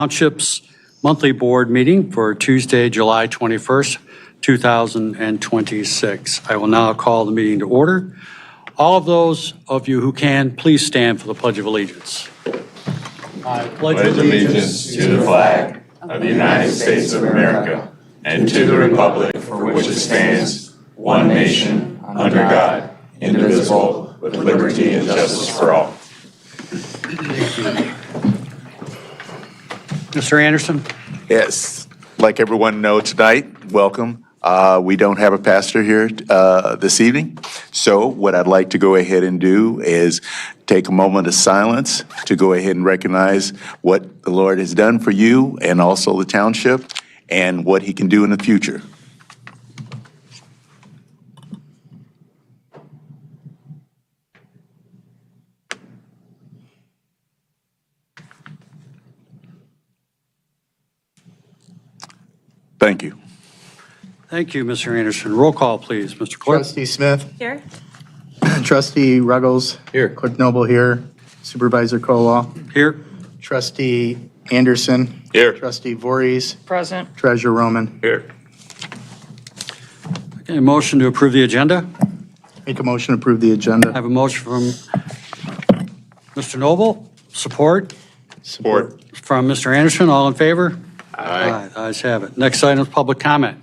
Township's monthly board meeting for Tuesday, July 21st, 2026. I will now call the meeting to order. All of those of you who can, please stand for the Pledge of Allegiance. I pledge allegiance to the flag of the United States of America and to the republic for which it stands, one nation, under God, indivisible, with liberty and justice for all. Mr. Anderson? Yes, like everyone knows tonight, welcome. We don't have a pastor here this evening, so what I'd like to go ahead and do is take a moment of silence to go ahead and recognize what the Lord has done for you and also the township and what he can do in the future. Thank you. Thank you, Mr. Anderson. Roll call, please, Mr. Clerk. Trustee Smith. Here. Trustee Ruggles. Here. Clerk Noble here. Supervisor Kowal. Here. Trustee Anderson. Here. Trustee Voorhees. Present. Treasurer Roman. Here. Okay, motion to approve the agenda. Make a motion to approve the I agenda. have a motion from Mr. Noble. Support Support. from Mr. Anderson. All in favor? Aye. Ayes have it. Next item is public comment.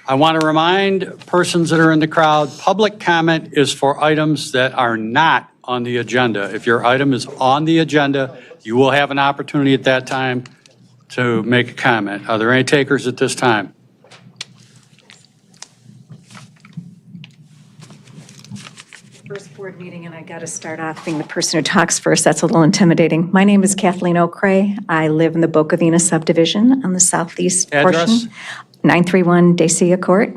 I want to remind persons that are in the crowd, public comment is for items that are not on the agenda. If your item is on the agenda, you will have an opportunity at that time to make a comment. Are there any takers at this time? First board meeting, and I got to start off being the person who talks first. That's a little intimidating. My name is Kathleen O'Cray. I live in the Boca Vina subdivision on the southeast Address? portion. 931 Dacia Court.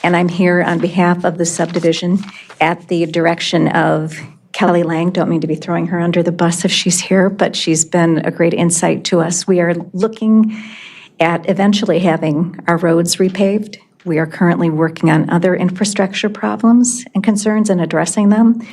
And I'm here on behalf of the subdivision at the direction of Kelly Lang. Don't mean to be throwing her under the bus if she's here, but she's been a great insight to us. We are looking at eventually having our roads repaved. We are currently working on other infrastructure problems and concerns and addressing them.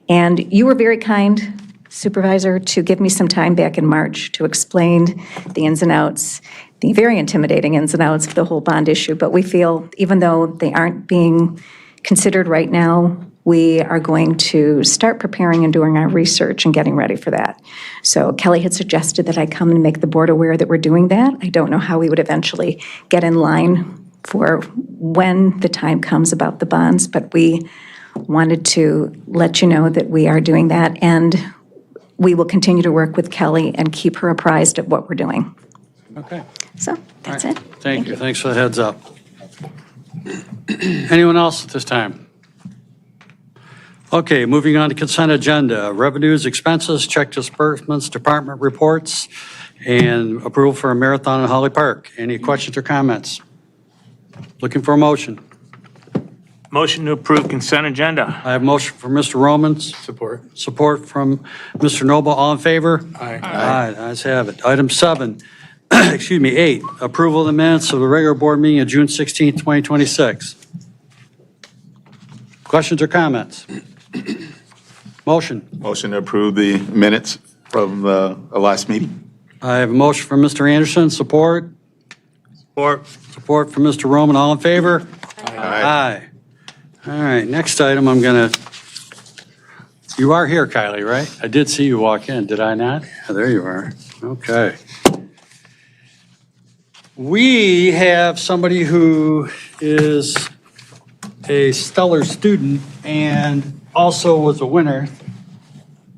And you were very kind, Supervisor, to give me some time back in March to explain the ins and outs, the very intimidating ins and outs of the whole bond issue. But we feel, even though they aren't being considered right now, we are going to start preparing and doing our research and getting ready for that. So Kelly had suggested that I come and make the board aware that we're doing that. I don't know how we would eventually get in line for when the time comes about the bonds, but we wanted to let you know that we are doing that, and we will continue to work with Kelly and keep her apprised of what we're doing. Okay. So that's All right. it. Thank you. Thanks for the heads up. Anyone else at this time? Okay, moving on to consent agenda. Revenues, expenses, check disbursements, department reports, and approval for a marathon in Holly Park. Any questions or comments? Looking for a motion. Motion to approve consent agenda. I have a motion from Mr. Romans. Support. Support from Mr. Noble. All in favor? Aye. Aye. Ayes have it. Item 7, excuse me, 8, approval of the minutes of the regular board meeting of June 16, 2026. Questions or comments? Motion. Motion to approve the minutes from the last meeting. I have a motion from Mr. Anderson. Support. Support. Support from Mr. Roman. All in favor? Aye. All right, next item, you are here, Kylie, right? I did see you walk in, did I not? Oh, there you are. Okay. We have somebody who is a stellar student and also was a winner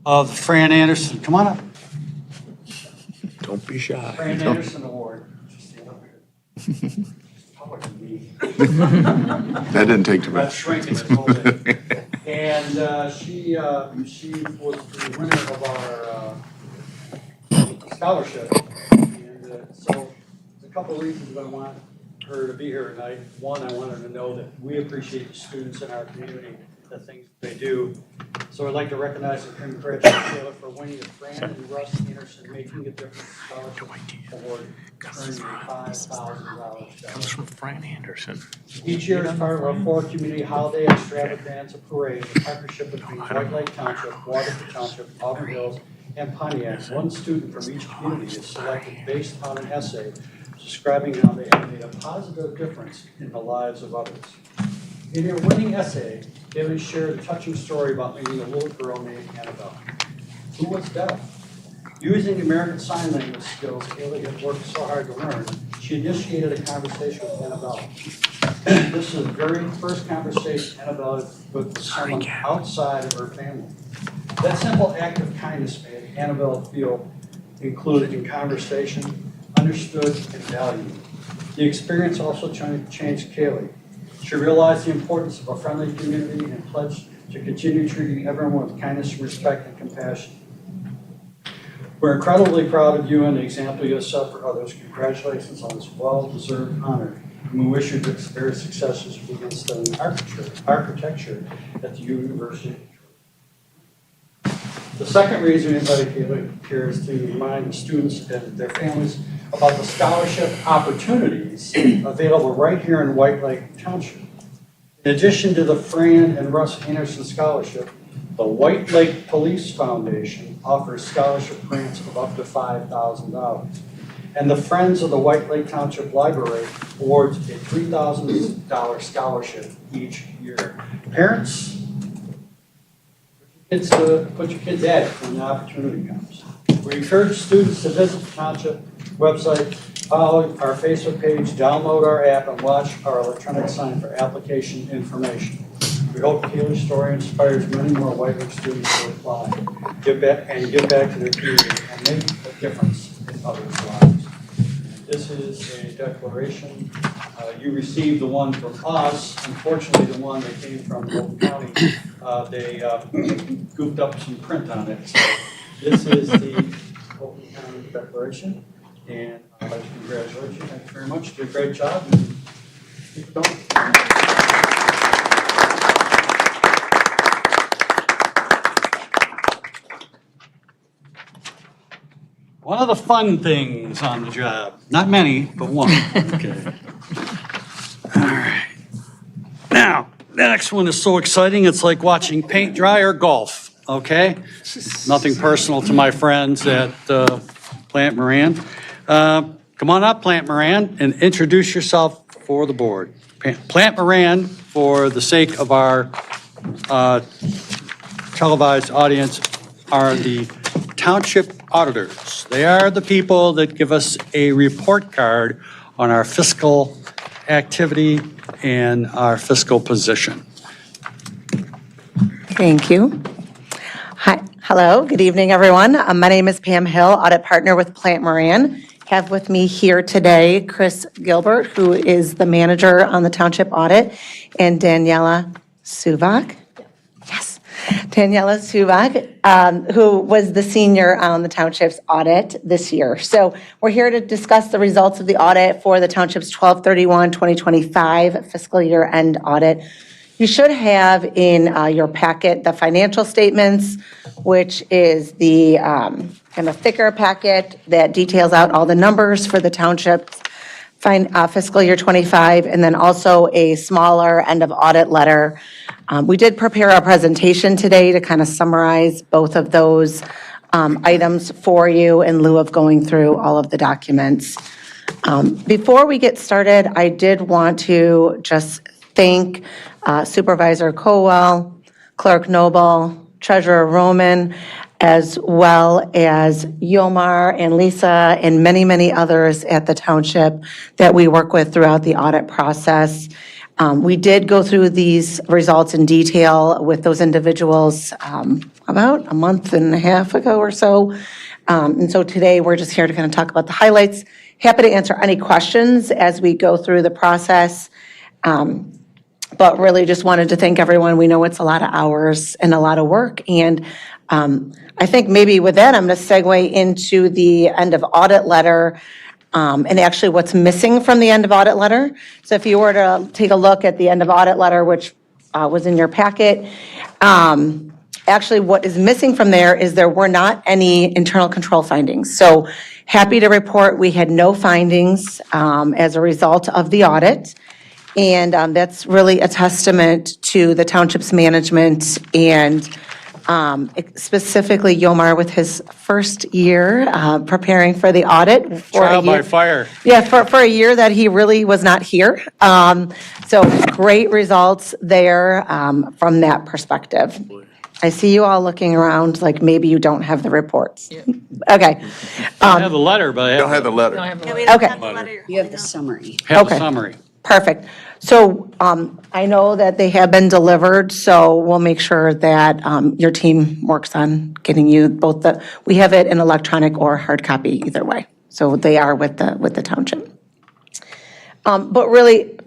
of the Fran Anderson. Come on up. Don't be shy. Fran Anderson Award. That didn't take too That's much. shrinking it a little bit. And she was the winner of our scholarship. And so there's a couple of reasons I want her to be here tonight. One, I want her to know that we appreciate the students in our community, the things they do. So I'd like to recognize and congratulate Taylor for winning the Fran and Russ Anderson Making a Difference Scholarship Award, earning $5,000. Comes from Fran Anderson. Each year, as part of our fourth community holiday extravaganza parade, a partnership between White Lake Township, Waterford Township, Auburn Hills, and Pontiac, one student from each community is selected based on an essay describing how they have made a positive difference in the lives of others. In their winning essay, they shared a touching story about meeting a little girl named Annabelle, who was deaf. Using American Sign Language skills Kaylee had worked so hard to learn, she initiated a conversation with Annabelle. This is the very first conversation Annabelle had with someone outside of her family. That simple act of kindness made Annabelle feel included in conversation, understood, and valued. The experience also changed Kaylee. She realized the importance of a friendly community and pledged to continue treating everyone with kindness, respect, and compassion. We're incredibly proud of you and the example you have set for others. Congratulations on this well-deserved honor. And we wish you various successes as you begin studying architecture at the University. The second reason we invited Kaylee here is to remind the students and their families about the scholarship opportunities available right here in White Lake Township. In addition to the Fran and Russ Anderson Scholarship, the White Lake Police Foundation offers scholarship grants of up to $5,000. And the Friends of the White Lake Township Library awards a $3,000 scholarship each year. Parents, put your kids at it when the opportunity comes. We encourage students to visit the Township website, follow our Facebook page, download our app, and watch our electronic sign for application information. We hope Kaylee's story inspires many more White Lake students to apply, give back to their community, and make a difference in others' lives. This is a declaration. You received the one from us. Unfortunately, the one that came from Fulton County, they goofed up some print on it. So this is the Fulton County Declaration, and I'd like to congratulate you. Thank you very much. You did a great job. And keep it going. One of the fun things on the job, not many, but one. Okay. All right. Now, the next one is so exciting, it's like watching paint dry or golf, okay? Nothing personal to my friends at Plant Moran. Come on up, Plant Moran, and introduce yourself for the board. Plant Moran, for the sake of our televised audience, are the township auditors. They are the people that give us a report card on our fiscal activity and our fiscal position. Thank you. Hi, hello, good evening, everyone. My name is Pam Hill, audit partner with Plant Moran. Have with me here today Chris Gilbert, who is the manager on the township audit, and Daniela Suvak. Yes, Daniela Suvak, who was the senior on the township's audit this year. So we're here to discuss the results of the audit for the township's 12/31/2025 fiscal year end audit. You should have in your packet the financial statements, which is the kind of thicker packet that details out all the numbers for the township's fiscal year 25, and then also a smaller end of audit letter. We did prepare a presentation today to kind of summarize both of those items for you in lieu of going through all of the documents. Before we get started, I did want to just thank Supervisor Colwell, Clerk Noble, Treasurer Roman, as well as Yomar and Lisa and many, many others at the township that we work with throughout the audit process. We did go through these results in detail with those individuals about a month and a half ago or so. And so today we're just here to kind of talk about the highlights. Happy to answer any questions as we go through the process. But really just wanted to thank everyone. We know it's a lot of hours and a lot of work. And I think maybe with that, I'm going to segue into the end of audit letter and actually what's missing from the end of audit letter. So if you were to take a look at the end of audit letter, which was in your packet, actually what is missing from there is there were not any internal control findings. So happy to report we had no findings as a result of the audit. And that's really a testament to the township's management and specifically Yomar with his first year preparing for the audit. For a Trial by year- fire. Yeah, for a year that he really was not here. So great results there from that perspective. I see you all looking around like maybe you don't have the reports. Okay. I have the letter, but I Don't have the letter. Okay. You have the summary. have the Okay. summary. Perfect. So I know that they have been delivered, so we'll make sure that your team works on getting you both we have it in electronic or hard copy either way. So they are with the township. But really,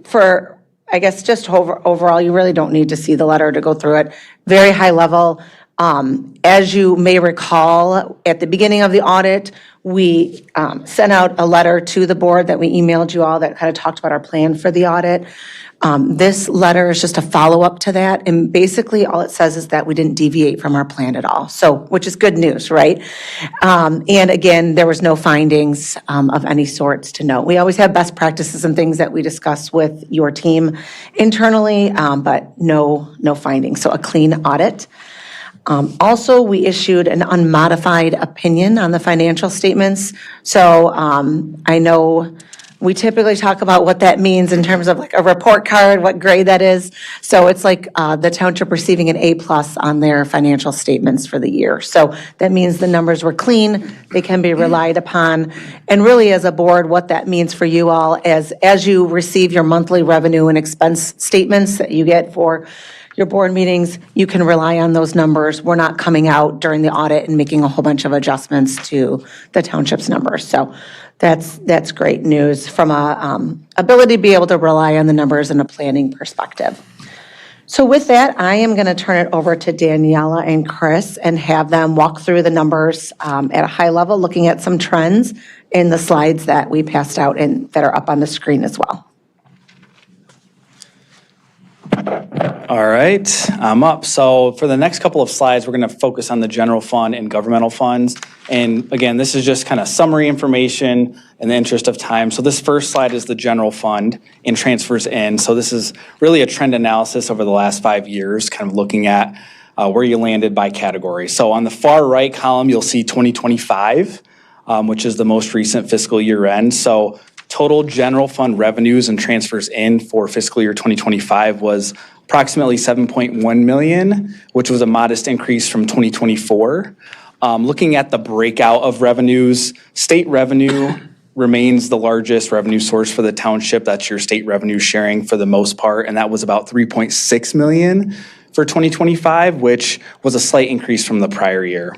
I guess just overall, you really don't need to see the letter to go through it. Very high level. As you may recall, at the beginning of the audit, we sent out a letter to the board that we emailed you all that kind of talked about our plan for the audit. This letter is just a follow-up to that, and basically all it says is that we didn't deviate from our plan at all, so, which is good news, right? And again, there was no findings of any sorts to note. We always have best practices and things that we discuss with your team internally, but no findings, so a clean audit. Also, we issued an unmodified opinion on the financial statements. So I know we typically talk about what that means in terms of like a report card, what grade that is. So it's like the township receiving an A+ on their financial statements for the year. So that means the numbers were clean, they can be relied upon. And really as a board, what that means for you all as you receive your monthly revenue and expense statements that you get for your board meetings, you can rely on those numbers. We're not coming out during the audit and making a whole bunch of adjustments to the township's numbers. So that's great news from a ability to be able to rely on the numbers in a planning perspective. So with that, I am going to turn it over to Daniela and Chris and have them walk through the numbers at a high level, looking at some trends in the slides that we passed out and that are up on the screen as well. All right, I'm up. So for the next couple of slides, we're going to focus on the general fund and governmental funds. And again, this is just kind of summary information in the interest of time. So this first slide is the general fund and transfers in. So this is really a trend analysis over the last 5 years, kind of looking at where you landed by category. So on the far right column, you'll see 2025, which is the most recent fiscal year end. So total general fund revenues and transfers in for fiscal year 2025 was approximately 7.1 million, which was a modest increase from 2024. Looking at the breakout of revenues, state revenue remains the largest revenue source for the township. That's your state revenue sharing for the most part, and that was about 3.6 million for 2025, which was a slight increase from the prior year.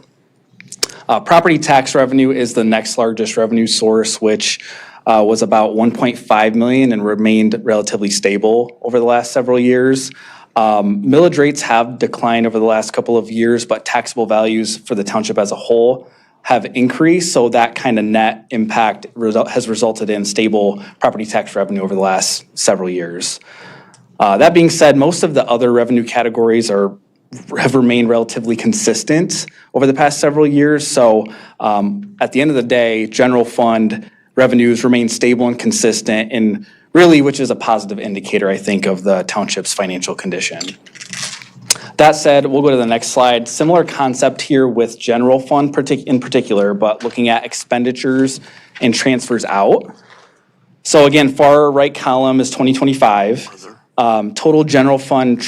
Property tax revenue is the next largest revenue source, which was about 1.5 million and remained relatively stable over the last several years. Millage rates have declined over the last couple of years, but taxable values for the township as a whole have increased, so that kind of net impact has resulted in stable property tax revenue over the last several years. That being said, most of the other revenue categories have remained relatively consistent over the past several years, so at the end of the day, general fund revenues remain stable and consistent, and really, which is a positive indicator, I think, of the township's financial condition. That said, we'll go to the next slide. Similar concept here with general fund in particular, but looking at expenditures and transfers out. So again, far right column is 2025. Total general fund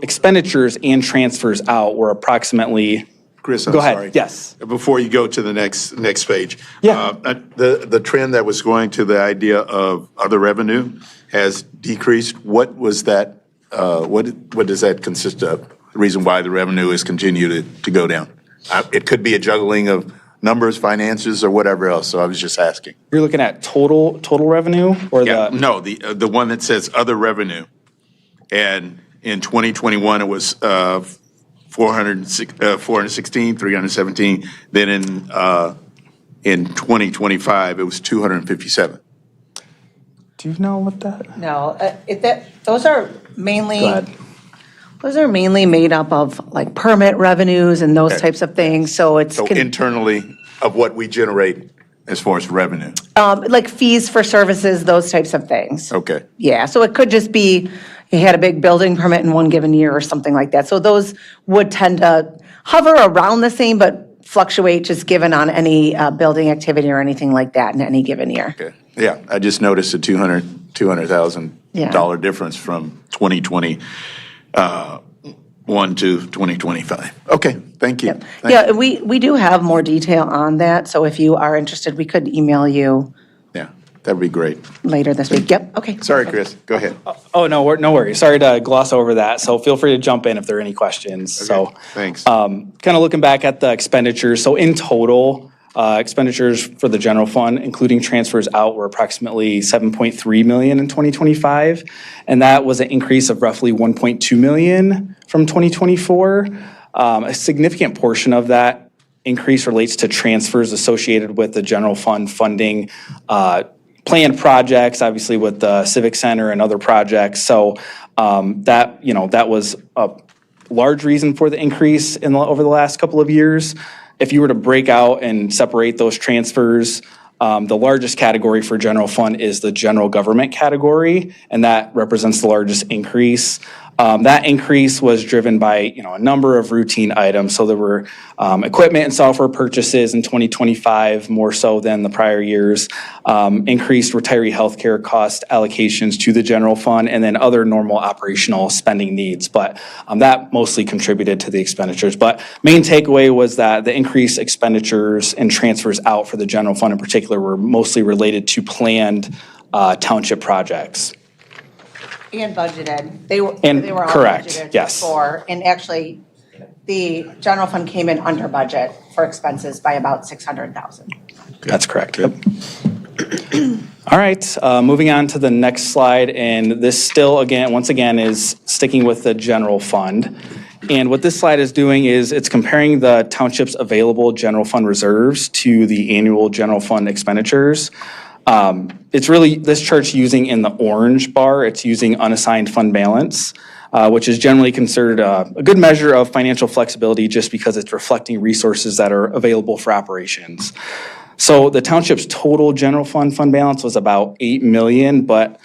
expenditures and transfers out were approximately. Chris, I'm Go ahead. sorry. Yes. Before you go to the next page. Yeah. The trend that was going to the idea of other revenue has decreased. What was that, what does that consist of? The reason why the revenue has continued to go down? It could be a juggling of numbers, finances, or whatever else, so I was just asking. You're looking at total revenue or Yeah, the? no, the one that says other revenue. And in 2021, it was 416, 317. Then in 2025, it was 257. Do you know what that? No, those are mainly. Go ahead. Those are mainly made up of like permit revenues and those types of things, so it's. So internally of what we generate as far as revenue. Like fees for services, those types of things. Okay. Yeah, so it could just be, he had a big building permit in one given year or something like that. So those would tend to hover around the same, but fluctuate just given on any building activity or anything like that in any given year. Okay. Yeah, I just noticed a $200,000 Yeah. difference from 2021 to 2025. Okay, thank you. Thank Yeah, we do have more detail on that, so if you are interested, we could email you Yeah, that'd be great. later this week. Yep, okay. Sorry, Chris, go ahead. Oh, no worries. Sorry to gloss over that. So feel free to jump in if there are any questions. So, Thanks. kind of looking back at the expenditures. So in total, expenditures for the general fund, including transfers out, were approximately $7.3 million in 2025. And that was an increase of roughly $1.2 million from 2024. A significant portion of that increase relates to transfers associated with the general fund funding planned projects, obviously with the Civic Center and other projects. So that was a large reason for the increase over the last couple of years. If you were to break out and separate those transfers, the largest category for general fund is the general government category, and that represents the largest increase. That increase was driven by a number of routine items. So there were equipment and software purchases in 2025, more so than the prior years, increased retiree healthcare cost allocations to the general fund, and then other normal operational spending needs. But that mostly contributed to the expenditures. But main takeaway was that the increased expenditures and transfers out for the general fund in particular were mostly related to planned township projects. And budgeted. They were all correct, budgeted yes. for, and actually, the general fund came in under budget for expenses by about $600,000. That's correct. Yep. All right, moving on to the next slide, and this still, once again, is sticking with the general fund. And what this slide is doing is it's comparing the township's available general fund reserves to the annual general fund expenditures. It's really, this chart's using in the orange bar, it's using unassigned fund balance, which is generally considered a good measure of financial flexibility just because it's reflecting resources that are available for operations. So the township's total general fund balance was about $8 million, but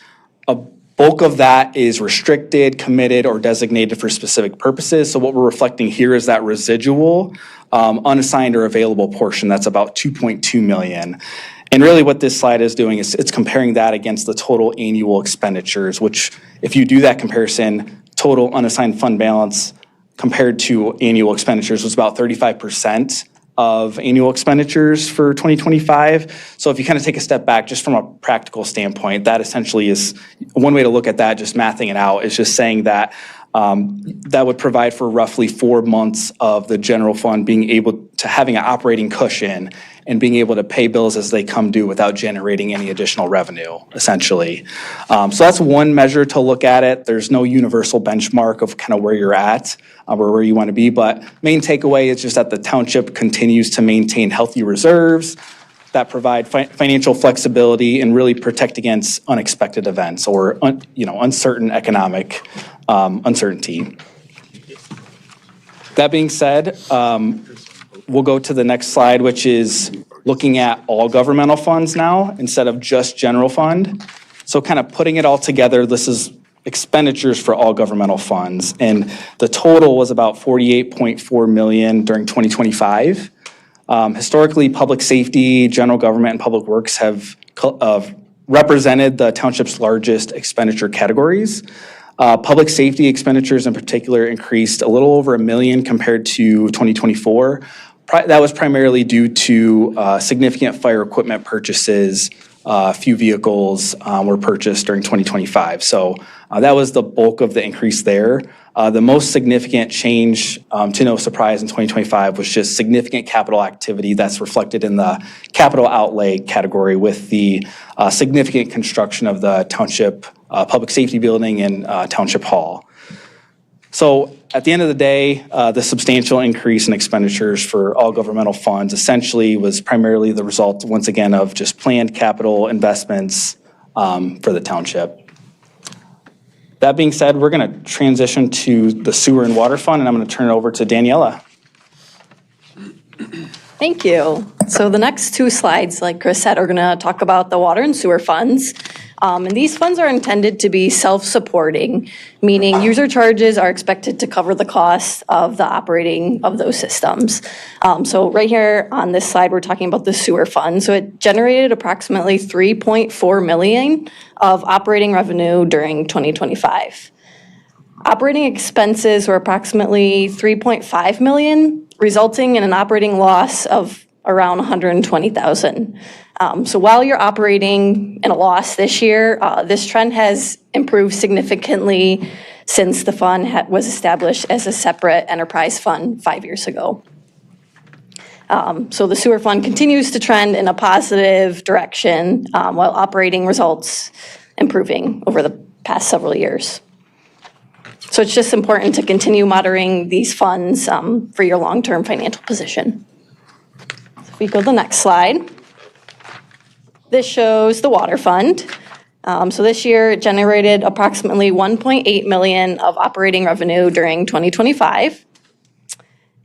a bulk of that is restricted, committed, or designated for specific purposes. So what we're reflecting here is that residual, unassigned or available portion, that's about $2.2 million. And really what this slide is doing is it's comparing that against the total annual expenditures, which if you do that comparison, total unassigned fund balance compared to annual expenditures was about 35% of annual expenditures for 2025. So if you kind of take a step back, just from a practical standpoint, that essentially is one way to look at that, just mathing it out, is just saying that that would provide for roughly 4 months of the general fund being able to having an operating cushion and being able to pay bills as they come due without generating any additional revenue, essentially. So that's one measure to look at it. There's no universal benchmark of kind of where you're at or where you want to be, but main takeaway is just that the township continues to maintain healthy reserves that provide financial flexibility and really protect against unexpected events or uncertain economic uncertainty. That being said, we'll go to the next slide, which is looking at all governmental funds now instead of just general fund. So kind of putting it all together, this is expenditures for all governmental funds. And the total was about $48.4 million during 2025. Historically, public safety, general government, and public works have represented the township's largest expenditure categories. Public safety expenditures in particular increased a little over $1 million compared to 2024. That was primarily due to significant fire equipment purchases. A few vehicles were purchased during 2025. So that was the bulk of the increase there. The most significant change, to no surprise, in 2025 was just significant capital activity that's reflected in the capital outlay category with the significant construction of the township public safety building and township hall. So at the end of the day, the substantial increase in expenditures for all governmental funds essentially was primarily the result, once again, of just planned capital investments for the township. That being said, we're going to transition to the sewer and water fund, and I'm going to turn it over to Daniela. Thank you. So the next two slides, like Chris said, are going to talk about the water and sewer funds. And these funds are intended to be self-supporting, meaning user charges are expected to cover the cost of the operating of those systems. So right here on this slide, we're talking about the sewer fund. So it generated approximately 3.4 million of operating revenue during 2025. Operating expenses were approximately 3.5 million, resulting in an operating loss of around 120,000. So while you're operating in a loss this year, this trend has improved significantly since the fund was established as a separate enterprise fund 5 years ago. So the sewer fund continues to trend in a positive direction while operating results improving over the past several years. So it's just important to continue monitoring these funds for your long-term financial position. So if we go to the next slide, this shows the water fund. So this year it generated approximately 1.8 million of operating revenue during 2025,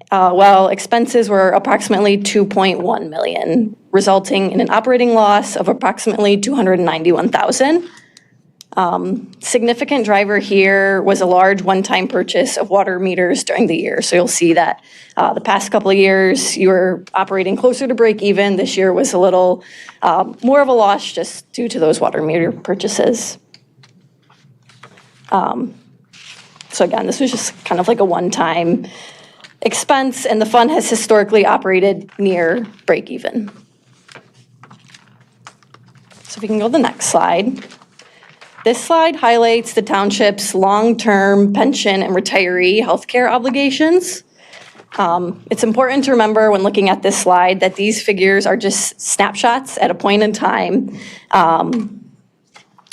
while expenses were approximately 2.1 million, resulting in an operating loss of approximately 291,000. Significant driver here was a large one-time purchase of water meters during the year. So you'll see that the past couple of years, you were operating closer to break even. This year was a little more of a loss just due to those water meter purchases. So again, this was just kind of like a one-time expense, and the fund has historically operated near break even. So if we can go to the next slide. This slide highlights the township's long-term pension and retiree healthcare obligations. It's important to remember when looking at this slide that these figures are just snapshots at a point in time and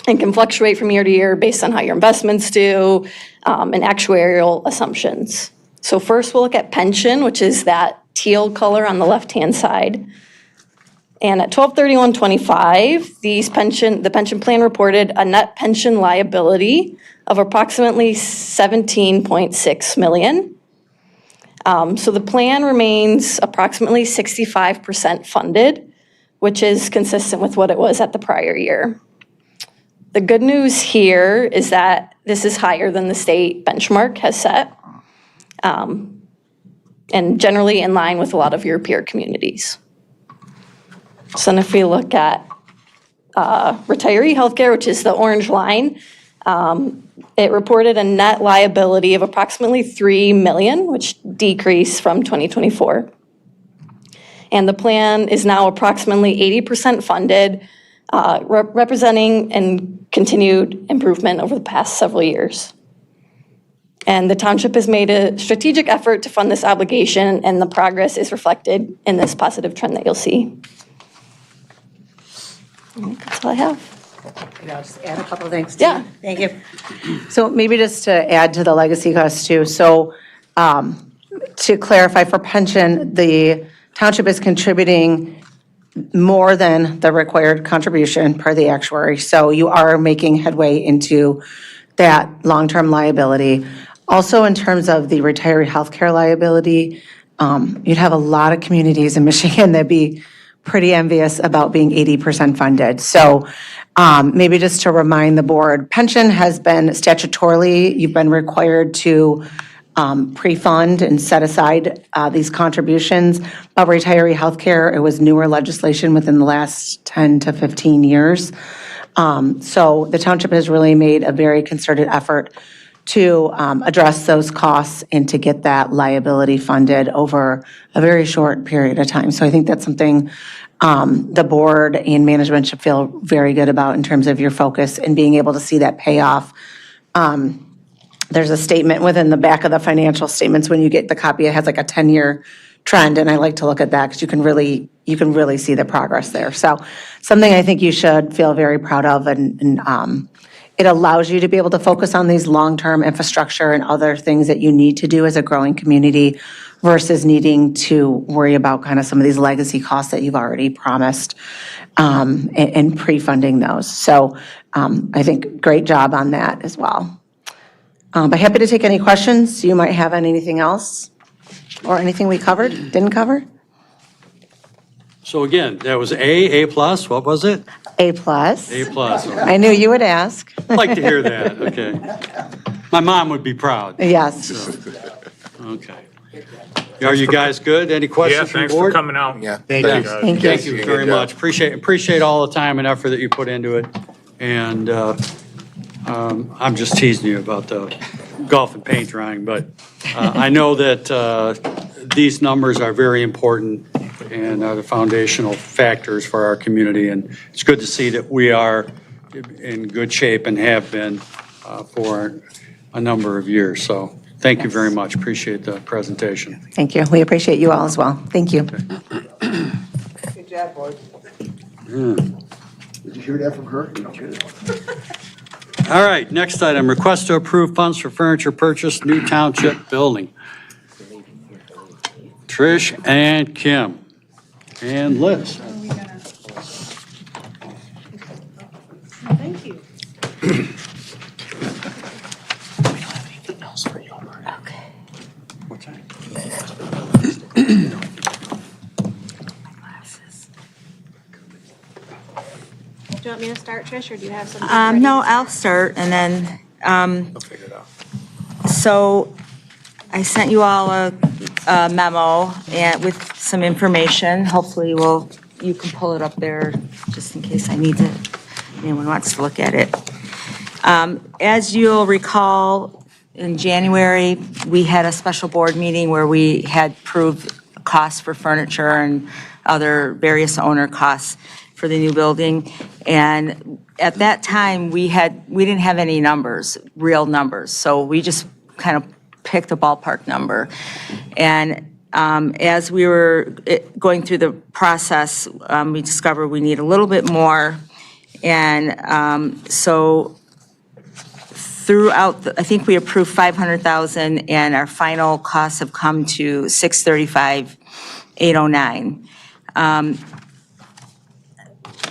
can fluctuate from year to year based on how your investments do and actuarial assumptions. So first we'll look at pension, which is that teal color on the left-hand side. And at 12/31/25, the pension plan reported a net pension liability of approximately 17.6 million. So the plan remains approximately 65% funded, which is consistent with what it was at the prior year. The good news here is that this is higher than the state benchmark has set, and generally in line with a lot of your peer communities. So then if we look at retiree healthcare, which is the orange line, it reported a net liability of approximately 3 million, which decreased from 2024. And the plan is now approximately 80% funded, representing and continued improvement over the past several years. And the township has made a strategic effort to fund this obligation, and the progress is reflected in this positive trend that you'll see. That's all I have. I'll just add a couple of things. Yeah. Thank you. So maybe just to add to the legacy costs too. So to clarify for pension, the township is contributing more than the required contribution per the actuary. So you are making headway into that long-term liability. Also, in terms of the retiree healthcare liability, you'd have a lot of communities in Michigan that'd be pretty envious about being 80% funded. So maybe just to remind the board, pension has been statutorily, you've been required to pre-fund and set aside these contributions. But retiree healthcare, it was newer legislation within the last 10 to 15 years. So the township has really made a very concerted effort to address those costs and to get that liability funded over a very short period of time. So I think that's something the board and management should feel very good about in terms of your focus and being able to see that payoff. There's a statement within the back of the financial statements when you get the copy. It has like a 10-year trend, and I like to look at that because you can really see the progress there. So something I think you should feel very proud of, and it allows you to be able to focus on these long-term infrastructure and other things that you need to do as a growing community versus needing to worry about kind of some of these legacy costs that you've already promised and pre-funding those. So I think great job on that as well. But happy to take any questions you might have on anything else or anything we covered, didn't cover. So again, that was A plus, what was it? A plus. A plus. I knew you would ask. I'd like to hear that, okay. My mom would be proud. Yes. Okay. Are you guys good? Any Yeah, questions from the thanks for board? coming out. Yeah, thank you. Thank you. Thank you very much. Appreciate all the time and effort that you put into it. And I'm just teasing you about the golf and paint drying, but I know that these numbers are very important and are the foundational factors for our community. And it's good to see that we are in good shape and have been for a number of years. So thank you very much. Appreciate the presentation. Thank you. We appreciate you all as well. Thank you. Good job, boys. Did you hear that from her? All right, next item, request to approve funds for furniture purchase, new township building. Trish and Kim and Liz. Thank you. What's that? Do you want me to start, Trish, or do you have something ready? No, I'll start, and then, I'll figure it out. so I sent you all a memo and with some information. Hopefully you can pull it up there just in case anyone wants to look at it. As you'll recall, in January, we had a special board meeting where we had approved costs for furniture and other various owner costs for the new building. And at that time, we didn't have any numbers, real numbers. So we just kind of picked a ballpark number. And as we were going through the process, we discovered we need a little bit more. And so throughout, I think we approved 500,000 and our final costs have come to 635,809.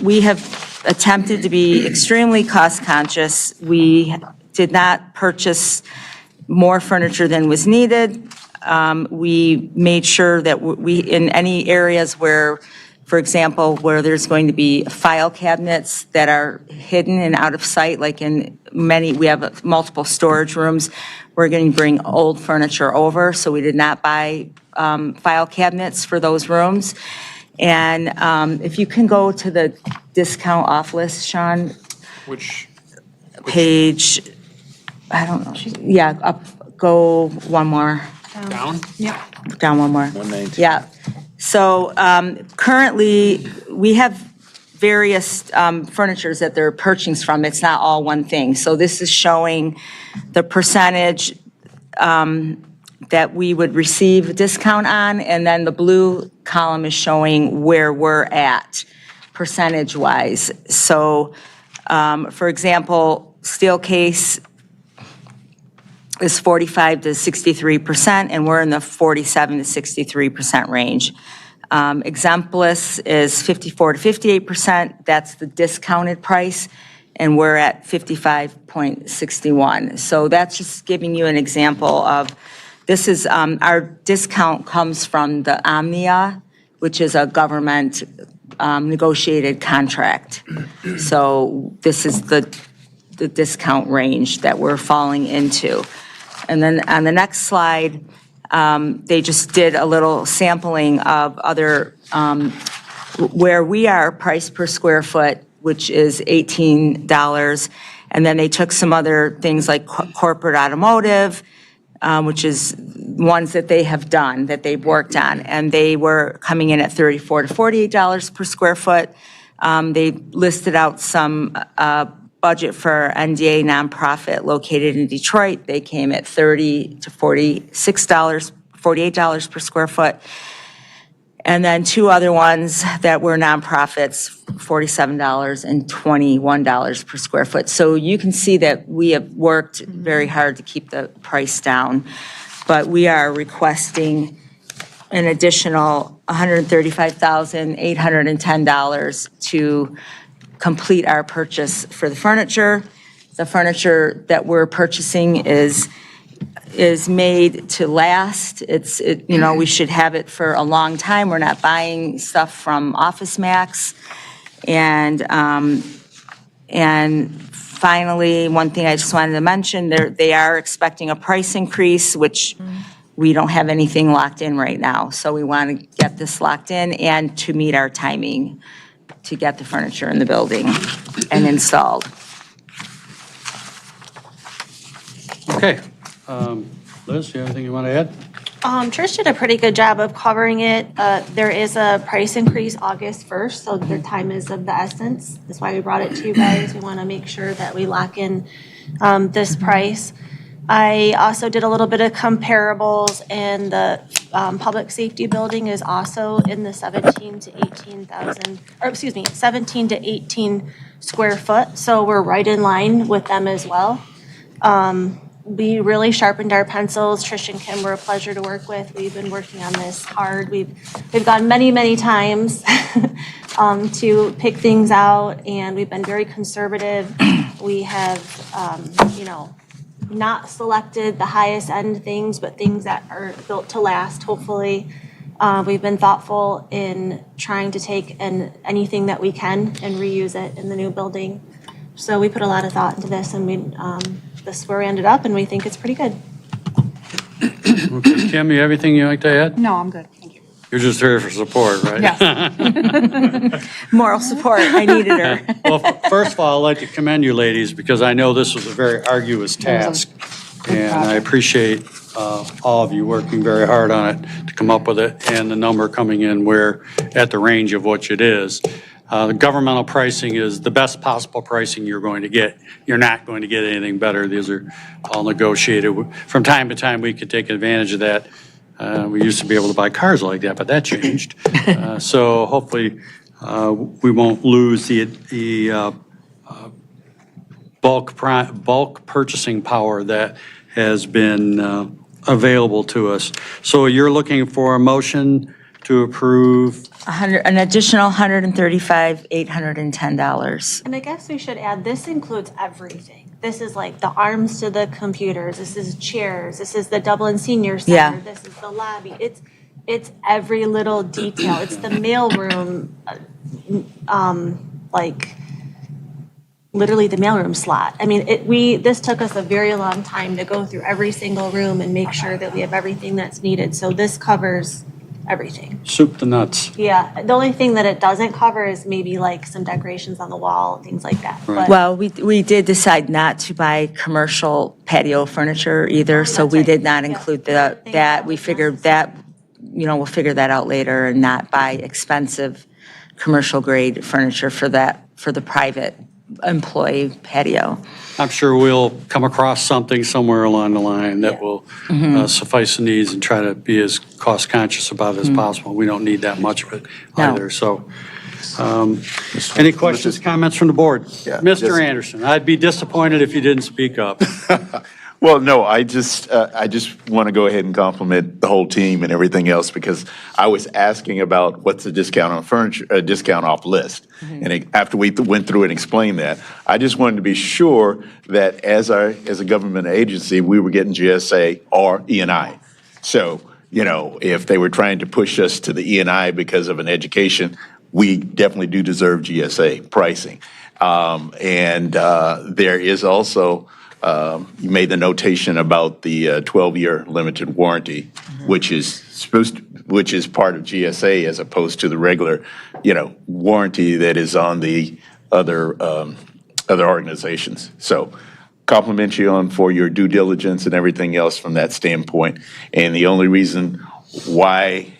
We have attempted to be extremely cost conscious. We did not purchase more furniture than was needed. We made sure that we, in any areas where, for example, where there's going to be file cabinets that are hidden and out of sight, like in we have multiple storage rooms, we're going to bring old furniture over, so we did not buy file cabinets for those rooms. And if you can go to the discount off list, Sean. Which? Page, I don't know, yeah, go one more. Down? Yep. Down one more. 119. Yeah. So currently, we have various furnitures that they're purchasing from. It's not all one thing. So this is showing the percentage that we would receive a discount on, and then the blue column is showing where we're at percentage-wise. So, for example, steel case is 45 to 63%, and we're in the 47 to 63% range. Exempless is 54 to 58%. That's the discounted price, and we're at 55.61. So that's just giving you an example of, this is, our discount comes from the Omnia, which is a government negotiated contract. So this is the discount range that we're falling into. And then on the next slide, they just did a little sampling of other, where we are price per square foot, which is $18. And then they took some other things like corporate automotive, which is ones that they have done, that they've worked on. And they were coming in at $34 to $48 per square foot. They listed out some budget for NDA nonprofit located in Detroit. They came at $30 to $48 per square foot. And then two other ones that were nonprofits, $47 and $21 per square foot. So you can see that we have worked very hard to keep the price down, but we are requesting an additional $135,810 to complete our purchase for the furniture. The furniture that we're purchasing is is made to last. We should have it for a long time. We're not buying stuff from Office Max. And finally, one thing I just wanted to mention, they are expecting a price increase, which we don't have anything locked in right now. So we want to get this locked in and to meet our timing to get the furniture in the building and installed. Okay. Liz, you have anything you want to add? Trish did a pretty good job of covering it. There is a price increase August 1st, so the time is of the essence. That's why we brought it to you guys. We want to make sure that we lock in this price. I also did a little bit of comparables, and the public safety building is also in the 17 to 18 square foot, so we're right in line with them as well. We really sharpened our pencils. Trish and Kim were a pleasure to work with. We've been working on this hard. We've gone many, many times to pick things out, and we've been very conservative. We have, not selected the highest end things, but things that are built to last, hopefully. We've been thoughtful in trying to take anything that we can and reuse it in the new building. So we put a lot of thought into this, and this is where we ended up, and we think it's pretty good. Okay, Kim, you have anything you'd like to add? No, I'm good, thank you. You're just here for support, right? Yes. Moral support, I needed her. Well, first of all, I'd like to commend you ladies, because I know this was a very arduous task. And I appreciate all of you working very hard on it to come up with it, and the number coming in at the range of which it is. The governmental pricing is the best possible pricing you're going to get. You're not going to get anything better. These are all negotiated. From time to time, we could take advantage of that. We used to be able to buy cars like that, but that changed. So hopefully, we won't lose the bulk purchasing power that has been available to us. So you're looking for a motion to approve? An additional $135,810. And I guess we should add, this includes everything. This is like the arms to the computers, this is chairs, this is the Dublin Senior Center, Yeah. this is the lobby. It's every little detail. It's the mailroom, literally the mailroom slot. I mean, this took us a very long time to go through every single room and make sure that we have everything that's needed. So this covers everything. Soup to nuts. Yeah, the only thing that it doesn't cover is maybe like some decorations on the wall, things like that. But Well, we did decide not to buy commercial patio furniture either, so that's we right. did not Yeah. include That that. We was figured that, we'll figure that out later and not buy expensive commercial grade furniture for the private employee patio. I'm sure we'll come across something somewhere along the line that will suffice the needs, and try to be as cost conscious about it as possible. We don't need that much of it No. either, so. Any questions, comments from the board? Yeah, Mr. just- Anderson, I'd be disappointed if you didn't speak up. Well, no, I just want to go ahead and compliment the whole team and everything else, because I was asking about what's the discount on furniture, discount off list. And after we went through and explained that, I just wanted to be sure that as a government agency, we were getting GSA or E&I. So, if they were trying to push us to the E&I because of an education, we definitely do deserve GSA pricing. There is also, you made the notation about the 12-year limited warranty, which is part of GSA as opposed to the regular, warranty that is on the other organizations. So compliment you for your due diligence and everything else from that standpoint. And the only reason why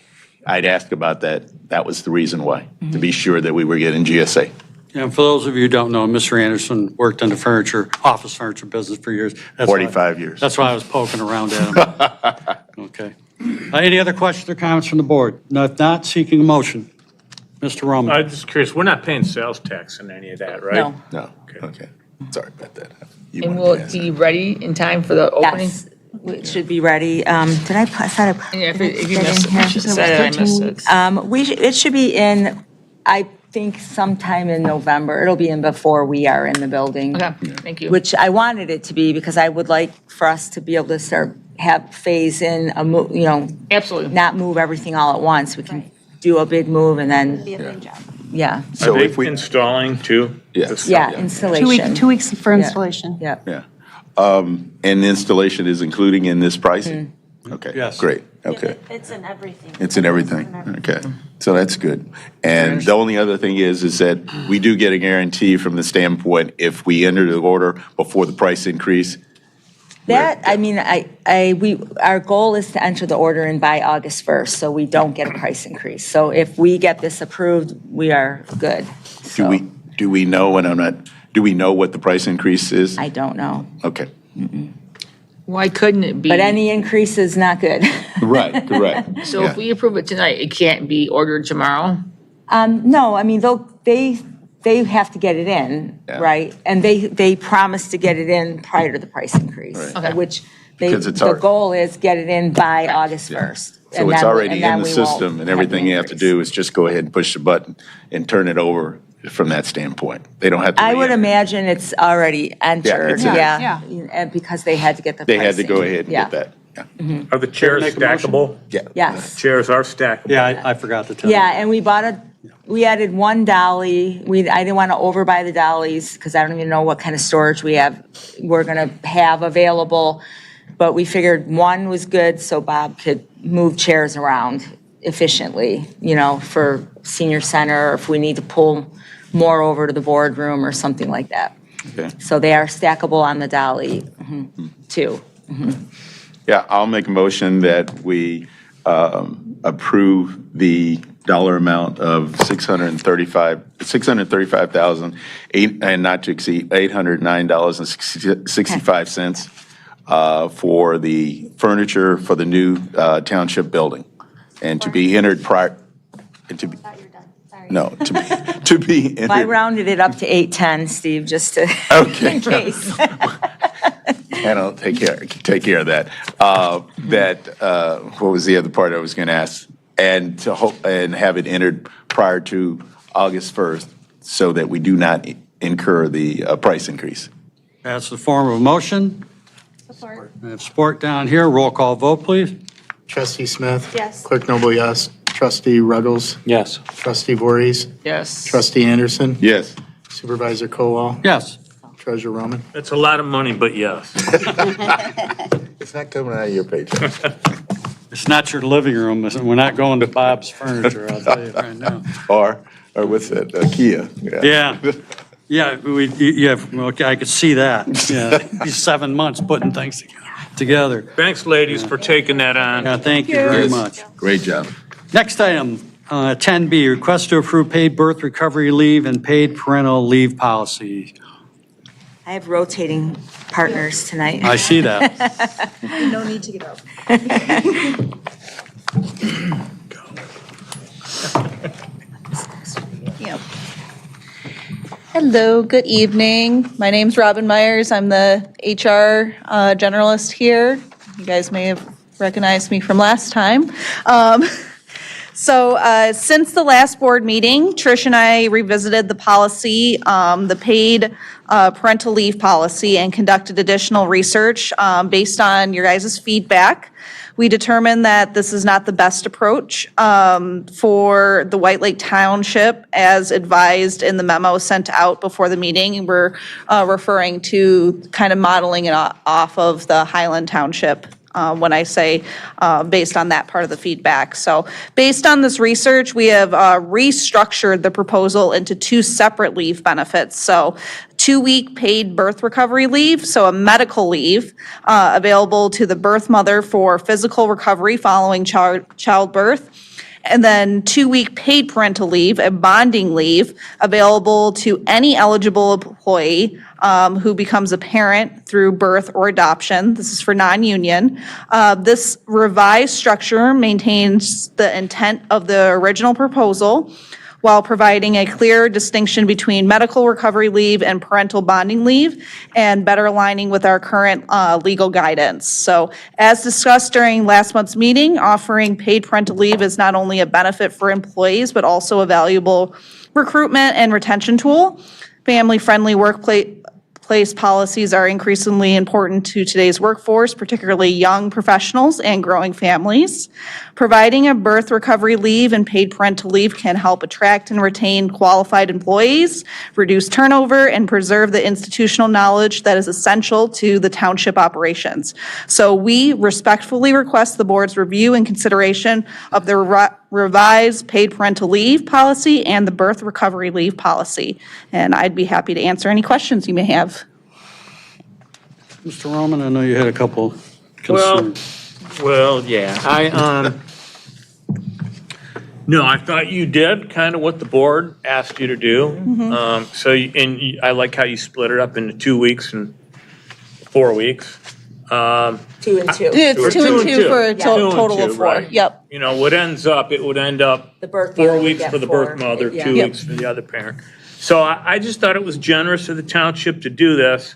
I'd ask about that was the reason why, to be sure that we were getting GSA. And for those of you who don't know, Mr. Anderson worked in the office furniture business for years. 45 years. That's why I was poking around at him. Okay. Any other questions or comments from the board? No, if not, seeking a motion. Mr. Roman. I'm just curious, we're not paying sales tax on any of that, right? No. No, okay. Sorry about that. You And wanted will to it ask. be ready in time for the opening? Yes, it should be ready. Did I said I? Yeah, if you Get missed in it, here. you should have said it, I missed it. It should be in, I think sometime in November. It'll be in before we are in the building. Okay, thank you. Which I wanted it to be, because I would like for us to be able to start have phase in, Absolutely. not move everything all at once. We can do a big move and then, Be a big job. yeah. So Are if they we, installing too? Yes. Yeah, installation. 2 weeks for installation. Yeah. yeah. And installation is including in this pricing? Okay. Yes. Great, okay. It's in everything. It's in everything, okay. So that's good. And the only other thing is that we do get a guarantee from the standpoint if we enter the order before the price increase. That, I mean, our goal is to enter the order in by August 1st, so we don't get a price increase. So if we get this approved, we are good. Do we know, and I'm not, do we know what the price increase is? I don't know. Okay. Why couldn't it be? But any increase is not good. Right, correct. So if we approve it tonight, it can't be ordered tomorrow? No, I mean, they have to get it in, Yeah. right? And they promise to get it in prior to the price increase, Right. Okay. which Because it's the goal is get it in by August 1st. So it's already in the system, and everything you have to do is just go ahead and push the button and turn it over from that standpoint. They don't have to. I would re-enter. imagine it's already entered, it's in. yeah. And because they had to get the They pricing. had to go ahead and Yeah. get that. Yeah. Are the chairs Make a motion? stackable? Yeah. Yes. Chairs are stackable. Yeah, I forgot to tell you. Yeah, and we added one dolly. I didn't want to overbuy the dollies because I don't even know what kind of storage we're going to have available. But we figured one was good so Bob could move chairs around efficiently, for senior center, or if we need to pull more over to the boardroom or something like that. Okay. So they are stackable on the dolly, too. Yeah, I'll make a motion that we approve the dollar amount of $635,000 and not to exceed $809.65 for the furniture for the new township building, and to be entered prior, and to be, Thought you were done, sorry. no, to be I entered. rounded it up to 810, Steve, just to, Okay. in case. And I'll take care of that. What was the other part I was going to ask? And to hope, and have it entered prior to August 1st so that we do not incur the price increase. That's the form of a motion. Support. I have support down here. Roll call vote, please. Trustee Smith? Yes. Clerk Noble, yes. Trustee Ruggles? Yes. Trustee Voorhees? Yes. Trustee Anderson? Yes. Supervisor Colwell? Yes. Treasurer Roman? That's a lot of money, but yes. It's not coming out of your paycheck. It's not your living room. We're not going to Bob's Furniture, I'll tell you right now. Or what's that, Kia? Yeah. Yeah, okay, I could see that. Yeah, these 7 months putting things together. Thanks, ladies, for taking that on. Yeah, thank you very much. Great job. Next item, 10B, request to approve paid birth recovery leave and paid parental leave policy. I have rotating partners tonight. I see that. No need to get up. Yep. Hello, good evening. My name's Robin Myers. I'm the HR generalist here. You guys may have recognized me from last time. So since the last board meeting, Trish and I revisited the policy, the paid parental leave policy, and conducted additional research based on your guys' feedback. We determined that this is not the best approach for the White Lake Township as advised in the memo sent out before the meeting. We're referring to kind of modeling it off of the Highland Township when I say based on that part of the feedback. So based on this research, we have restructured the proposal into two separate leave benefits. So 2-week paid birth recovery leave, so a medical leave available to the birth mother for physical recovery following childbirth. And then 2-week paid parental leave, a bonding leave, available to any eligible employee who becomes a parent through birth or adoption. This is for non-union. This revised structure maintains the intent of the original proposal while providing a clear distinction between medical recovery leave and parental bonding leave, and better aligning with our current legal guidance. So as discussed during last month's meeting, offering paid parental leave is not only a benefit for employees, but also a valuable recruitment and retention tool. Family-friendly workplace policies are increasingly important to today's workforce, particularly young professionals and growing families. Providing a birth recovery leave and paid parental leave can help attract and retain qualified employees, reduce turnover, and preserve the institutional knowledge that is essential to the township operations. So we respectfully request the board's review and consideration of the revised paid parental leave policy and the birth recovery leave policy. And I'd be happy to answer any questions you may have. Mr. Roman, I know you had a couple Well, concerns. yeah, no, I thought you did kind of what the board asked you to do. I like how you split it up into 2 weeks and 4 weeks. 2 and 2. It's 2 and 2 for a Two and total of two, 4. right. Yep. You know, it would end up The birth 4 mother would weeks get for the 4. birth mother, Yeah. 2 Yep. weeks for the other parent. So I just thought it was generous of the township to do this,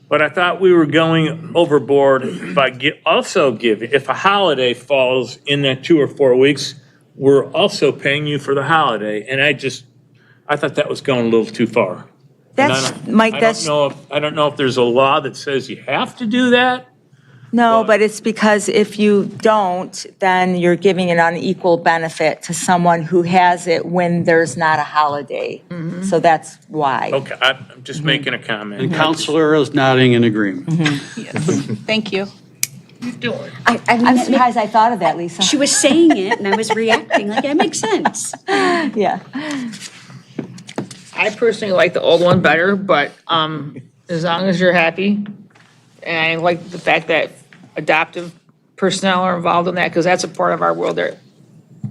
but I thought we were going overboard by also giving, if a holiday falls in that 2 or 4 weeks, we're also paying you for the holiday. And I thought that was going a little too far. And Mike, I don't know if there's a law that says you have to do that. No, but it's because if you don't, then you're giving an unequal benefit to someone who has it when there's not a holiday. So that's why. Okay, I'm just making a comment. And Counselor is nodding in agreement. Thank you. I'm surprised I thought of that, Lisa. She was saying it and I was reacting like, that makes sense. Yeah. I personally like the old one better, but as long as you're happy. And I like the fact that adoptive personnel are involved in that, because that's a part of our world that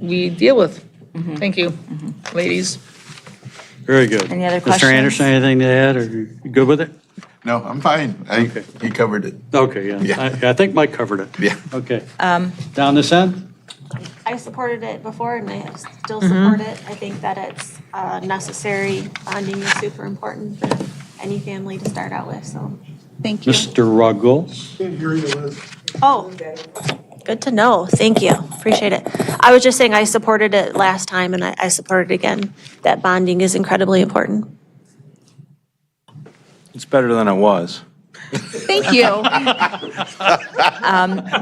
we deal with. Thank you, ladies. Very good. Any other Mr. questions? Anderson, anything to add, or you good with it? No, I'm fine. He covered it. Okay, yeah. Yeah. I think Mike covered it. Yeah. Okay. Down this end? I supported it before and I still support it. I think that it's necessary. Bonding is super important for any family to start out with, so. Thank you. Mr. Ruggles? Oh, good to know. Thank you. Appreciate it. I was just saying I supported it last time and I support it again, that bonding is incredibly important. It's better than it was. Thank you.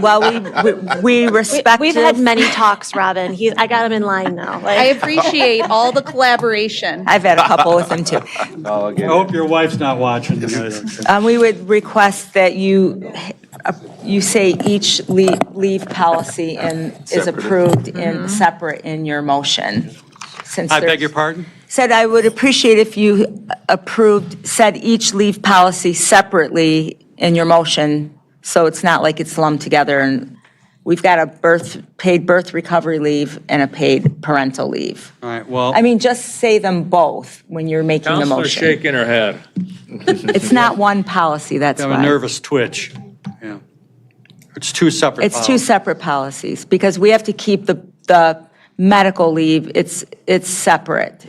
Well, we respect. We've had many talks, Robin. I got him in line now. I appreciate all the collaboration. I've had a couple with him too. I hope your wife's not watching tonight. We would request that you say each leave policy is approved in separate in your motion. Since I beg there's- your pardon? Said I would appreciate if you said each leave policy separately in your motion, so it's not like it's lumped together. And we've got a paid birth recovery leave and a paid parental leave. All right, well. I mean, just say them both when you're making the Counselor's motion. shaking her head. It's not one policy, that's I have a why. nervous twitch. Yeah. It's two separate It's two policies. separate policies, because we have to keep the medical leave, it's separate.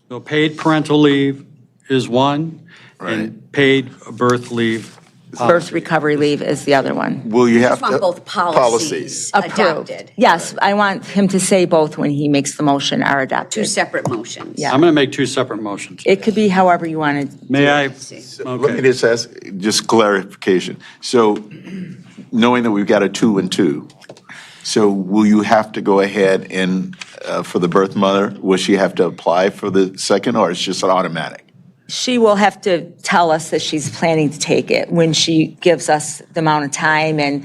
So paid parental leave is one, and paid birth leave. Birth recovery leave is the other one. Will you have Just want to? both policies Approved. adopted. Yes, I want him to say both when he makes the motion are Two adopted. separate motions. Yeah. I'm going to make two separate motions. It could be however you want to. May I? Let me Okay. just ask, just clarification. So knowing that we've got a 2 and 2, so will you have to go ahead and, for the birth mother, will she have to apply for the second, or it's just an automatic? She will have to tell us that she's planning to take it when she gives us the amount of time, and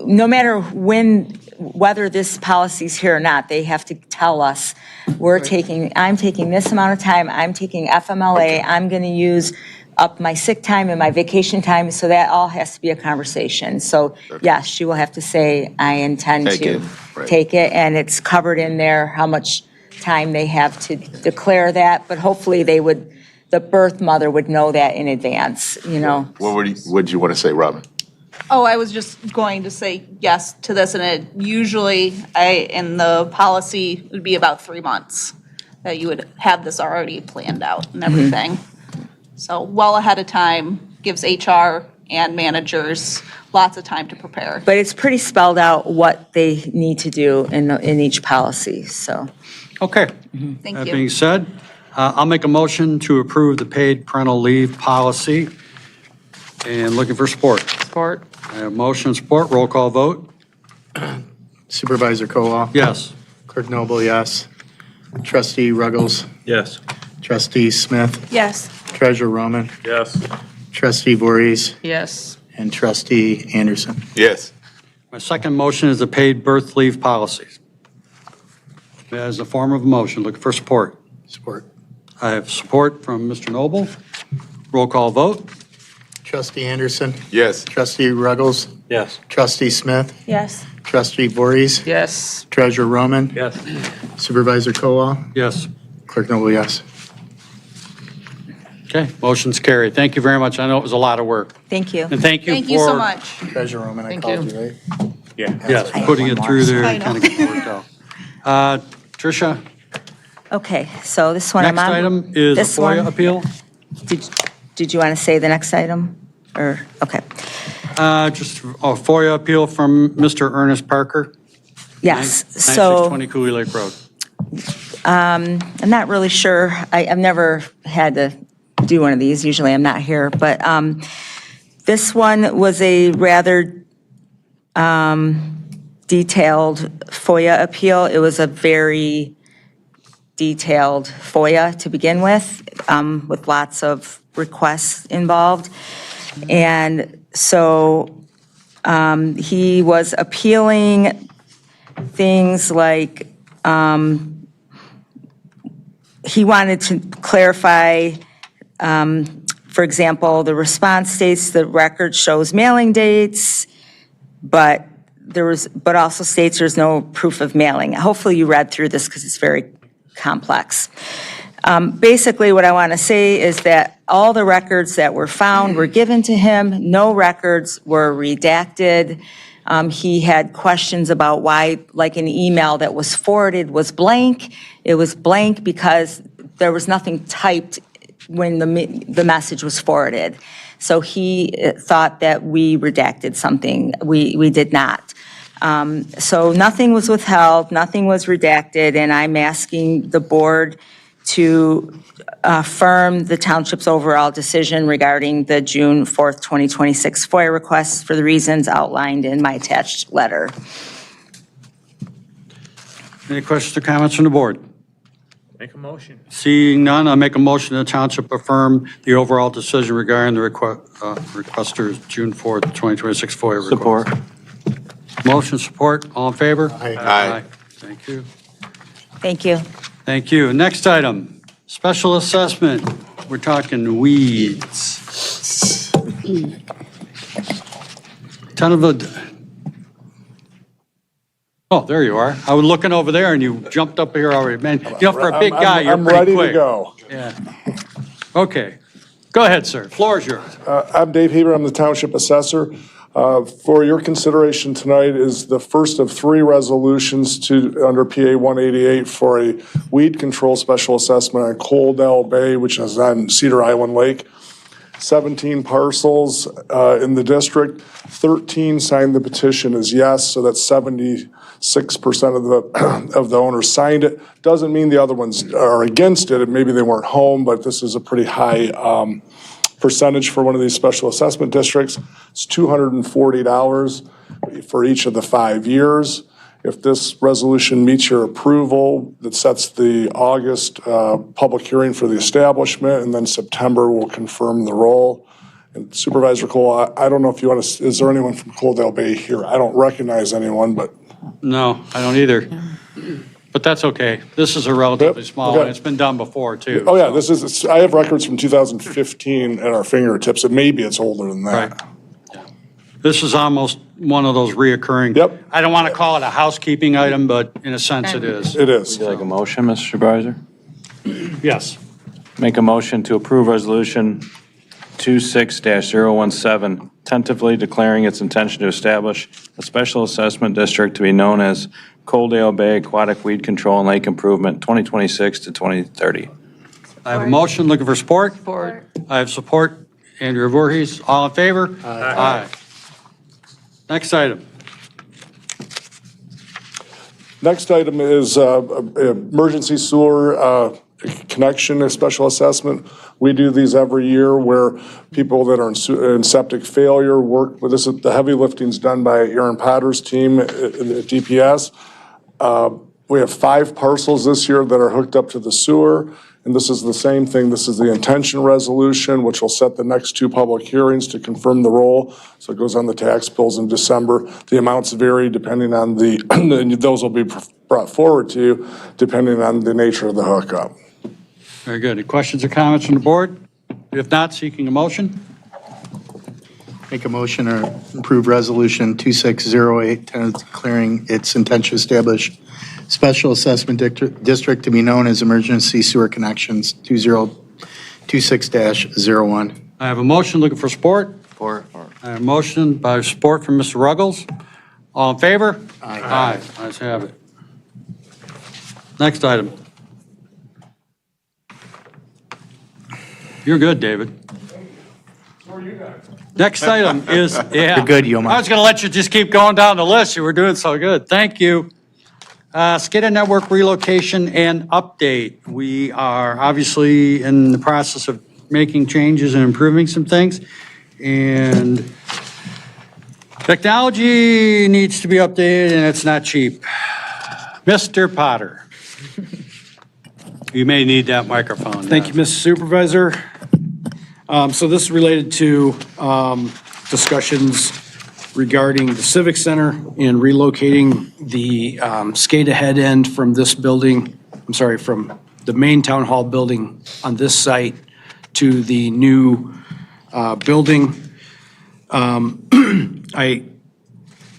no matter whether this policy's here or not, they have to tell us, I'm taking this amount of time, I'm taking FMLA, I'm gonna use up my sick time and my vacation time, so that all has to be a conversation. So, yes, she will have to say, I intend Take to it, right. take it, and it's covered in there, how much time they have to declare that, but hopefully the birth mother would know that in advance, you know? What do you want to say, Robin? Oh, I was just going to say yes to this, and it usually, in the policy, would be about 3 months that you would have this already planned out and everything. So well ahead of time, gives HR and managers lots of time to prepare. But it's pretty spelled out what they need to do in each policy, so. Okay. Thank That you. being said, I'll make a motion to approve the paid parental leave policy And looking for support. Support. I have motion and support. Roll call vote. Supervisor Kowal? Yes. Clerk Noble, yes. Trustee Ruggles? Yes. Trustee Smith? Yes. Treasurer Roman? Yes. Trustee Voorhees? Yes. And Trustee Anderson? Yes. My second motion is the paid birth leave policies. As a form of motion, looking for support. Support. I have support from Mr. Noble. Roll call vote. Trustee Anderson? Yes. Trustee Ruggles? Yes. Trustee Smith? Yes. Trustee Voorhees? Yes. Treasurer Roman? Yes. Supervisor Kowal? Yes. Clerk Noble, yes. Okay, motion's carried. Thank you very much. I know it was a lot of work. Thank you. And thank you for. Thank you so much. Treasurer Roman, I Thank called you. you, right? Yeah. Yes, I have putting one it more. through there I and know. kind of get it worked out. Tricia, Okay, so this one I'm next on. item is a This one- FOIA appeal. Did you want to say the next item? Or, okay. Just a FOIA appeal from Mr. Ernest Parker. Yes, so 9620 Cooley Lake Road. I'm not really sure. I've never had to do one of these. Usually I'm not here. But this one was a rather detailed FOIA appeal. It was a very detailed FOIA to begin with lots of requests involved. And so he was appealing things like he wanted to clarify, for example, the response states the record shows mailing dates, but also states there's no proof of mailing. Hopefully you read through this because it's very complex. Basically, what I want to say is that all the records that were found were given to him. No records were redacted. He had questions about why, like an email that was forwarded was blank. It was blank because there was nothing typed when the message was forwarded. So he thought that we redacted something. We did not. So nothing was withheld, nothing was redacted, and I'm asking the board to affirm the township's overall decision regarding the June 4th, 2026 FOIA request for the reasons outlined in my attached letter. Any questions or comments from the board? Make a motion. Seeing none, I'll make a motion the township affirm the overall decision regarding the requester's June 4th, 2026 FOIA request. Support. Motion support, all in favor? Aye. Thank you. Thank you. Thank you. Next item, special assessment. We're talking weeds. Ton of oh, there you are. I was looking over there and you jumped up here already. Man, you know, for a big guy, you're pretty quick. I'm ready to go. Yeah. Okay. Go ahead, sir. Floor is yours. I'm Dave Haber, I'm the Township Assessor. For your consideration tonight is the first of three resolutions under PA 188 for a weed control special assessment on Coaldale Bay, which is on Cedar Island Lake. 17 parcels in the district, 13 signed the petition as yes, so that's 76% of the owners signed it. Doesn't mean the other ones are against it, and maybe they weren't home, but this is a pretty high percentage for one of these special assessment districts. It's $240 for each of the 5 years. If this resolution meets your approval, that sets the August public hearing for the establishment, and then September will confirm the roll. And Supervisor Cole, I don't know if you want to, is there anyone from Coaldale Bay here? I don't recognize anyone, but. No, I don't either. But that's okay. This is a relatively small one. okay. It's been done before, too. Oh, yeah, this is, I have records from 2015 at our fingertips, and maybe it's older than that. Right. This is almost one of those reoccurring. Yep. I don't want to call it a housekeeping item, but in a sense it is. It is. Would you like a motion, Mr. Supervisor? Yes. Make a motion to approve Resolution 26-017, tentatively declaring its intention to establish a special assessment district to be known as Coaldale Bay Aquatic Weed Control and Lake Improvement 2026 to 2030. I have a motion, looking for support. Support. I have support. Andrea Voorhees, all in favor? Aye. Next item. Next item is emergency sewer connection, a special assessment. We do these every year where people that are in septic failure work with us. The heavy lifting's done by Aaron Potter's team at DPS. We have 5 parcels this year that are hooked up to the sewer, and this is the same thing. This is the intention resolution, which will set the next 2 public hearings to confirm the role. So it goes on the tax bills in December. The amounts vary depending on those will be brought forward to you depending on the nature of the hookup. Very good. Any questions or comments from the board? If not, seeking a motion? Make a motion to approve Resolution 2608, declaring its intention to establish special assessment district to be known as Emergency Sewer Connections 2026-01. I have a motion looking for support. Support. I have a motion by support from Mr. Ruggles. All in favor? Aye. Ayes have it. Next item. You're good, David. Next item is, yeah. You're good, Yoma. I was going to let you just keep going down the list. You were doing so good. Thank you. SCADA network relocation and update. We are obviously in the process of making changes and improving some things. And technology needs to be updated and it's not cheap. Mr. Potter. You may need that microphone. Thank you, Mr. Supervisor. So this is related to discussions regarding the Civic Center and relocating the SCADA head end from this building, from the main town hall building on this site to the new building. I,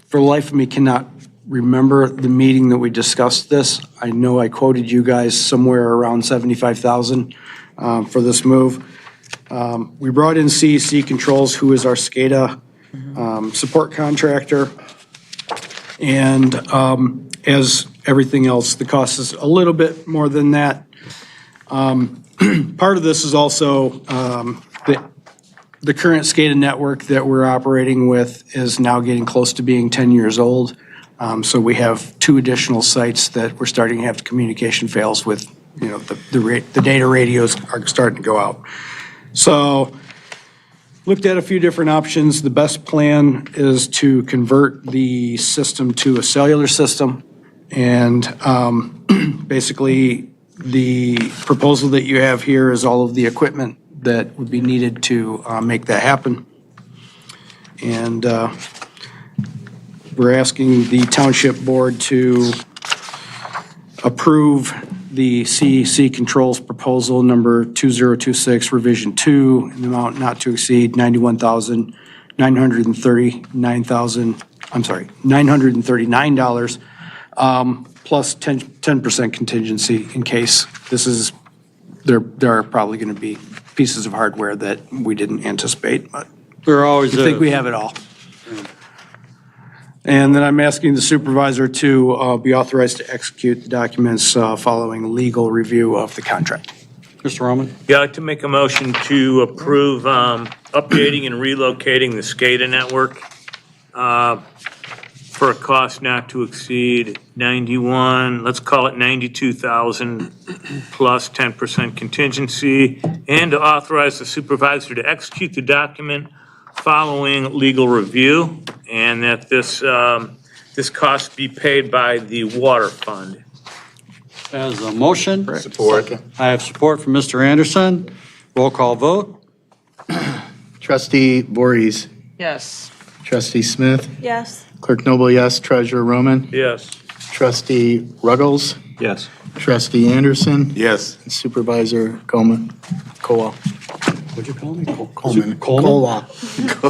for the life of me, cannot remember the meeting that we discussed this. I know I quoted you guys somewhere around $75,000 for this move. We brought in CEC Controls, who is our SCADA support contractor. And as everything else, the cost is a little bit more than that. Part of this is also the current SCADA network that we're operating with is now getting close to being 10 years old. So we have 2 additional sites that we're starting to have communication fails with. You know, the data radios are starting to go out. So looked at a few different options. The best plan is to convert the system to a cellular system. And basically, the proposal that you have here is all of the equipment that would be needed to make that happen. And we're asking the Township Board to approve the CEC Controls Proposal Number 2026 Revision 2 in the amount not to exceed $939 plus 10% contingency in case there are probably going to be pieces of hardware that we didn't anticipate, but I think we have it all. And then I'm asking the supervisor to be authorized to execute the documents following legal review of the contract. Mr. Roman? Yeah, I'd like to make a motion to approve updating and relocating the SCADA network for a cost not to exceed $92,000 plus 10% contingency, and to authorize the supervisor to execute the document following legal review, and that this cost be paid by the water fund. As a motion? Support. I have support from Mr. Anderson. Roll call vote. Trustee Voorhees. Yes. Trustee Smith. Yes. Clerk Noble, yes. Treasurer Roman. Yes. Trustee Ruggles. Yes. Trustee Anderson. Yes. And Supervisor Coleman. Kowa. What'd you call me? Coleman. Coleman? Kowa.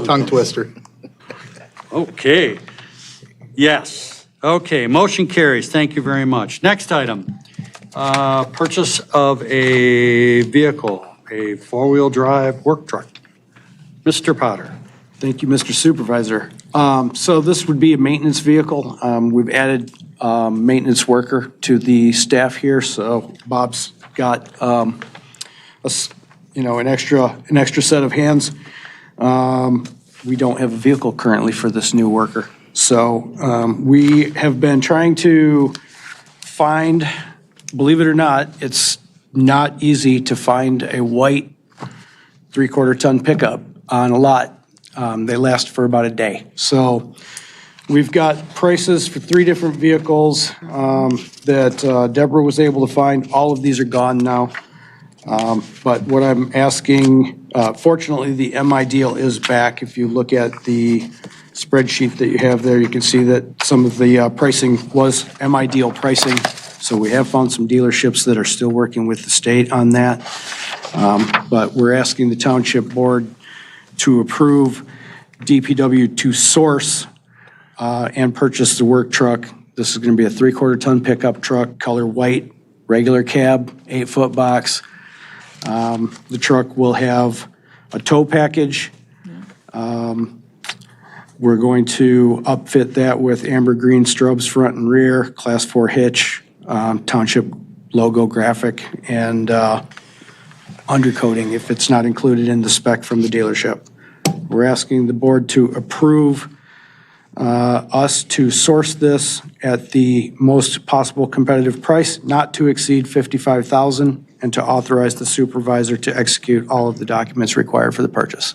Tongue twister. Okay. Yes. Okay, motion carries. Thank you very much. Next item, purchase of a vehicle, a 4-wheel drive work truck. Mr. Potter. Thank you, Mr. Supervisor. So this would be a maintenance vehicle. We've added maintenance worker to the staff here, so Bob's got an extra set of hands. We don't have a vehicle currently for this new worker. So we have been trying to find, believe it or not, it's not easy to find a white 3/4 ton pickup on a lot. They last for about a day. So we've got prices for 3 different vehicles that Deborah was able to find. All of these are gone now. But what I'm asking, fortunately, the MI deal is back. If you look at the spreadsheet that you have there, you can see that some of the pricing was MI deal pricing. So we have found some dealerships that are still working with the state on that. But we're asking the township board to approve DPW to source and purchase the work truck. This is going to be a 3/4 ton pickup truck, color white, regular cab, 8-foot box. The truck will have a tow package. We're going to upfit that with amber green strobes front and rear, class 4 hitch, township logo graphic, and undercoating if it's not included in the spec from the dealership. We're asking the board to approve us to source this at the most possible competitive price, not to exceed $55,000, and to authorize the supervisor to execute all of the documents required for the purchase.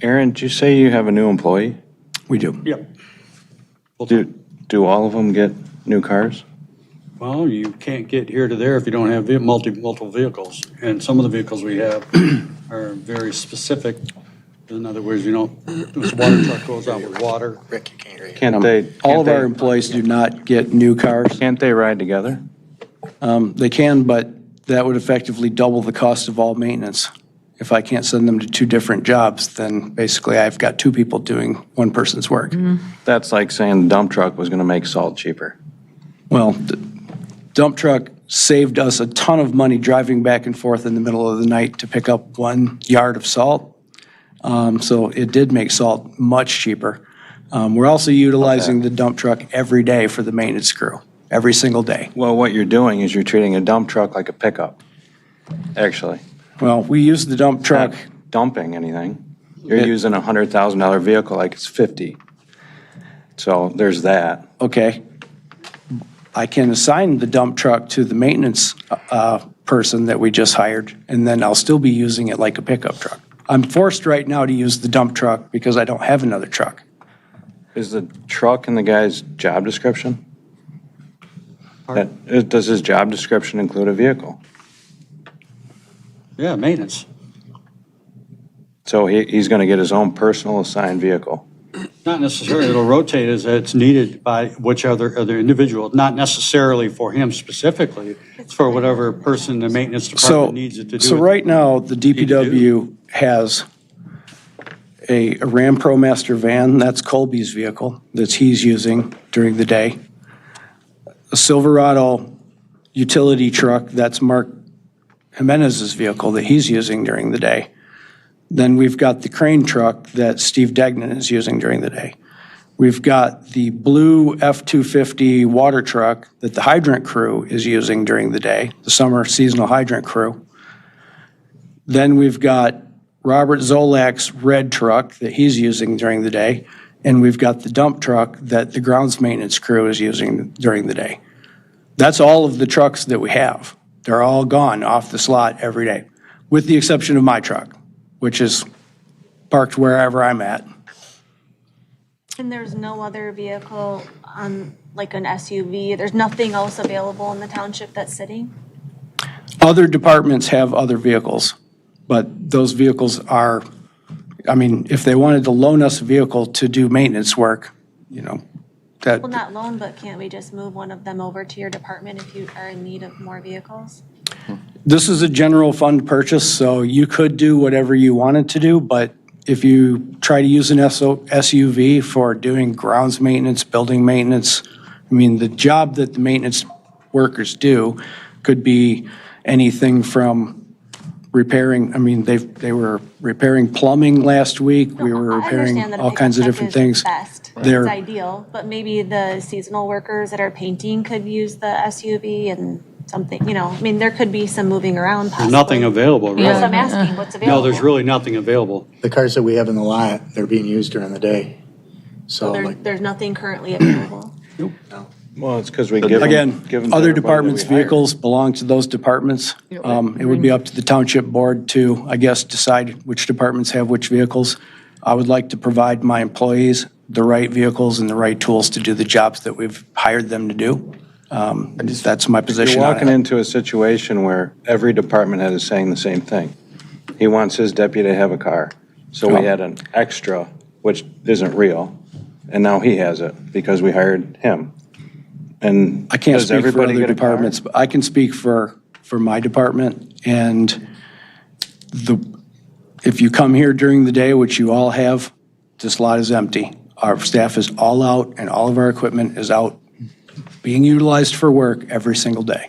Aaron, did you say you have a new employee? We do. Yep. Do all of them get new cars? Well, you can't get here to there if you don't have multiple vehicles. And some of the vehicles we have are very specific. In other words, this water truck goes out with water. Rick, you can't hear you. Can't they? All of our employees do not get new cars. Can't they ride together? They can, but that would effectively double the cost of all maintenance. If I can't send them to 2 different jobs, then basically I've got 2 people doing one person's work. That's like saying the dump truck was going to make salt cheaper. Well, the dump truck saved us a ton of money driving back and forth in the middle of the night to pick up 1 yard of salt. So it did make salt much cheaper. We're also utilizing the dump truck every day for the maintenance crew, every single day. Well, what you're doing is you're treating a dump truck like a pickup, actually. Well, we use the dump truck. Not dumping anything. You're using a $100,000 vehicle like it's 50. So there's that. Okay. I can assign the dump truck to the maintenance person that we just hired, and then I'll still be using it like a pickup truck. I'm forced right now to use the dump truck because I don't have another truck. Is the truck in the guy's job description? Does his job description include a vehicle? Yeah, maintenance. So he's going to get his own personal assigned vehicle? Not necessarily. It'll rotate as it's needed by which other individual, not necessarily for him specifically. It's for whatever person the maintenance department needs it to do. So right now, the DPW has a Ram ProMaster van, that's Colby's vehicle, that he's using during the day. A Silverado utility truck, that's Mark Jimenez's vehicle that he's using during the day. Then we've got the crane truck that Steve Degnan is using during the day. We've got the blue F-250 water truck that the hydrant crew is using during the day, the summer seasonal hydrant crew. Then we've got Robert Zolak's red truck that he's using during the day. And we've got the dump truck that the grounds maintenance crew is using during the day. That's all of the trucks that we have. They're all gone off the slot every day, with the exception of my truck, which is parked wherever I'm at. And there's no other vehicle on, like an SUV, there's nothing else available in the township that's sitting? Other departments have other vehicles, but those vehicles are, I mean, if they wanted to loan us a vehicle to do maintenance work, that. Well, not loan, but can't we just move one of them over to your department if you are in need of more vehicles? This is a general fund purchase, so you could do whatever you wanted to do, but if you try to use an SUV for doing grounds maintenance, building maintenance, I mean, the job that the maintenance workers do could be anything from repairing, I mean, they were repairing plumbing last week, we were repairing all kinds of different things. It's ideal, but maybe the seasonal workers that are painting could use the SUV and something, I mean, there could be some moving around possibly. There's nothing available, really. That's what I'm asking, what's available? No, there's really nothing available. The cars that we have in the lot, they're being used during the day. So there's nothing currently available? Nope. Well, it's because we give them. Again, give them to other everybody that departments' we hire. vehicles belong to those departments. It would be up to the township board to, I guess, decide which departments have which vehicles. I would like to provide my employees the right vehicles and the right tools to do the jobs that we've hired them to do. That's my position You're on walking it. into a situation where every department head is saying the same thing. He wants his deputy to have a car. So we had an extra, which isn't real, and now he has it because we hired him. And I can't does speak for everybody other get a car? departments, but I can speak for my department. And if you come here during the day, which you all have, this lot is empty. Our staff is all out and all of our equipment is out being utilized for work every single day.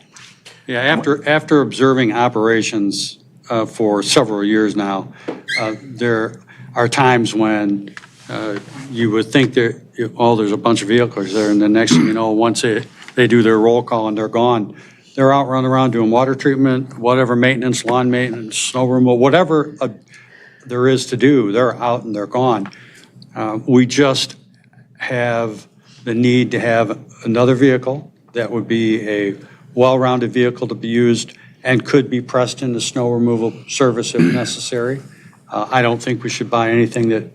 Yeah, after observing operations for several years now, there are times when you would think that, there's a bunch of vehicles there, and the next thing you know, once they do their roll call and they're gone, they're out running around doing water treatment, whatever maintenance, lawn maintenance, snow removal, whatever there is to do, they're out and they're gone. We just have the need to have another vehicle that would be a well-rounded vehicle to be used and could be pressed into snow removal service if necessary. I don't think we should buy anything that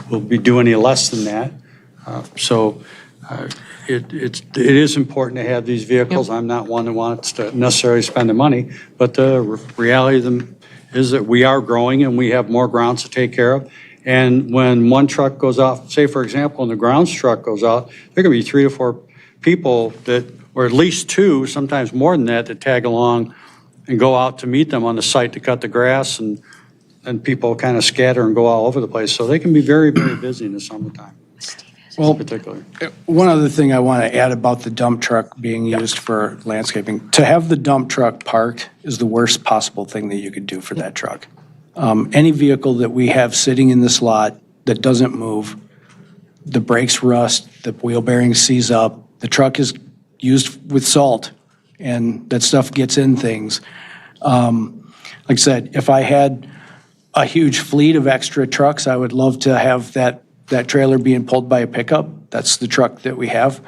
will be do any less than that. It is important to have these vehicles. I'm not one that wants to necessarily spend the money, but the reality of them is that we are growing and we have more grounds to take care of. And when one truck goes out, say for example, when the grounds truck goes out, there are going to be 3 to 4 people that, or at least 2, sometimes more than that tag along and go out to meet them on the site to cut the grass, and people kind of scatter and go all over the place. So they can be very, very busy in the summertime. Well, in particular. One other thing I want to add about the dump truck being used for landscaping. To have the dump truck parked is the worst possible thing that you could do for that truck. Any vehicle that we have sitting in this lot that doesn't move, the brakes rust, the wheel bearing seize up, the truck is used with salt, and that stuff gets in things. Like I said, if I had a huge fleet of extra trucks, I would love to have that trailer being pulled by a pickup. That's the truck that we have.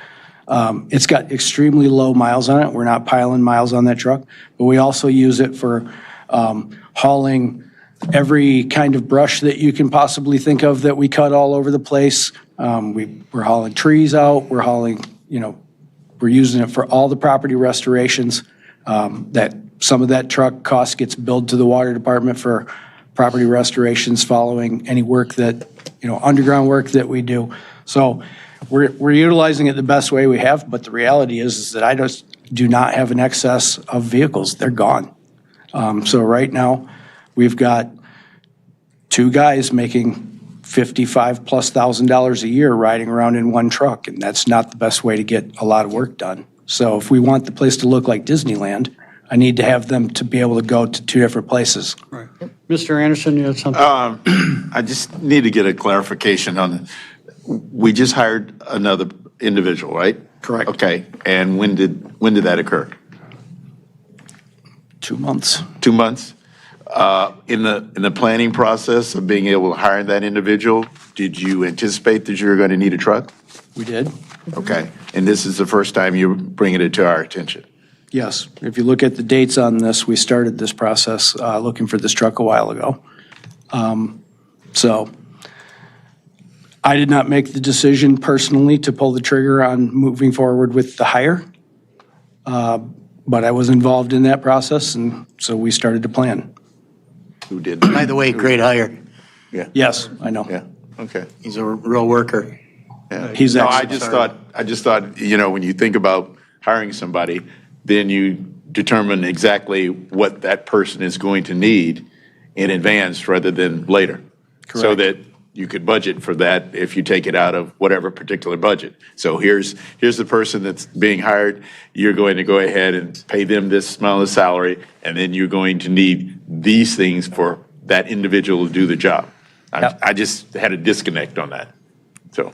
It's got extremely low miles on it. We're not piling miles on that truck, but we also use it for hauling every kind of brush that you can possibly think of that we cut all over the place. We're hauling trees out. We're hauling, we're using it for all the property restorations. That some of that truck cost gets billed to the water department for property restorations following any work that, underground work that we do. So we're utilizing it the best way we have, but the reality is that I just do not have an excess of vehicles. They're gone. So right now, we've got 2 guys making $55,000+ a year riding around in one truck, and that's not the best way to get a lot of work done. So if we want the place to look like Disneyland, I need to have them to be able to go to 2 different places. Right. Mr. Anderson, you had something? I just need to get a clarification on it. We just hired another individual, right? Correct. Okay, and when did that occur? 2 months. 2 months? In the planning process of being able to hire that individual, did you anticipate that you were going to need a truck? We did. Okay, and this is the first time you're bringing it to our attention? Yes. If you look at the dates on this, we started this process looking for this truck a while ago. So I did not make the decision personally to pull the trigger on moving forward with the hire, but I was involved in that process, and so we started to plan. Who did? By the way, great hire. Yeah. Yes, I know. Yeah, okay. He's a real worker. Yeah. He's No, excellent. I just thought, when you think about hiring somebody, then you determine exactly what that person is going to need in advance rather than later. So Correct. that you could budget for that if you take it out of whatever particular budget. So here's the person that's being hired. You're going to go ahead and pay them this amount of salary, and then you're going to need these things for that individual to do the job. I just had a disconnect on that, so.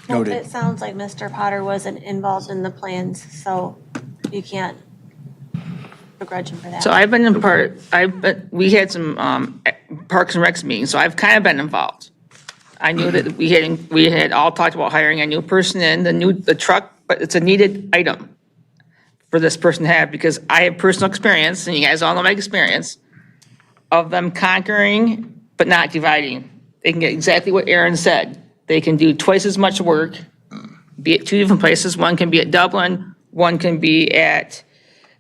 Well, it sounds like Mr. Potter wasn't involved in the plans, so you can't begrudge him for that. So we had some Parks and Recs meetings, so I've kind of been involved. I knew that we had all talked about hiring a new person in, the truck but it's a needed item for this person to have, because I have personal experience, and you guys all know my experience, of them conquering but not dividing. They can get exactly what Aaron said. They can do twice as much work, be at two different places. One can be at Dublin, one can be at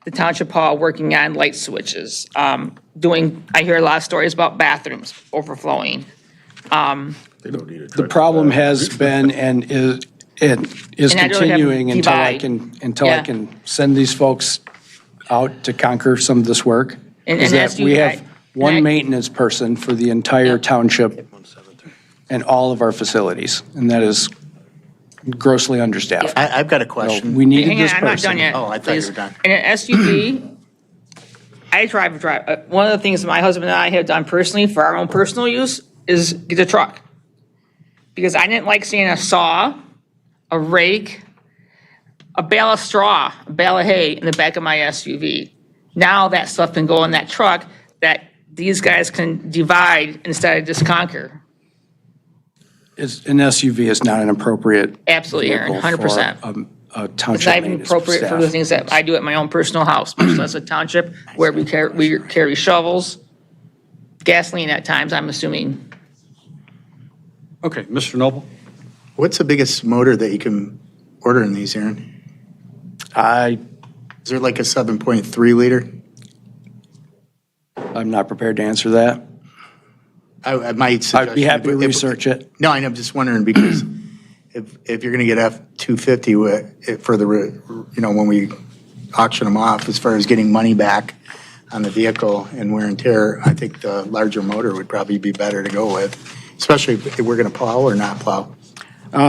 the Township Hall working on light switches. I hear a lot of stories about bathrooms overflowing. The problem has been and is And I really continuing have until I divide. I can send these folks out to conquer some of this work. And Is that's that we have and one maintenance person for the entire township and all of our facilities, and that is grossly understaffed. I've got a question. We needed Hang this on, person. I'm not done yet. Oh, I thought you please. were done. In an SUV, I drive. One of the things my husband and I have done personally for our own personal use is get a truck. Because I didn't like seeing a saw, a rake, a bale of straw, a bale of hay in the back of my SUV. Now that stuff can go in that truck that these guys can divide instead of just conquer. An SUV is not an appropriate Absolutely, Aaron, vehicle 100%. for a It's township not even maintenance appropriate for the staff. things that I do at my own personal house, much less a township where we carry shovels, gasoline at times, I'm assuming. Okay, Mr. Noble? What's the biggest motor that you can order in these, Aaron? Is there like a 7.3 liter? I'm not prepared to answer that. I might suggest. I'd be happy to research it. No, I'm just wondering because if you're going to get F-250 for the, when we auction them off, as far as getting money back on the vehicle and wear and tear, I think the larger motor would probably be better to go with, especially if we're going to plow or not plow.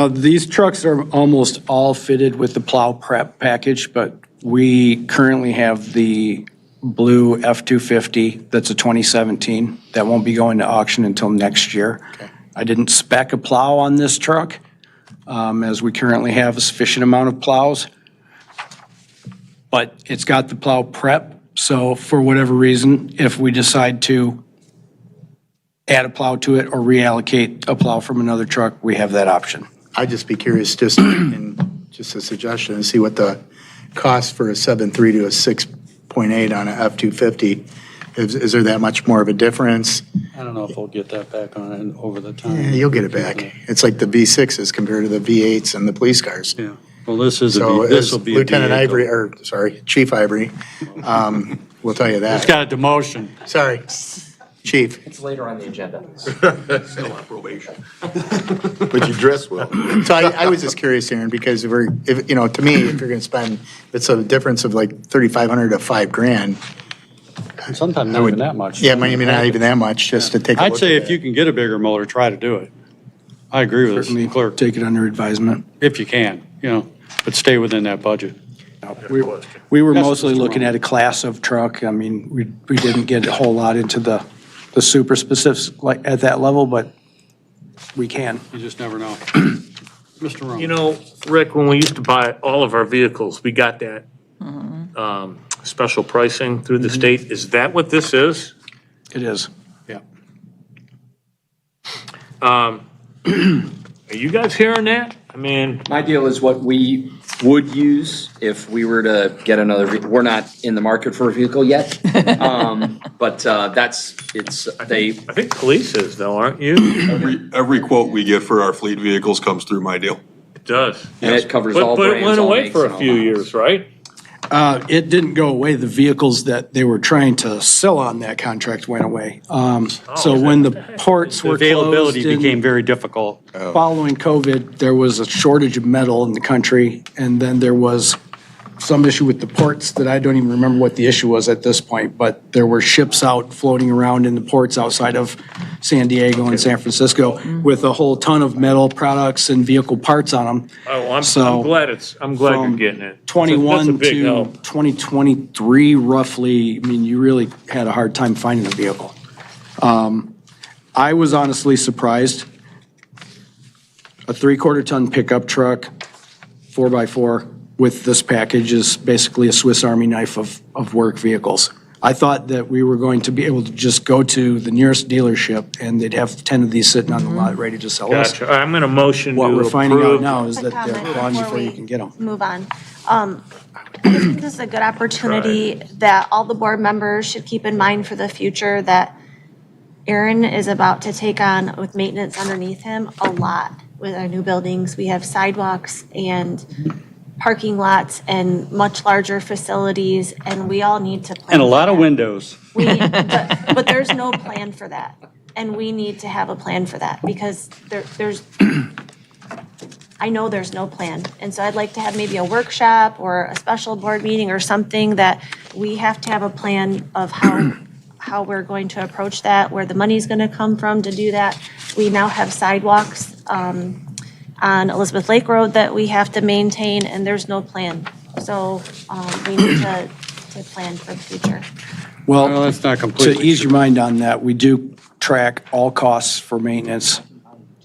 These trucks are almost all fitted with the plow prep package, but we currently have the blue F-250 that's a 2017. That won't be going to auction until next year. Okay. I didn't spec a plow on this truck, as we currently have a sufficient amount of plows. But it's got the plow prep, so for whatever reason, if we decide to add a plow to it or reallocate a plow from another truck, we have that option. I'd just be curious, just a suggestion, to see what the cost for a 7.3 to a 6.8 on a F-250. Is there that much more of a difference? I don't know if we'll get that back on it over the time. Yeah, you'll get it back. It's like the V6s compared to the V8s and the police cars. Yeah, well, this will be a Lieutenant vehicle. Ivory, or sorry, Chief Ivory, will tell you that. It's got a demotion. Sorry, Chief. It's later on the agenda. Still on probation. But you dress well. So I was just curious, Aaron, because if to me, if you're going to spend, it's a difference of like $3,500 to $5,000. And sometimes not even that much. Yeah, maybe not even that much, just to take a look I'd say at if you can get a bigger motor, try to do it. I agree with Certainly this clerk, take it under advisement. if you can, but stay within that budget. We were Yes, mostly Mr. looking Ron. at a class of truck. I mean, we didn't get a whole lot into the super specifics like at that level, but we can. You just never know. Mr. Roman? You know, Rick, when we used to buy all of our vehicles, we got that special pricing through the state. Is that what this is? It is. Yeah. Are you guys hearing that? I mean, My deal is what we would use if we were to get another, we're not in the market for a vehicle yet. But I think police is though, aren't you? Every quote we get for our fleet vehicles comes through my deal. It does. And it covers all But it brands, went all away makes, for and a all few models. years, right? It didn't go away. The vehicles that they were trying to sell on that contract went away. So when the ports were Availability closed became and very difficult. following COVID, there was a shortage of metal in the country, and then there was some issue with the ports that I don't even remember what the issue was at this point, but there were ships out floating around in the ports outside of San Diego and San Francisco with a whole ton of metal products and vehicle parts on them. Oh, So, I'm glad you're from getting it. That's a 21 big to help. 2023, roughly, I mean, you really had a hard time finding the vehicle. I was honestly surprised. A 3/4 ton pickup truck, 4x4, with this package is basically a Swiss Army knife of work vehicles. I thought that we were going to be able to just go to the nearest dealership and they'd have 10 of these sitting on the lot ready to sell us. Gotcha. I'm gonna motion to What approve. we're finding out now is Quick that they're comment gone before before you we can get them. Move on. I just think this is a good opportunity that all the board members should keep in mind for the future, that Aaron is about to take on, with maintenance underneath him, a lot with our new buildings. We have sidewalks and parking lots and much larger facilities, and we all need to plan. And a lot of windows. But there's no plan for that. And we need to have a plan for that, because there's, I know there's no plan. And so I'd like to have maybe a workshop or a special board meeting or something, that we have to have a plan of how we're going to approach that, where the money's gonna come from to do that. We now have sidewalks on Elizabeth Lake Road that we have to maintain, and there's no plan. So we need to plan for the future. Well, that's not completely To ease your mind on that, we do track all costs for maintenance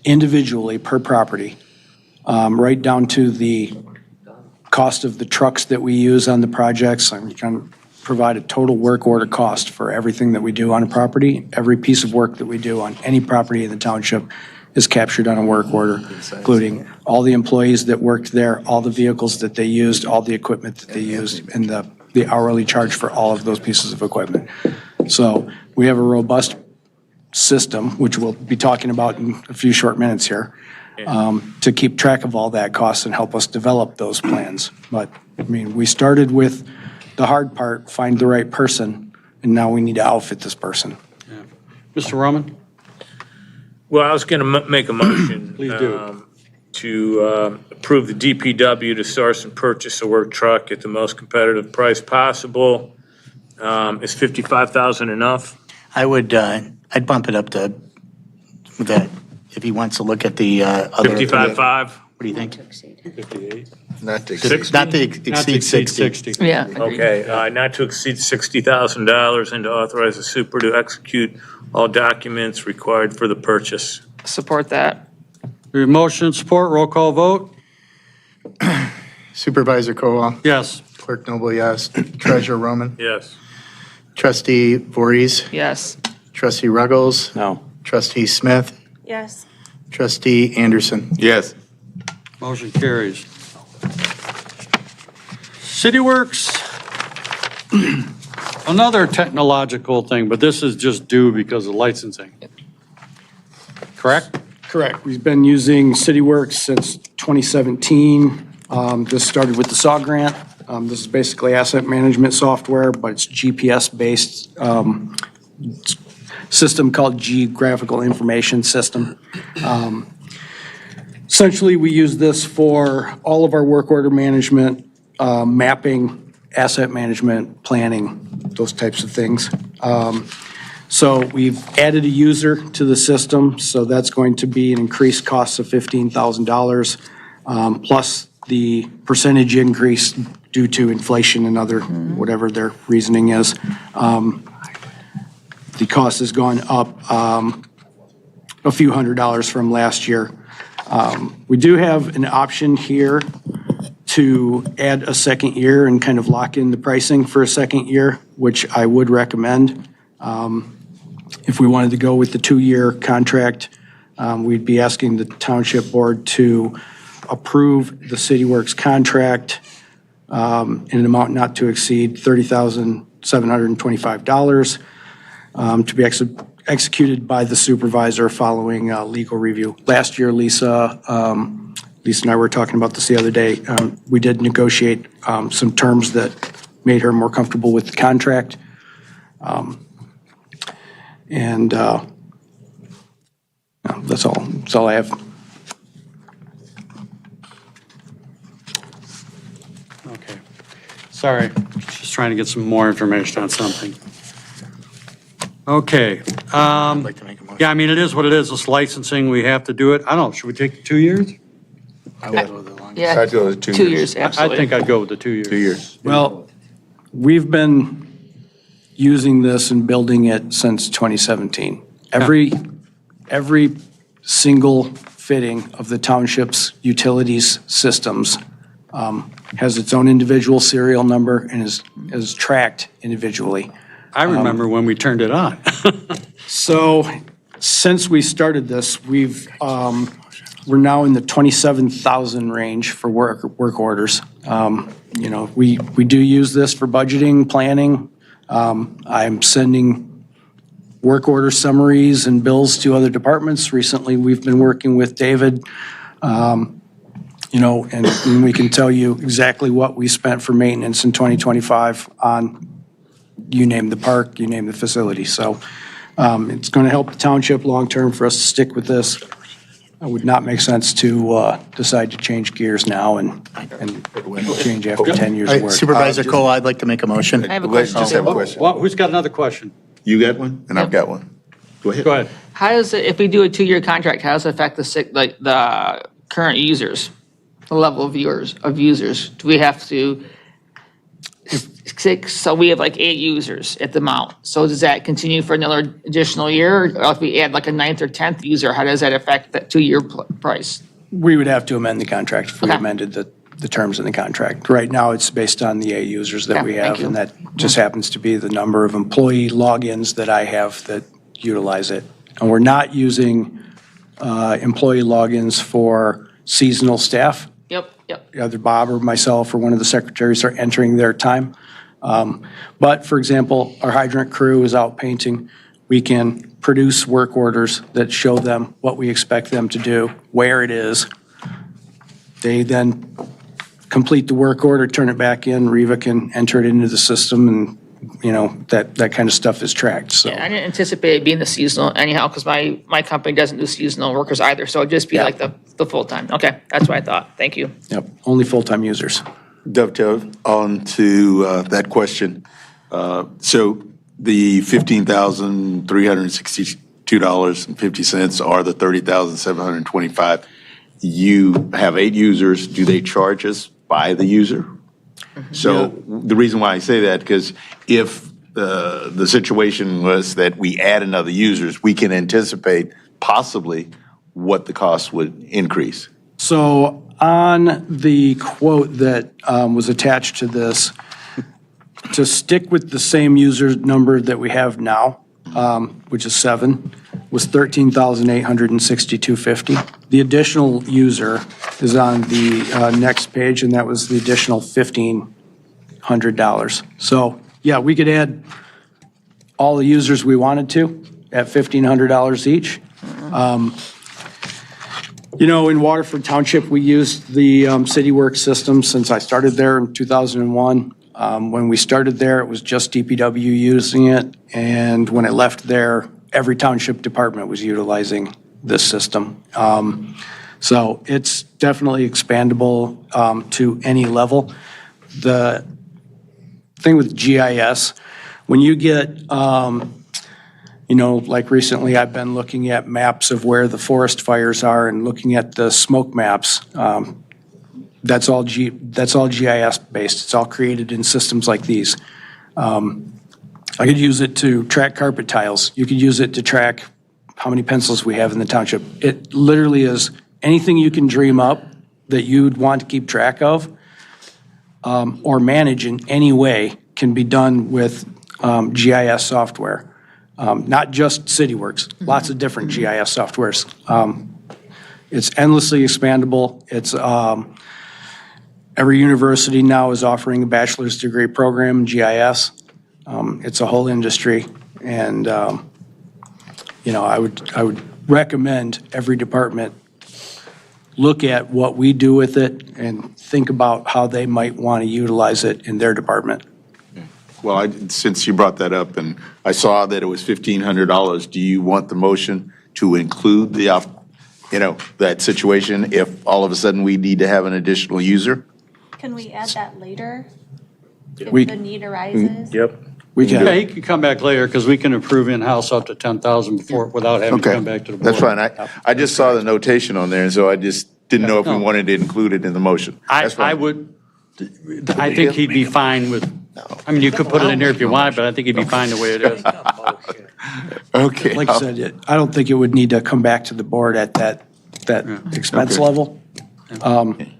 individually per property, right down to the cost of the trucks that we use on the projects. I'm trying to provide a total work order cost for everything that we do on a property. Every piece of work that we do on any property in the township is captured on a work order, including all the employees that worked there, all the vehicles that they used, all the equipment that they used, and the hourly charge for all of those pieces of equipment. So we have a robust system, which we'll be talking about in a few short minutes here, to keep track of all that cost and help us develop those plans. But, I mean, we started with the hard part, find the right person, and now we need to outfit this person. Mr. Roman? Well, I was going to make a motion. Please do. To approve the DPW to source and purchase a work truck at the most competitive price possible. Is $55,000 enough? I would, I'd bump it up to that, if he wants to look at the other. 55.5? What do you think? 58. Not to exceed. Not to exceed 60. Yeah. agreed. Okay, not to exceed $60,000 and to authorize the super to execute all documents required for the purchase. Support that. Your motion, support, roll call vote? Supervisor Kowal? Yes. Clerk Noble, yes. Treasurer Roman? Yes. Trustee Voorhees? Yes. Trustee Ruggles? No. Trustee Smith? Yes. Trustee Anderson? Yes. Motion carries. City Works, another technological thing, but this is just due because of licensing. Correct? Correct. We've been using CityWorks since 2017. This started with the SAW grant. This is basically asset management software, but it's GPS-based system called Geographical Information System. Essentially, we use this for all of our work order management, mapping, asset management, planning, those types of things. So we've added a user to the system, so that's going to be an increased cost of $15,000, plus the percentage increase due to inflation and other, whatever their reasoning is. The cost has gone up a few $100s from last year. We do have an option here to add a second year and kind of lock in the pricing for a second year, which I would recommend. If we wanted to go with the 2-year contract, we'd be asking the Township Board to approve the CityWorks contract in an amount not to exceed $30,725 to be executed by the supervisor following legal review. Last year, Lisa and I were talking about this the other day. We did negotiate some terms that made her more comfortable with the contract. That's all I have. Okay. Sorry, just trying to get some more information on something. Okay. Yeah, I mean, it is what it is. It's licensing. We have to do it. I don't know. Should we take 2 years? I would go with the longest. Yeah. I'd go with 2 years. 2 years, I absolutely. think I'd go with the 2 years. 2 years. Well, we've been using this and building it since 2017. Every single fitting of the township's utilities systems has its own individual serial number and is tracked individually. I remember when we turned it on. So since we started this, we're now in the 27,000 range for work orders. You know, we do use this for budgeting, planning. I'm sending work order summaries and bills to other departments. Recently, we've been working with David, you know, and we can tell you exactly what we spent for maintenance in 2025 on, you name the park, you name the facility. So it's going to help the township long-term for us to stick with this. It would not make sense to decide to change gears now and change after 10 years of work. Supervisor Cole, I'd like to make a motion. I have a question. Just have a question. Well, who's got another question? You got one, and I've got one. Go ahead. Go ahead. How does it, if we do a 2-year contract, how does it affect the current users, the level of users? Do we have to, so we have like 8 users at the amount. So does that continue for another additional year? Or if we add like a 9th or 10th user, how does that affect that 2-year price? We would have to amend the contract if we amended the terms in the contract. Right now, it's based on the 8 users that we have, and that just happens to be the number of employee logins that I have that utilize it. And we're not using employee logins for seasonal staff. Yep. Either Bob or myself or one of the secretaries are entering their time. But for example, our hydrant crew is out painting. We can produce work orders that show them what we expect them to do, where it is. They then complete the work order, turn it back in. Riva can enter it into the system, and you know, that kind of stuff is tracked. So Yeah, I didn't anticipate it being the seasonal anyhow, because my company doesn't do seasonal workers either, so it'd just be like the full-time. Okay, that's what I thought. Thank you. Yep, only full-time users. Dovetail on to that question. So the $15,362.50 are the $30,725. You have 8 users. Do they charge us by the user? So the reason why I say that, because if the situation was that we add another users, we can anticipate possibly what the cost would increase. So on the quote that was attached to this, to stick with the same user number that we have now, which is 7, was $13,862.50. The additional user is on the next page, and that was the additional $1,500. So, yeah, we could add all the users we wanted to at $1,500 each. You know, in Waterford Township, we used the CityWorks system since I started there in 2001. When we started there, it was just DPW using it, and when I left there, every township department was utilizing this system. So it's definitely expandable to any level. The thing with GIS, when you get, you know, like recently I've been looking at maps of where the forest fires are and looking at the smoke maps. That's all GIS based. It's all created in systems like these. I could use it to track carpet tiles. You could use it to track how many pencils we have in the township. It literally is anything you can dream up that you'd want to keep track of or manage in any way can be done with GIS software. Not just CityWorks, lots of different GIS softwares. It's endlessly expandable. It's every university now is offering a bachelor's degree program in GIS. It's a whole industry, and you know, I would recommend every department look at what we do with it and think about how they might want to utilize it in their department. Well, since you brought that up, and I saw that it was $1,500, do you want the motion to include the, you know, that situation if all of a sudden we need to have an additional user? Can we add that later? If We- the need arises? Yep. We can. Yeah, he can come back later, because we can approve in-house up to 10,000 before, without having to Okay, come back to the board. that's fine. I just saw the notation on there, and so I just didn't know if we No. wanted to include it in the motion. That's I fine. would, I think he'd be fine with, I mean, you could put it in there if you want, but I think he'd be fine the way it is. Okay. Like I said, I don't think it would need to come back to the board at that expense Okay. level.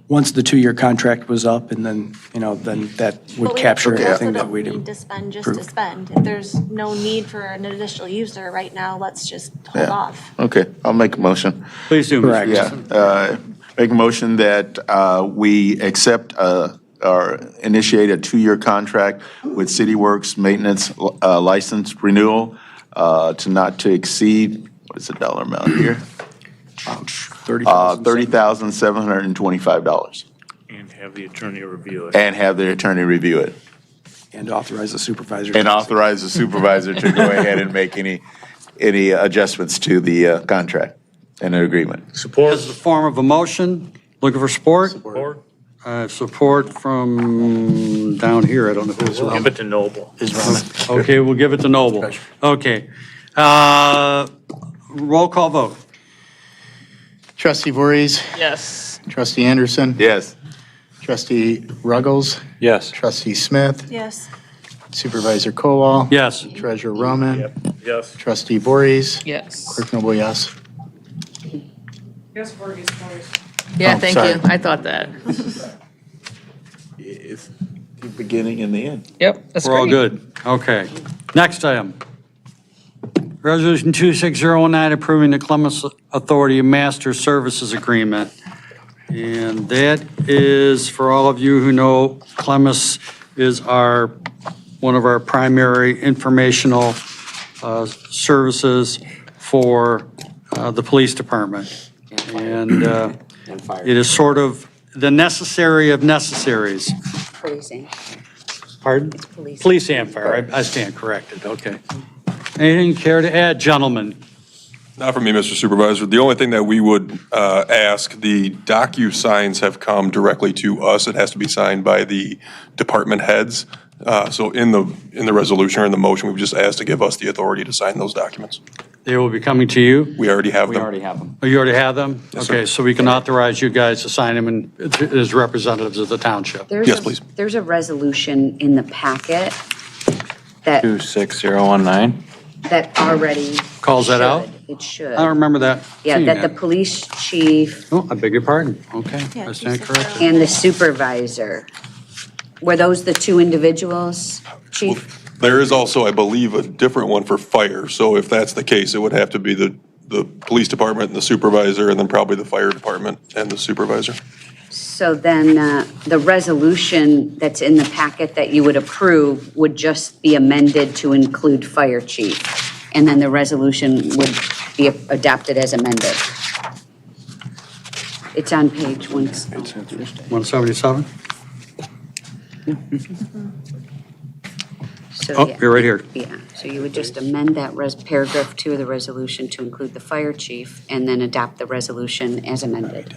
once the 2-year contract was up, and then, then that would capture everything that we'd. We also don't need to spend just to spend. If there's no need for an additional user right now, let's just hold off. Okay, I'll make a motion. Please do, Mr. Correct. Gibson. Make a motion that we accept or initiate a 2-year contract with CityWorks maintenance license renewal to not to exceed, what is the dollar amount here? $30,725. And have the attorney review it. And have the attorney review it. And authorize the supervisor. And authorize the supervisor to go ahead and make any adjustments to the contract and an agreement. Support. As a form of a motion, looking for support? Support. Support from down here, I don't know who it's from. Give it to Noble. Okay, we'll give it to Noble. Okay. Roll call vote. Trustee Voorhees, Yes. Trustee Anderson, Yes. Trustee Ruggles, Yes. Trustee Smith, Yes. Supervisor Kowal. Yes. Treasurer Roman. Yes. Trustee Voorhees. Yes. Clerk Noble, yes. Yes, Fergus, please. Yeah, Oh, thank sorry. you. I thought that. It's the beginning and the end. Yep, that's We're all great. good. Okay. Next item. Resolution 26019 approving the Clemens Authority Master Services Agreement. And that is, for all of you who know, Clemens is one of our primary informational services for the police department. And it is sort of the necessary of necessaries. Praising. Pardon? Police and fire. I stand corrected. Okay. Anything care to add, gentlemen? Not for me, Mr. Supervisor. The only thing that we would ask, the docu-signs have come directly to us. It has to be signed by the department heads. So in the resolution or in the motion, we've just asked to give us the authority to sign those documents. They will be coming to you? We already have them. We already have them. Oh, you already have them? Yes, sir. Okay, so we can authorize you guys to sign them as representatives of the township? Yes, please. There's a resolution in the packet that 26019. already. Calls that out? It should. I don't remember that. Yeah, seeing that the police chief Oh, I beg your pardon. Okay, Yeah, I stand corrected. and the supervisor, were those the two individuals, chief? There is also, I believe, a different one for fire. So if that's the case, it would have to be the police department and the supervisor, and then probably the fire department and the supervisor. So then the resolution that's in the packet that you would approve would just be amended to include fire chief. And then the resolution would be adopted as amended. It's on page 177? So, Oh, yeah. you're right here. Yeah, so you would just amend that paragraph 2 of the resolution to include the fire chief and then adopt the resolution as amended.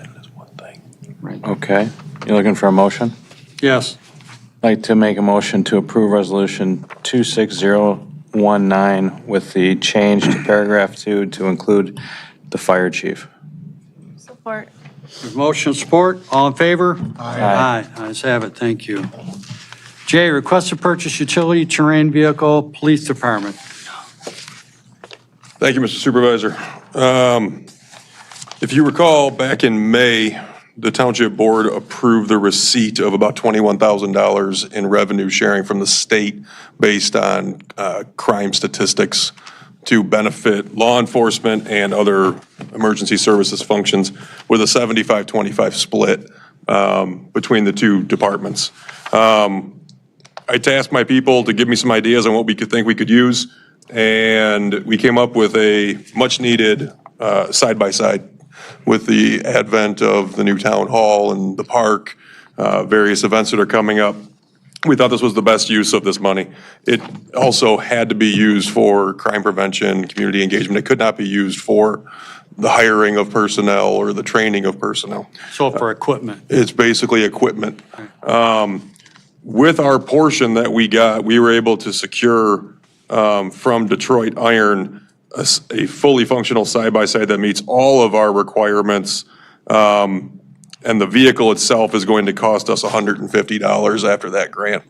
Okay. You looking for a motion? Yes. I'd like to make a motion to approve resolution 26019 with the change to paragraph 2 to include the fire chief. Support. Motion support, all in favor? Aye. Ayes have it, thank you. J, request to purchase utility terrain vehicle, police department. Thank you, Mr. Supervisor. If you recall, back in May, the Township Board approved the receipt of about $21,000 in revenue sharing from the state based on crime statistics to benefit law enforcement and other emergency services functions with a 75-25 split between the two departments. I tasked my people to give me some ideas on what we could think we could use, and we came up with a much-needed side-by-side with the advent of the new town hall and the park, various events that are coming up. We thought this was the best use of this money. It also had to be used for crime prevention, community engagement. It could not be used for the hiring of personnel or the training of personnel. So for equipment. It's basically equipment. With our portion that we got, we were able to secure from Detroit Iron a fully functional side-by-side that meets all of our requirements. And the vehicle itself is going to cost us $150 after that grant.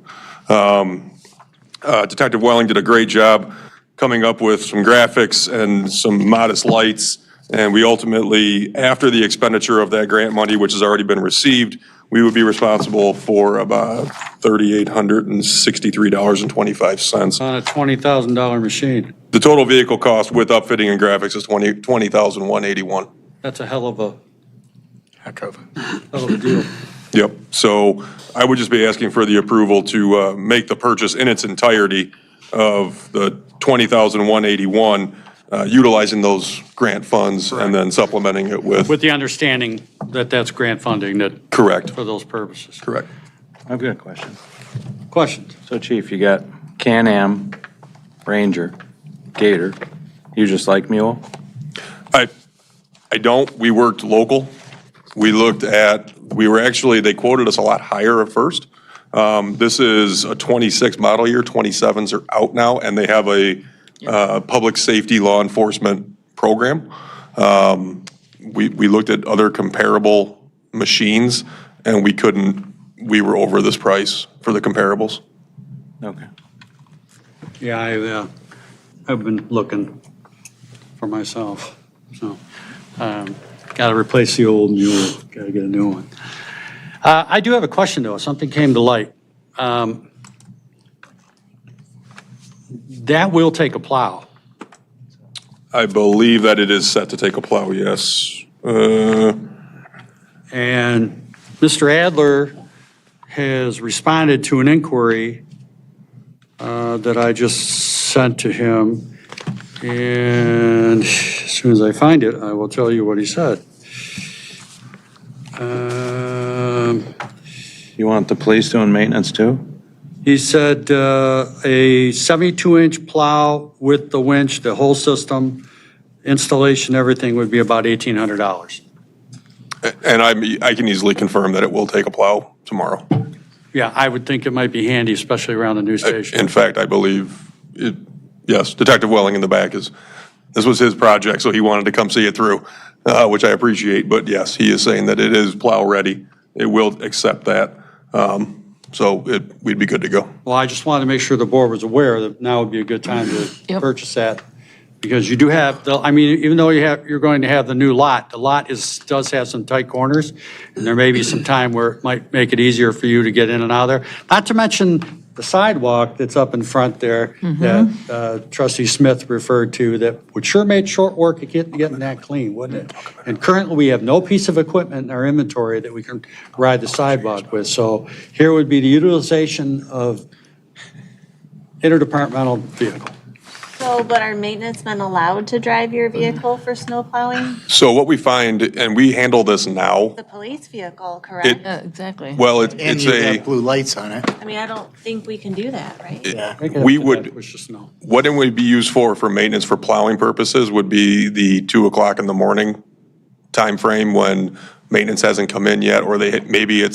Detective Welling did a great job coming up with some graphics and some modest lights And we ultimately, after the expenditure of that grant money, which has already been received, we would be responsible for about $3,863.25. On a $20,000 machine. The total vehicle cost with upfitting and graphics is $20,181. That's a hell of a deal. Yep. So I would just be asking for the approval to make the purchase in its entirety of the $20,181, utilizing those grant funds and then supplementing it with. With the understanding that that's grant funding that. Correct. For those purposes. Correct. I've got a question. Questions? So Chief, you got Can-Am, Ranger, Gator. You just like mule? I don't. We worked local. We looked at, they quoted us a lot higher at first. This is a 26 model year, 27s are out now, and they have a public safety law enforcement program. We looked at other comparable machines, and we were over this price for the comparables. Okay. Yeah, I've been looking for myself, so, got to replace the old mule, got to get a new one. I do have a question, though. Something came to light. That will take a plow. I believe that it is set to take a plow, yes. And Mr. Adler has responded to an inquiry that I just sent to him. And as soon as I find it, I will tell you what he said. You want the police doing maintenance too? He said a 72-inch plow with the winch, the whole system, installation, everything would be about $1,800. And I can easily confirm that it will take a plow tomorrow. Yeah, I would think it might be handy, especially around the new station. In fact, I believe, yes, Detective Welling in the back this was his project, so he wanted to come see it through, which I appreciate. But yes, he is saying that it is plow ready. It will accept that. So we'd be good to go. Well, I just wanted to make sure the board was aware that now would be a good time to purchase that. Because you do have, even though you're going to have the new lot, the lot does have some tight corners, and there may be some time where it might make it easier for you to get in and out of there. Not to mention the sidewalk that's up in front there that Trustee Smith referred to that would sure make short work of getting that clean, wouldn't it? And currently, we have no piece of equipment in our inventory that we can ride the sidewalk with. So here would be the utilization of interdepartmental vehicle. So, but are maintenance men allowed to drive your vehicle for snow plowing? So what we find, and we handle this now, The police vehicle, correct? Exactly. well, And it's you a, have blue lights on it. I mean, I don't think we can do that, right? we would, Push the snow. what it would be used for maintenance for plowing purposes would be the 2 o'clock in the morning timeframe when maintenance hasn't come in yet, or maybe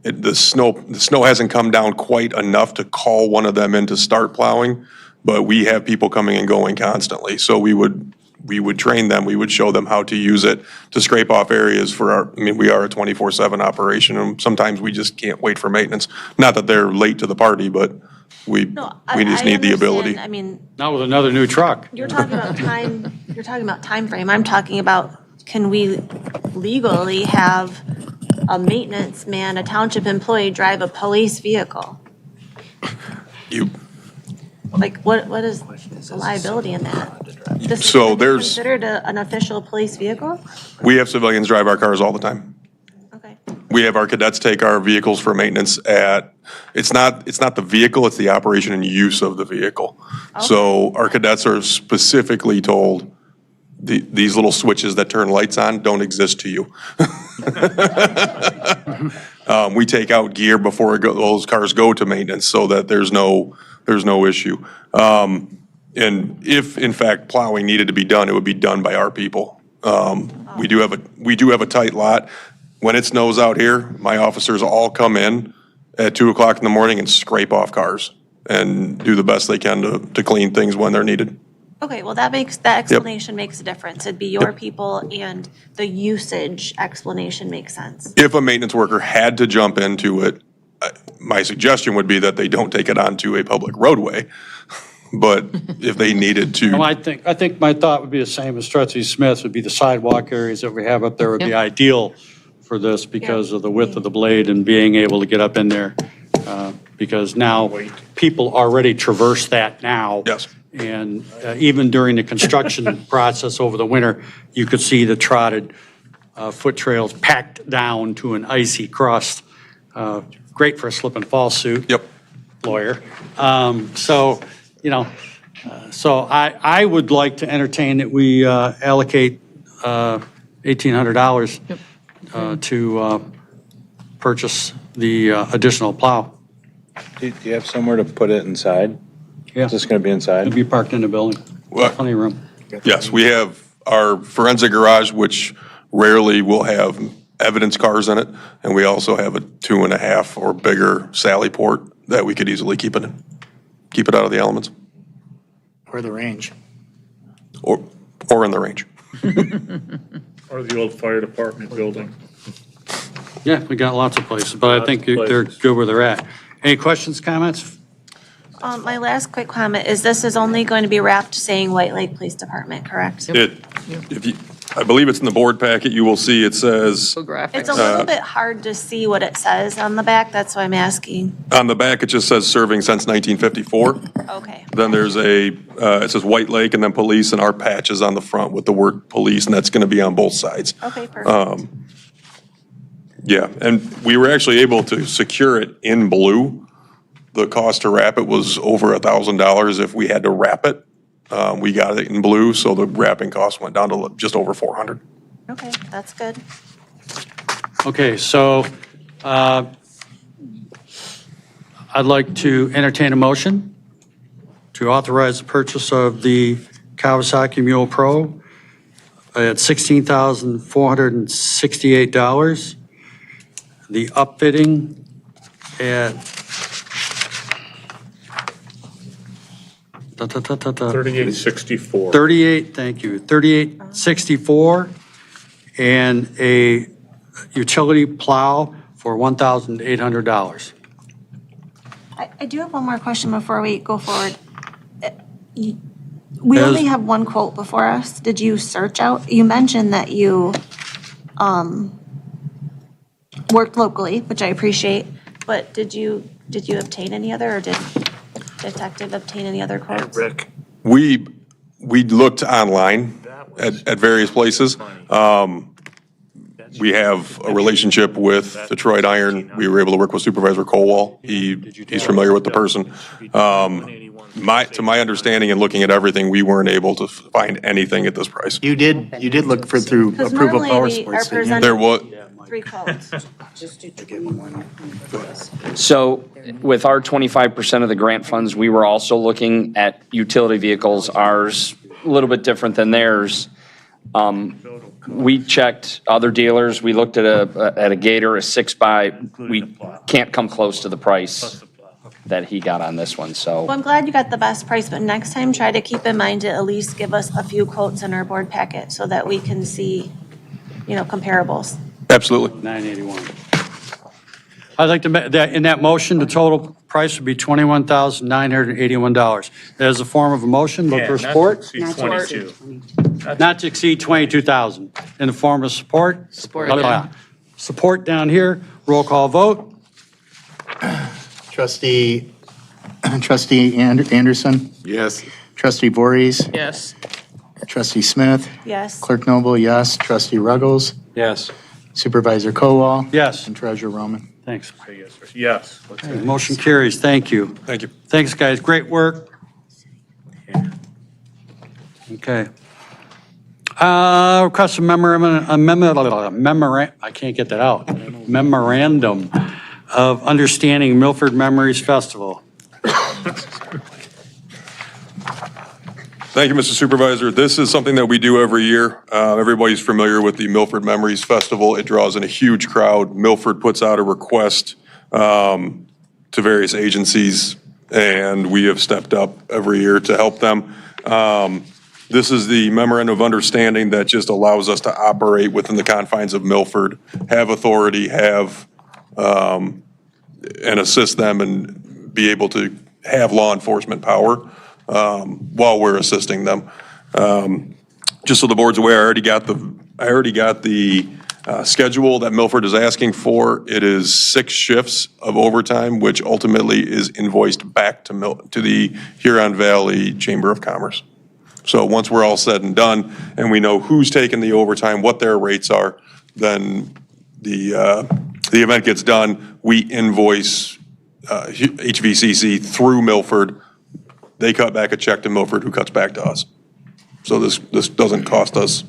the snow hasn't come down quite enough to call one of them in to start plowing, but we have people coming and going constantly. So we would train them, we would show them how to use it to scrape off areas we are a 24/7 operation, and sometimes we just can't wait for maintenance. Not that they're late to the party, but we just need the ability. I mean, Not with another new truck. you're talking about time frame. I'm talking about, can we legally have a maintenance man, a township employee, drive a police vehicle? Like, what is the liability in that? This So is there's- considered an official police vehicle? We have civilians drive our cars all the time. Okay. We have our cadets take our vehicles for maintenance it's not the vehicle, it's the operation and use of the vehicle. So our cadets are specifically told, these little switches that turn lights on don't exist to you. We take out gear before those cars go to maintenance so that there's no issue. And if, in fact, plowing needed to be done, it would be done by our people. We do have a tight lot. When it snows out here, my officers all come in at 2 o'clock in the morning and scrape off cars and do the best they can to clean things when they're needed. Okay, well, that explanation makes a difference. It'd be your people, and the usage explanation makes sense. If a maintenance worker had to jump into it, my suggestion would be that they don't take it onto a public roadway. but if they needed to. Well, I think my thought would be the same as Trustee Smith's, would be the sidewalk areas that we have up there would be Yep. ideal for this because of the width of the blade and being able to get up in there. Because now people already traverse that now. Yes. And even during the construction process over the winter, you could see the trotted foot trails packed down to an icy crust. Great for a slip and fall suit. Yep. Lawyer. So, so I would like to entertain that we allocate $1,800 to purchase the additional plow. Do you have somewhere to put it inside? Yeah. Is this going to be inside? It'll be parked in the building. Plenty of room. Yes, we have our forensic garage, which rarely will have evidence cars in it, and we also have a 2.5 or bigger Sally port that we could easily keep it out of the elements. Or the range. Or in the range. Or the old fire department building. Yeah, we got lots of places, but I Lots think of they're places. good where they're at. Any questions, comments? My last quick comment is this is only going to be wrapped saying White Lake Police Department, correct? I believe it's in the board packet, you will see it says. It's a little bit hard to see what it says on the back, that's why I'm asking. On the back, it just says serving since 1954. Okay. Then there's it says White Lake and then police, and our patch is on the front with the word police, and that's going to be on both sides. Okay, perfect. Yeah, and we were actually able to secure it in blue. The cost to wrap it was over $1,000 if we had to wrap it. We got it in blue, so the wrapping cost went down to just over $400. Okay, that's good. Okay, so I'd like to entertain a motion to authorize the purchase of the Kawasaki Mule Pro at $16,468. The upfitting at 3864. 38, thank you, 3864, and a utility plow for $1,800. I do have one more question before we go forward. We only have one quote before us. Did you search out, you mentioned that you worked locally, which I appreciate, but did you obtain any other, or did Detective obtain any other quotes? Rick. We looked online at various places. We have a relationship with Detroit Iron. We were able to work with Supervisor Colwell. He's familiar with the person. To my understanding and looking at everything, we weren't able to find anything at this price. You did look through Because approval normally power we sports. are didn't you? presented There was, 3 quotes. So with our 25% of the grant funds, we were also looking at utility vehicles, ours a little bit different than theirs. We checked other dealers, we looked at a Gator, a 6x, we can't come close to the price that he got on this one, so. Well, I'm glad you got the best price, but next time try to keep in mind to at least give us a few quotes in our board packet so that we can see, comparables. absolutely. $981. I'd like to, in that motion, the total price would be $21,981. As a form of a motion, look for support. Not to exceed 22. Not to exceed $22,000. In the form of support? Support. Support down here, roll call vote. Trustee Anderson? Yes. Trustee Voorhees? Yes. Trustee Smith? Yes. Clerk Noble, yes. Trustee Ruggles? Yes. Supervisor Kowal? Yes. And Treasurer Roman? Thanks. Yes. Motion carries. Thank you. Thank you. Thanks, guys. Great work. Okay. Request a memorandum, I can't get that out. Memorandum of Understanding Milford Memories Festival. Thank you, Mr. Supervisor. This is something that we do every year. Everybody's familiar with the Milford Memories Festival. It draws in a huge crowd. Milford puts out a request to various agencies, and we have stepped up every year to help them. This is the memorandum of understanding that just allows us to operate within the confines of Milford, have authority, and assist them and be able to have law enforcement power. while we're assisting them. Just so the board's aware, I already got the schedule that Milford is asking for. It is 6 shifts of overtime, which ultimately is invoiced back to the Huron Valley Chamber of Commerce. So once we're all said and done, and we know who's taking the overtime, what their rates are, then the event gets done. We invoice HVCC through Milford. They cut back a check to Milford, who cuts back to us. So this doesn't cost us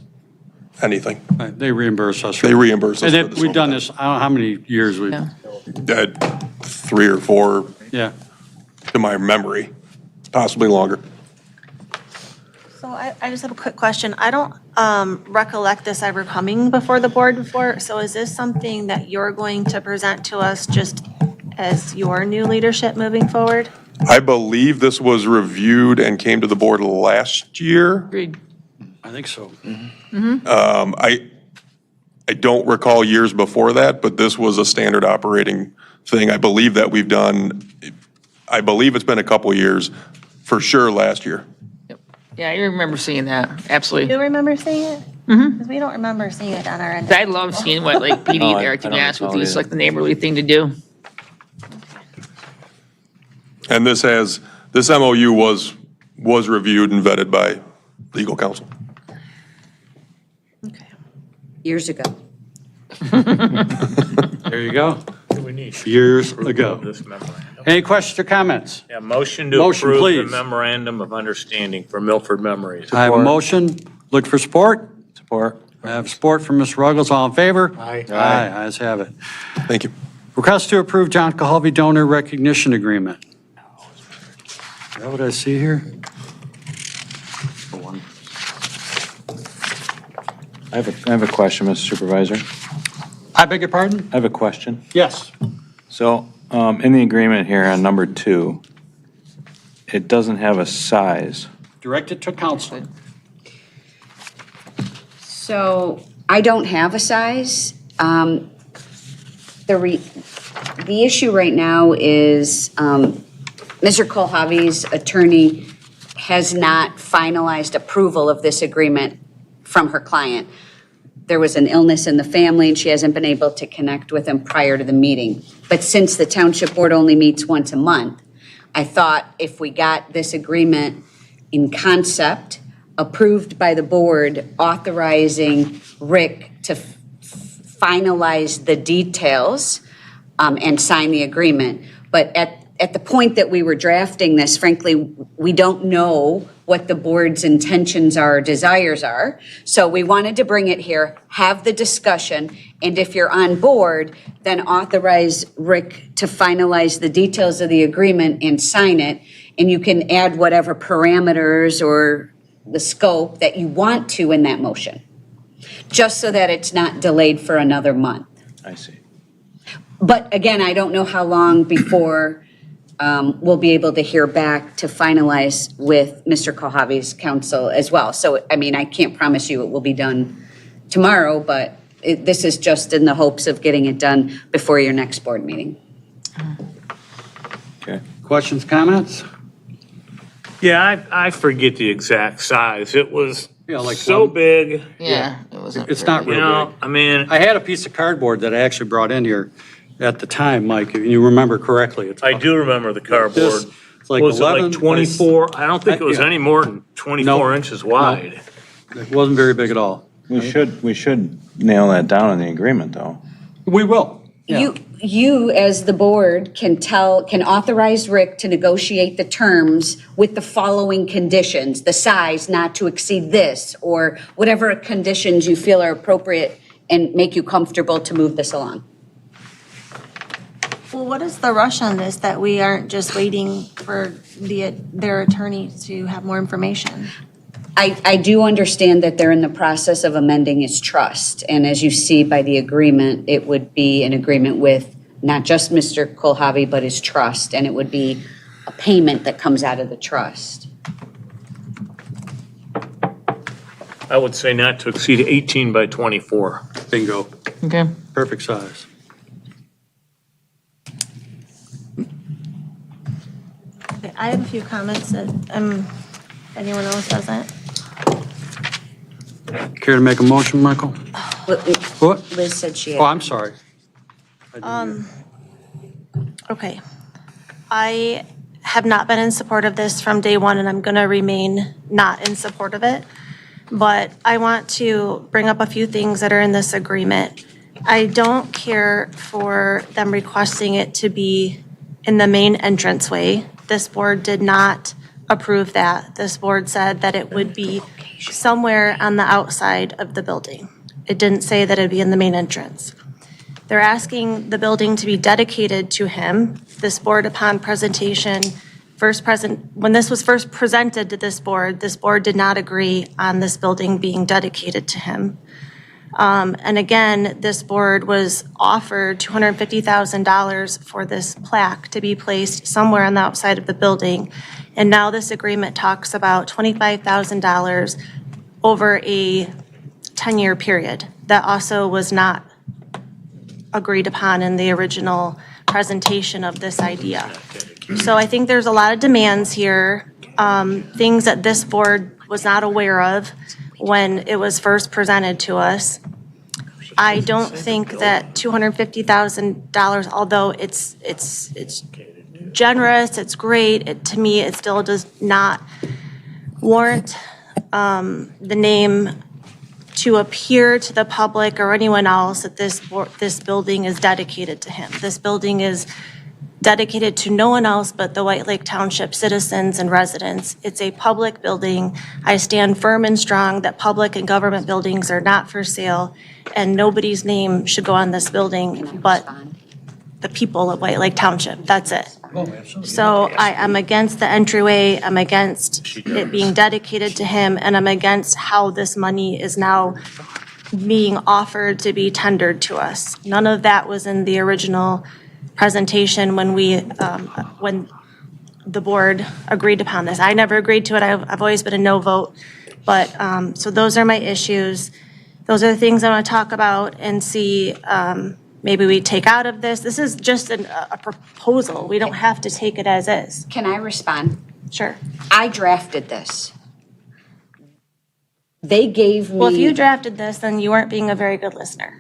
anything. They reimburse us. They reimburse us. And we've done this, I don't know how many years we've. Had 3 or 4. Yeah. To my memory, possibly longer. So I just have a quick question. I don't recollect this ever coming before the board before. So is this something that you're going to present to us just as your new leadership moving forward? I believe this was reviewed and came to the board last year. Agreed. I think so. I don't recall years before that, but this was a standard operating thing. I believe that we've done, I believe it's been a couple years, for sure last year. Yeah, I remember seeing that, absolutely. You remember seeing it? Because we don't remember seeing it on our end. I love seeing what like PD No, there, I to be don't honest with recall you. It's either. like the neighborly thing to do. And this MOU was reviewed and vetted by legal counsel. Years ago. There you go. We need Years approval ago. of this memorandum. Any questions or comments? Yeah, motion to Motion, approve please. the memorandum of understanding for Milford Memories. I have a motion. Look for support. Support. I have support from Mr. Ruggles. All in favor? Aye. Aye, ayes have it. Thank you. Request to approve John Cahalvi Donor Recognition Agreement. Is that what I see here? I have a question, Mr. Supervisor. I beg your pardon? I have a question. Yes. So, in the agreement here on number 2, it doesn't have a size. Directed to council. So I don't have a size. The issue right now is Mr. Kolhavi's attorney has not finalized approval of this agreement from her client. There was an illness in the family and she hasn't been able to connect with him prior to the meeting. But since the township board only meets once a month, I thought if we got this agreement in concept, approved by the board, authorizing Rick to finalize the details and sign the agreement. But at the point that we were drafting this, frankly, we don't know what the board's intentions are, desires are. So we wanted to bring it here, have the discussion, and if you're on board, then authorize Rick to finalize the details of the agreement and sign it. And you can add whatever parameters or the scope that you want to in that motion, just so that it's not delayed for another month. I see. But again, I don't know how long before we'll be able to hear back to finalize with Mr. Kohavi's counsel as well. So, I mean, I can't promise you it will be done tomorrow, but this is just in the hopes of getting it done before your next board meeting. Okay. Questions, comments? Yeah, I forget the exact size. It was Yeah, like so one- big. Yeah, it wasn't. It's not You real know, big. I mean, I had a piece of cardboard that I actually brought in here at the time, Mike, if you remember correctly. It's I do remember the cardboard. This, it's like Was it 11 like 24? I don't think it was Yeah. any more than 24 inches wide. It wasn't very big at all. We should nail that down in the agreement, though. We will. Yeah. You, as the board, can authorize Rick to negotiate the terms with the following conditions, the size not to exceed this, or whatever conditions you feel are appropriate and make you comfortable to move this along. Well, what is the rush on this, that we aren't just waiting for their attorney to have more information? I do understand that they're in the process of amending his trust. And as you see by the agreement, it would be an agreement with not just Mr. Kolhavi, but his trust. And it would be a payment that comes out of the trust. I would say not to exceed 18 by 24. Bingo. Okay. Perfect size. I have a few comments that, anyone else doesn't. Care to make a motion, Michael? What? Liz said she had. Oh, I'm sorry. Okay. I have not been in support of this from day one, and I'm going to remain not in support of it. But I want to bring up a few things that are in this agreement. I don't care for them requesting it to be in the main entranceway. This board did not approve that. This board said that it would be somewhere on the outside of the building. It didn't say that it'd be in the main entrance. They're asking the building to be dedicated to him. This board, upon presentation, when this was first presented to this board did not agree on this building being dedicated to him. And again, this board was offered $250,000 for this plaque to be placed somewhere on the outside of the building. And now this agreement talks about $25,000 over a 10-year period. That also was not agreed upon in the original presentation of this idea. So I think there's a lot of demands here, things that this board was not aware of when it was first presented to us. I don't think that $250,000, although it's generous, it's great, to me, it still does not warrant the name to appear to the public or anyone else that this building is dedicated to him. This building is dedicated to no one else but the White Lake Township citizens and residents. It's a public building. I stand firm and strong that public and government buildings are not for sale, and nobody's name should go on this building but the people of White Lake Township. That's it. So I am against the entryway, I'm against it being dedicated to him, and I'm against how this money is now being offered to be tendered to us. None of that was in the original presentation when when the board agreed upon this. I never agreed to it, I've always been a no vote. But, so those are my issues. Those are the things I want to talk about and see, maybe we take out of this. This is just a proposal. We don't have to take it as is. Can I respond? Sure. I drafted this. They gave me. Well, if you drafted this, then you weren't being a very good listener.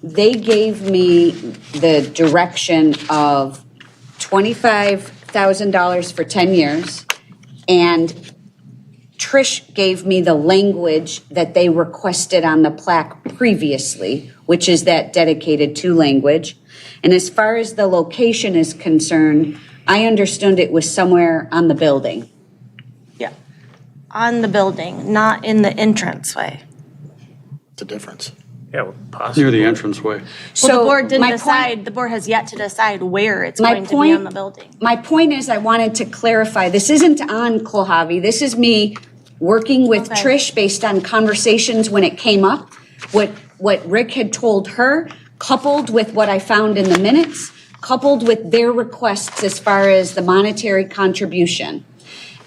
They gave me the direction of $25,000 for 10 years, and Trish gave me the language that they requested on the plaque previously, which is that dedicated to language. And as far as the location is concerned, I understood it was somewhere on the building. Yeah. On the building, not in the entranceway. It's a difference. Yeah, well, possibly. Near the entranceway. Well, So the board didn't my decide, the board has yet to decide where it's My going to be on the point- building. My point is, I wanted to clarify, this isn't on Kohlhavi, this is me working with Okay. Trish based on conversations when it came up, what Rick had told her, coupled with what I found in the minutes, coupled with their requests as far as the monetary contribution.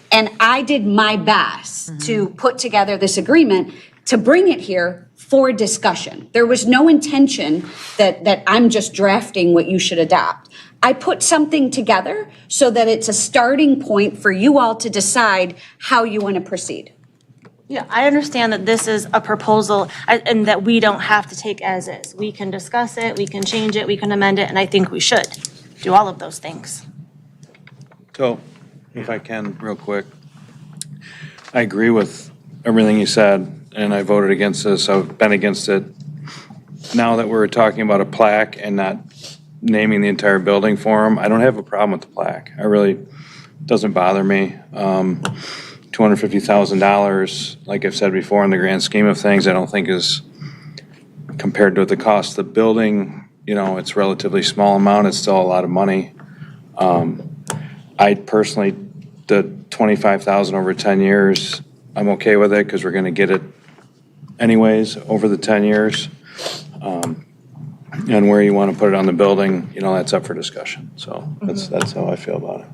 And I did my best to put together this agreement to bring it here for discussion. There was no intention that I'm just drafting what you should adopt. I put something together so that it's a starting point for you all to decide how you want to proceed. Yeah, I understand that this is a proposal and that we don't have to take as is. We can discuss it, we can change it, we can amend it, and I think we should do all of those things. So, if I can, real quick, I agree with everything you said, and I voted against this. I've been against it. Now that we're talking about a plaque and not naming the entire building for him, I don't have a problem with the plaque. I really, doesn't bother me. $250,000, like I've said before, in the grand scheme of things, I don't think is, compared to the cost of the building, you know, it's relatively small amount, it's still a lot of money. I personally, the $25,000 over 10 years, I'm okay with it because we're going to get it anyways over the 10 years. And where you want to put it on the building, you know, that's up for discussion. So that's how I feel about it.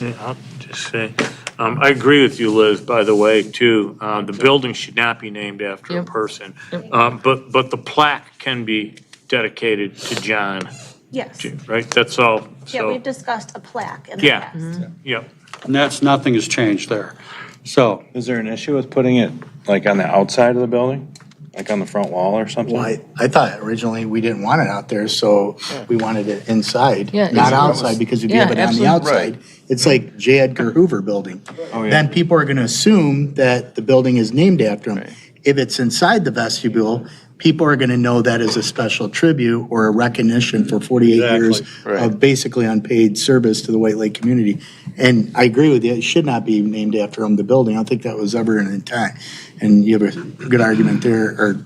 Yeah, I'll just say, I agree with you, Liz, by the way, too. The building should not be named after a person. But the plaque can be dedicated to John. Yes. Right? That's all Yeah, So, we've discussed a plaque in the yeah, past. yep. And nothing has changed there. So, Is there an issue with putting it like on the outside of the building? Like on the front wall or something? Well, I thought originally we didn't want it out there, so we wanted it inside, Yeah, not it's- outside, because if you Yeah, have it on the absolutely. outside, it's like J. Edgar Hoover Building. Oh, yeah. Then people are gonna assume that the building is named after him. If it's inside the vestibule, people are gonna know that as a special tribute or a recognition for 48 years of basically unpaid service to the White Lake community. And I agree with you, it should not be named after him, the building. I don't think that was ever an intent. And you have a good argument there, or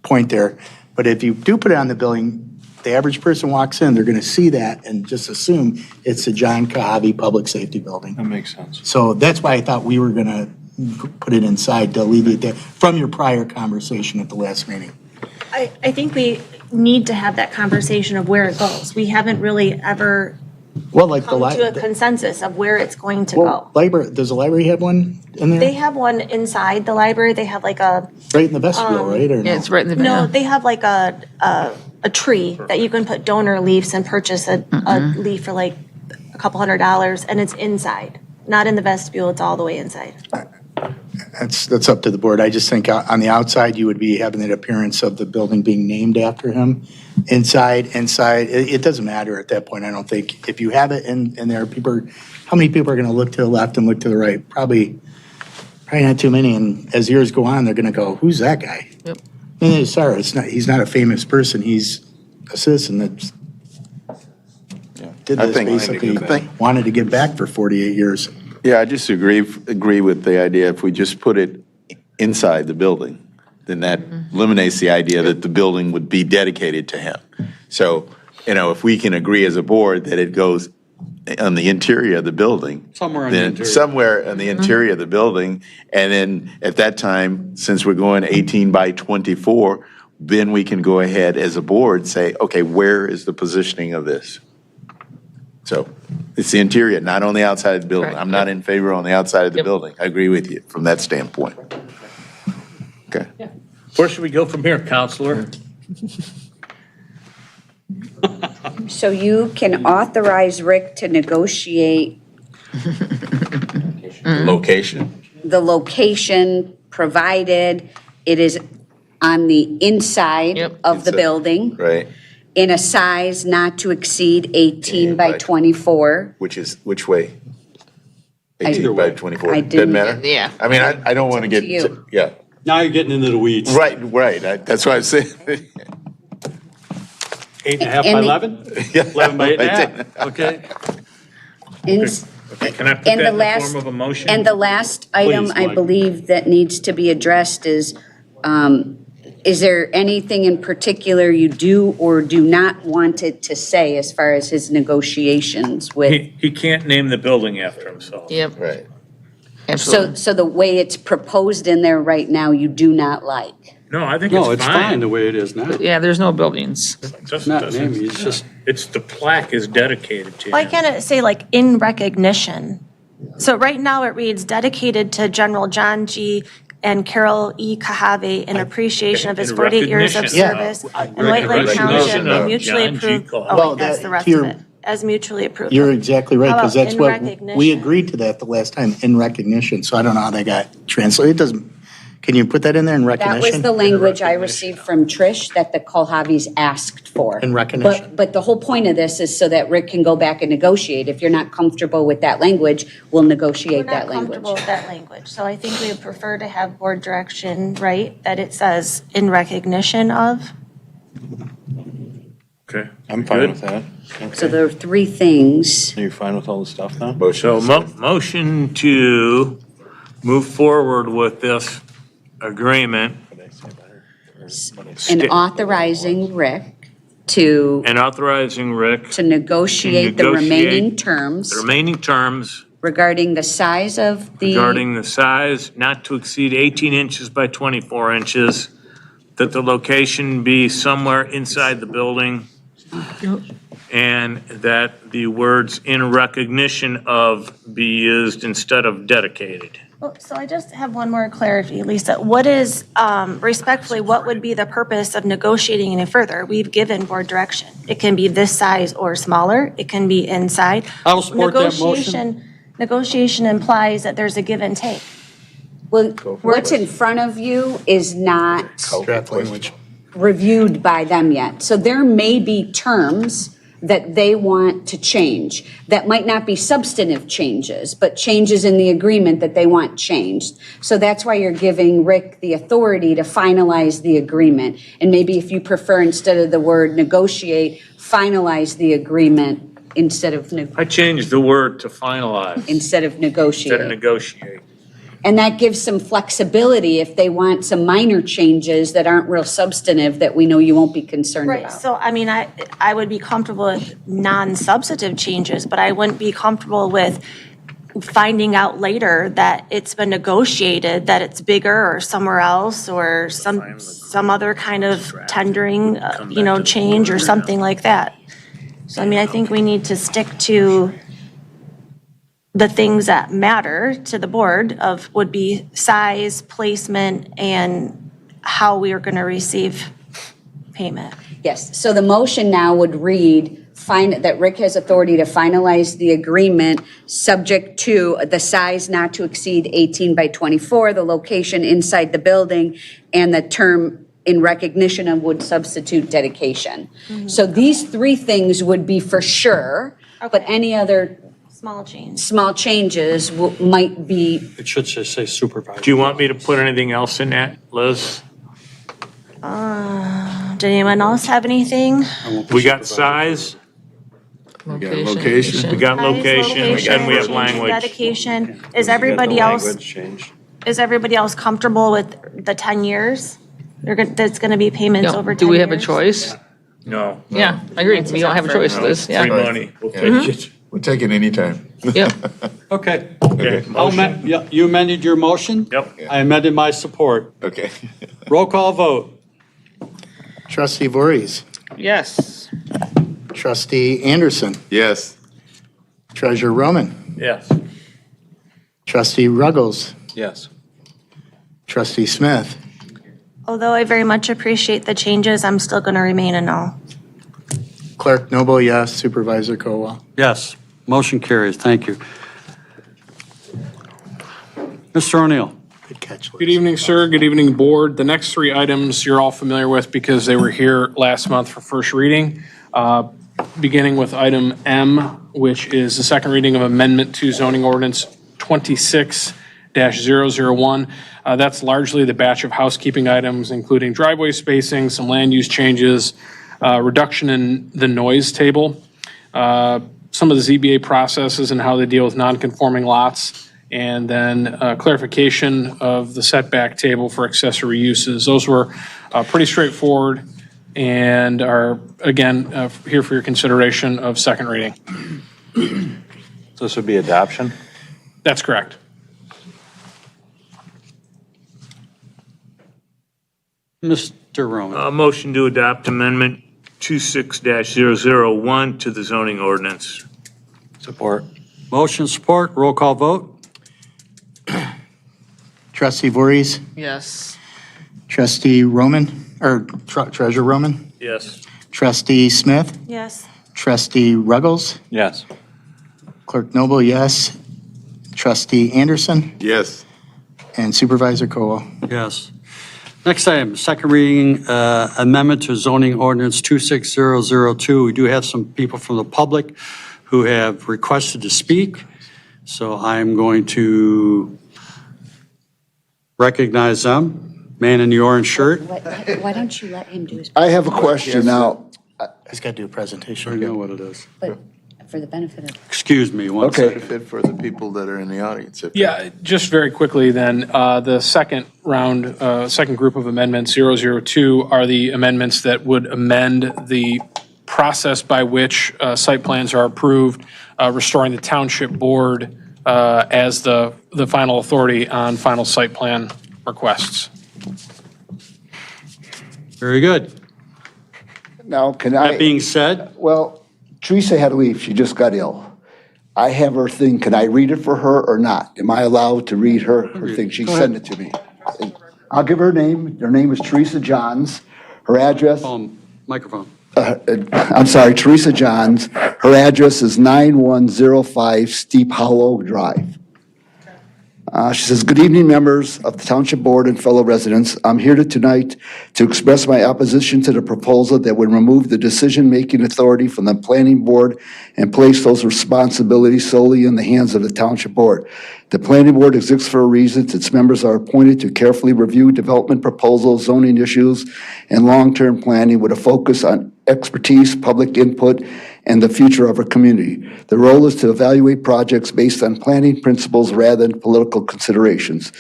point there. But if you do put it on the building, the average person walks in, they're gonna see that and just assume it's the John Cahavi Public Safety Building. That makes sense. So that's why I thought we were gonna put it inside to alleviate that from your prior conversation at the last meeting. I think we need to have that conversation of where it goes. We haven't really ever Well, like the come to a library, consensus of where it's going to go. does the library have one in They there? have one inside the library. They have like a, Right in the vestibule, right, or no? Yeah, it's right in the. no, they have like a tree that you can put donor leaves and purchase a leaf for like a couple $100, and it's inside, not in the vestibule. It's all the way inside. That's up to the board. I just think on the outside, you would be having the appearance of the building being named after him. Inside, it doesn't matter at that point, I don't think. If you have it in there, how many people are gonna look to the left and look to the right? Probably not too many, and as years go on, they're gonna go, who's that guy? Yep. And sorry, he's not a famous person, he's a citizen that did I this think- basically, wanted to give back for 48 years. Yeah, I just agree with the idea, if we just put it inside the building, then that eliminates the idea that the building would be dedicated to him. So, if we can agree as a board that it goes on the interior of the building. Somewhere on the then interior. Somewhere in the interior of the building, and then at that time, since we're going 18 by 24, then we can go ahead as a board, say, okay, where is the positioning of this? So it's the interior, not on the outside of the building. I'm not in favor on the outside of the building. I agree with you from that standpoint. Okay. Where should we go from here, Counselor? So you can authorize Rick to negotiate Location. the location, provided it is on the inside of the Inside. building, Right, in a size not to exceed 18 by 24. which way? I- 18 by 24, I doesn't didn't- matter? Yeah. I mean, I don't want to get, to you. yeah, now you're getting into the weeds. right, that's what I'm saying. 8.5 by And the- 11? 11 by 8.5, okay. Ins- Okay, can I put And that the in the last- form of a motion? And the last item Please, I Mike. believe that needs to be addressed is there anything in particular you do or do not want it to say as far as his negotiations with? He can't name the building after himself. Yep, Right. absolutely. So the way it's proposed in there right now, you do not like? No, I think No, it's it's fine fine. the way it is now. Yeah, there's no buildings. Just Not doesn't- naming, it's just, It's the plaque is dedicated to Why him. can't it say like in recognition? So right now it reads dedicated to General John G. and Carol E. Cahavi in appreciation of his In 48 years of recognition. service in White Lake Recognition Township, of mutually John G. approved. Cahavi. Oh, Well, wait, that's that- the rest to of your- it. As mutually approved. You're exactly right, How because about that's in what, recognition? we agreed to that the last time, in recognition, so I don't know how that got translated. It doesn't, can you put that in there, in That recognition? was the language I received from Trish that the Kohlhavis asked for. In recognition. But the whole point of this is so that Rick can go back and negotiate. If you're not comfortable with that language, we'll We're negotiate not that language. comfortable with that language, so I think we would prefer to have board direction, right? That it says in recognition of. Okay. I'm fine Good. with that. So there are three things. Are you fine with all the stuff now? So motion to move forward with this agreement And authorizing Rick to and authorizing Rick negotiate the remaining terms the remaining terms regarding the size of the. regarding the size not to exceed 18 inches by 24 inches, that the location be somewhere inside the building, and that the words "in recognition of" be used instead of "dedicated." Well, so I just have one more clarity, Lisa. What is, respectfully, what would be the purpose of negotiating any further? We've given board direction. It can be this size or smaller. It can be inside. I will support that motion. Negotiation implies that there's a give and take. Well, what's in front of you is not Draft language. reviewed by them yet. So there may be terms that they want to change. That might not be substantive changes, but changes in the agreement that they want changed. So that's why you're giving Rick the authority to finalize the agreement. And maybe if you prefer, instead of the word negotiate, finalize the agreement instead of, I changed the word to finalize instead of negotiate. instead of negotiate. And that gives some flexibility if they want some minor changes that aren't real substantive that we know you won't be concerned Right, about. so I mean, I would be comfortable with non-substantive changes, but I wouldn't be comfortable with finding out later that it's been negotiated, that it's bigger or somewhere else or some other kind of tendering, change or something like that. So I mean, I think we need to stick to the things that matter to the board would be size, placement, and how we are going to receive payment. Yes, so the motion now would read, that Rick has authority to finalize the agreement subject to the size not to exceed 18 by 24, the location inside the building, and the term in recognition of would substitute dedication. So these three things would be for sure, but any other small changes might be. It should just say supervisor. Do you want me to put anything else in that, Liz? Did anyone else have anything? We got size, We we got location, and we have language. Dedication. Is everybody else comfortable with the 10 years? That's going to be payments over 10 years? Do we have a choice? No. Yeah, I agree. We don't have a choice, Liz. Yeah. Free money, we'll take it. We'll take it anytime. Yep. Okay. Okay, motion. Yeah, you amended your motion? Yep. I amended my support. Okay. Roll call vote. Trustee Voorhees. Yes. Trustee Anderson. Yes. Treasurer Roman. Yes. Trustee Ruggles. Yes. Trustee Smith. Although I very much appreciate the changes, I'm still going to remain a no. Clerk Noble, yes. Supervisor Colwell. Yes. Motion carries. Thank you. Mr. O'Neill. Good catch, Liz. Good evening, sir. Good evening, board. The next three items you're all familiar with because they were here last month for first reading. Beginning with item M, which is the second reading of amendment to zoning ordinance 26-001. That's largely the batch of housekeeping items, including driveway spacing, some land use changes, reduction in the noise table, some of the ZBA processes and how they deal with non-conforming lots, and then clarification of the setback table for accessory uses. Those were pretty straightforward and are, again, here for your consideration of second reading. So this would be adoption? That's correct. Mr. Roman. Motion to adopt amendment 26-001 to the zoning ordinance. Support. Motion support. Roll call vote. Trustee Voorhees. Yes. Trustee Roman, or Treasurer Roman. Yes. Trustee Smith. Yes. Trustee Ruggles. Yes. Clerk Noble, yes. Trustee Anderson. Yes. And Supervisor Colwell. Yes. Next item, second reading amendment to zoning ordinance 26002. We do have some people from the public who have requested to speak. So I'm going to recognize them. Man in the orange shirt. Why don't you let him do his? I have a question now. He's got to do a presentation. I know what it is. But for the benefit of. Excuse me, one Okay. second. Fit for the people that are in the audience. Yeah, just very quickly then, the second round, second group of amendments, 002, are the amendments that would amend the process by which site plans are approved, restoring the township board as the final authority on final site plan requests. Very good. Now, can That being said, well, Teresa had to leave. She just got ill. I have her thing. Can I read it for her or not? Am I allowed to read her thing? She Go sent it to me. I'll give her name. Her name is Teresa Johns. Her address, Microphone. I'm sorry, Teresa Johns. Her address is 9105 Steep Hollow Drive. She says, "Good evening, members of the Township Board and fellow residents. I'm here tonight to express my opposition to the proposal that would remove the decision-making authority from the Planning Board and place those responsibilities solely in the hands of the Township Board. The Planning Board exists for a reason. Its members are appointed to carefully review development proposals, zoning issues, and long-term planning with a focus on expertise, public input, and the future of our community. The role is to evaluate projects based on planning principles rather than political considerations.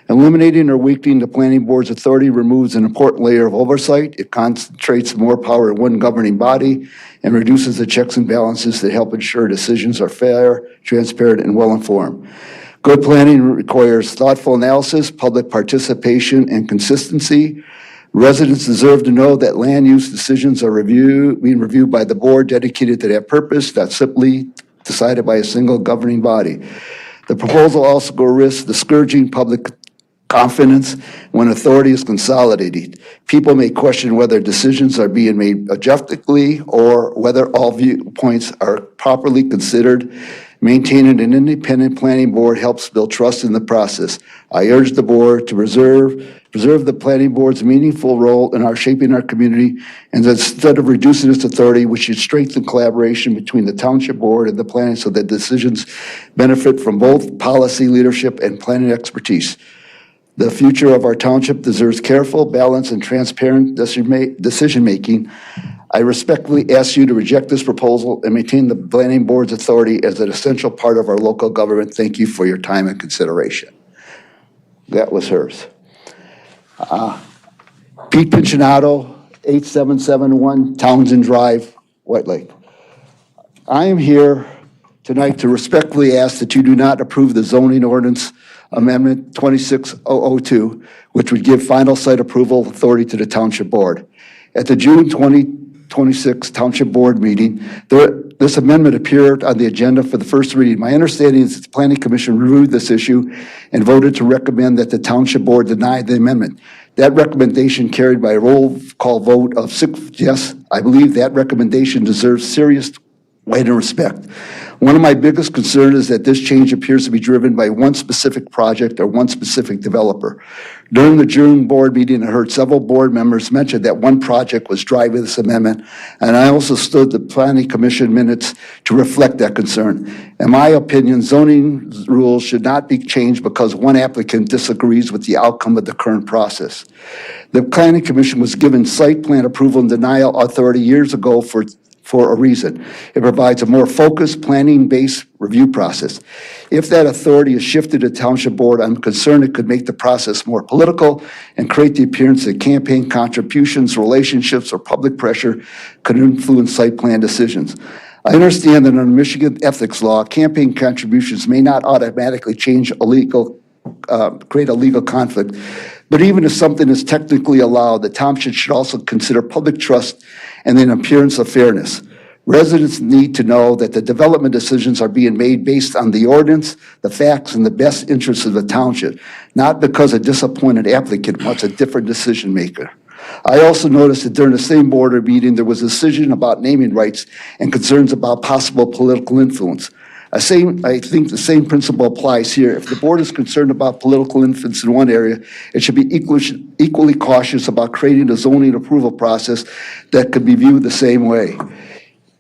Eliminating or weakening the planning board's authority removes an important layer of oversight. It concentrates more power in one governing body and reduces the checks and balances that help ensure decisions are fair, transparent, and well-informed. Good planning requires thoughtful analysis, public participation, and consistency. Residents deserve to know that land use decisions are being reviewed by the board dedicated to that purpose, not simply decided by a single governing body. The proposal also risks discouraging public confidence when authority is consolidated. People may question whether decisions are being made objectively or whether all viewpoints are properly considered. Maintaining an independent planning board helps build trust in the process. I urge the board to preserve the planning board's meaningful role in shaping our community, and instead of reducing its authority, we should strengthen collaboration between the township board and the planning so that decisions benefit from both policy leadership and planning expertise. The future of our township deserves careful, balanced, and transparent decision-making. I respectfully ask you to reject this proposal and maintain the planning board's authority as an essential part of our local government. Thank you for your time and consideration." That was hers. Pete Pincinato, 8771 Townsend Drive, White Lake. I am here tonight to respectfully ask that you do not approve the zoning ordinance amendment 26002, which would give final site approval authority to the Township Board. At the June 2026 Township Board meeting, this amendment appeared on the agenda for the first reading. My understanding is that the Planning Commission reviewed this issue and voted to recommend that the Township Board deny the amendment. That recommendation carried by a roll call vote of 6 yes. I believe that recommendation deserves serious weight and respect. One of my biggest concerns is that this change appears to be driven by one specific project or one specific developer. During the June board meeting, I heard several board members mention that one project was driving this amendment, and I also stood the Planning Commission minutes to reflect that concern. In my opinion, zoning rules should not be changed because one applicant disagrees with the outcome of the current process. The Planning Commission was given site plan approval and denial authority years ago for a reason. It provides a more focused, planning-based review process. If that authority is shifted to Township Board, I'm concerned it could make the process more political and create the appearance that campaign contributions, relationships, or public pressure could influence site plan decisions. I understand that under Michigan ethics law, campaign contributions may not automatically create a legal conflict. But even if something is technically allowed, the township should also consider public trust and an appearance of fairness. Residents need to know that the development decisions are being made based on the ordinance, the facts, and the best interests of the township, not because a disappointed applicant wants a different decision maker. I also noticed that during the same board meeting, there was a decision about naming rights and concerns about possible political influence. I think the same principle applies here. If the board is concerned about political influence in one area, it should be equally cautious about creating a zoning approval process that could be viewed the same way.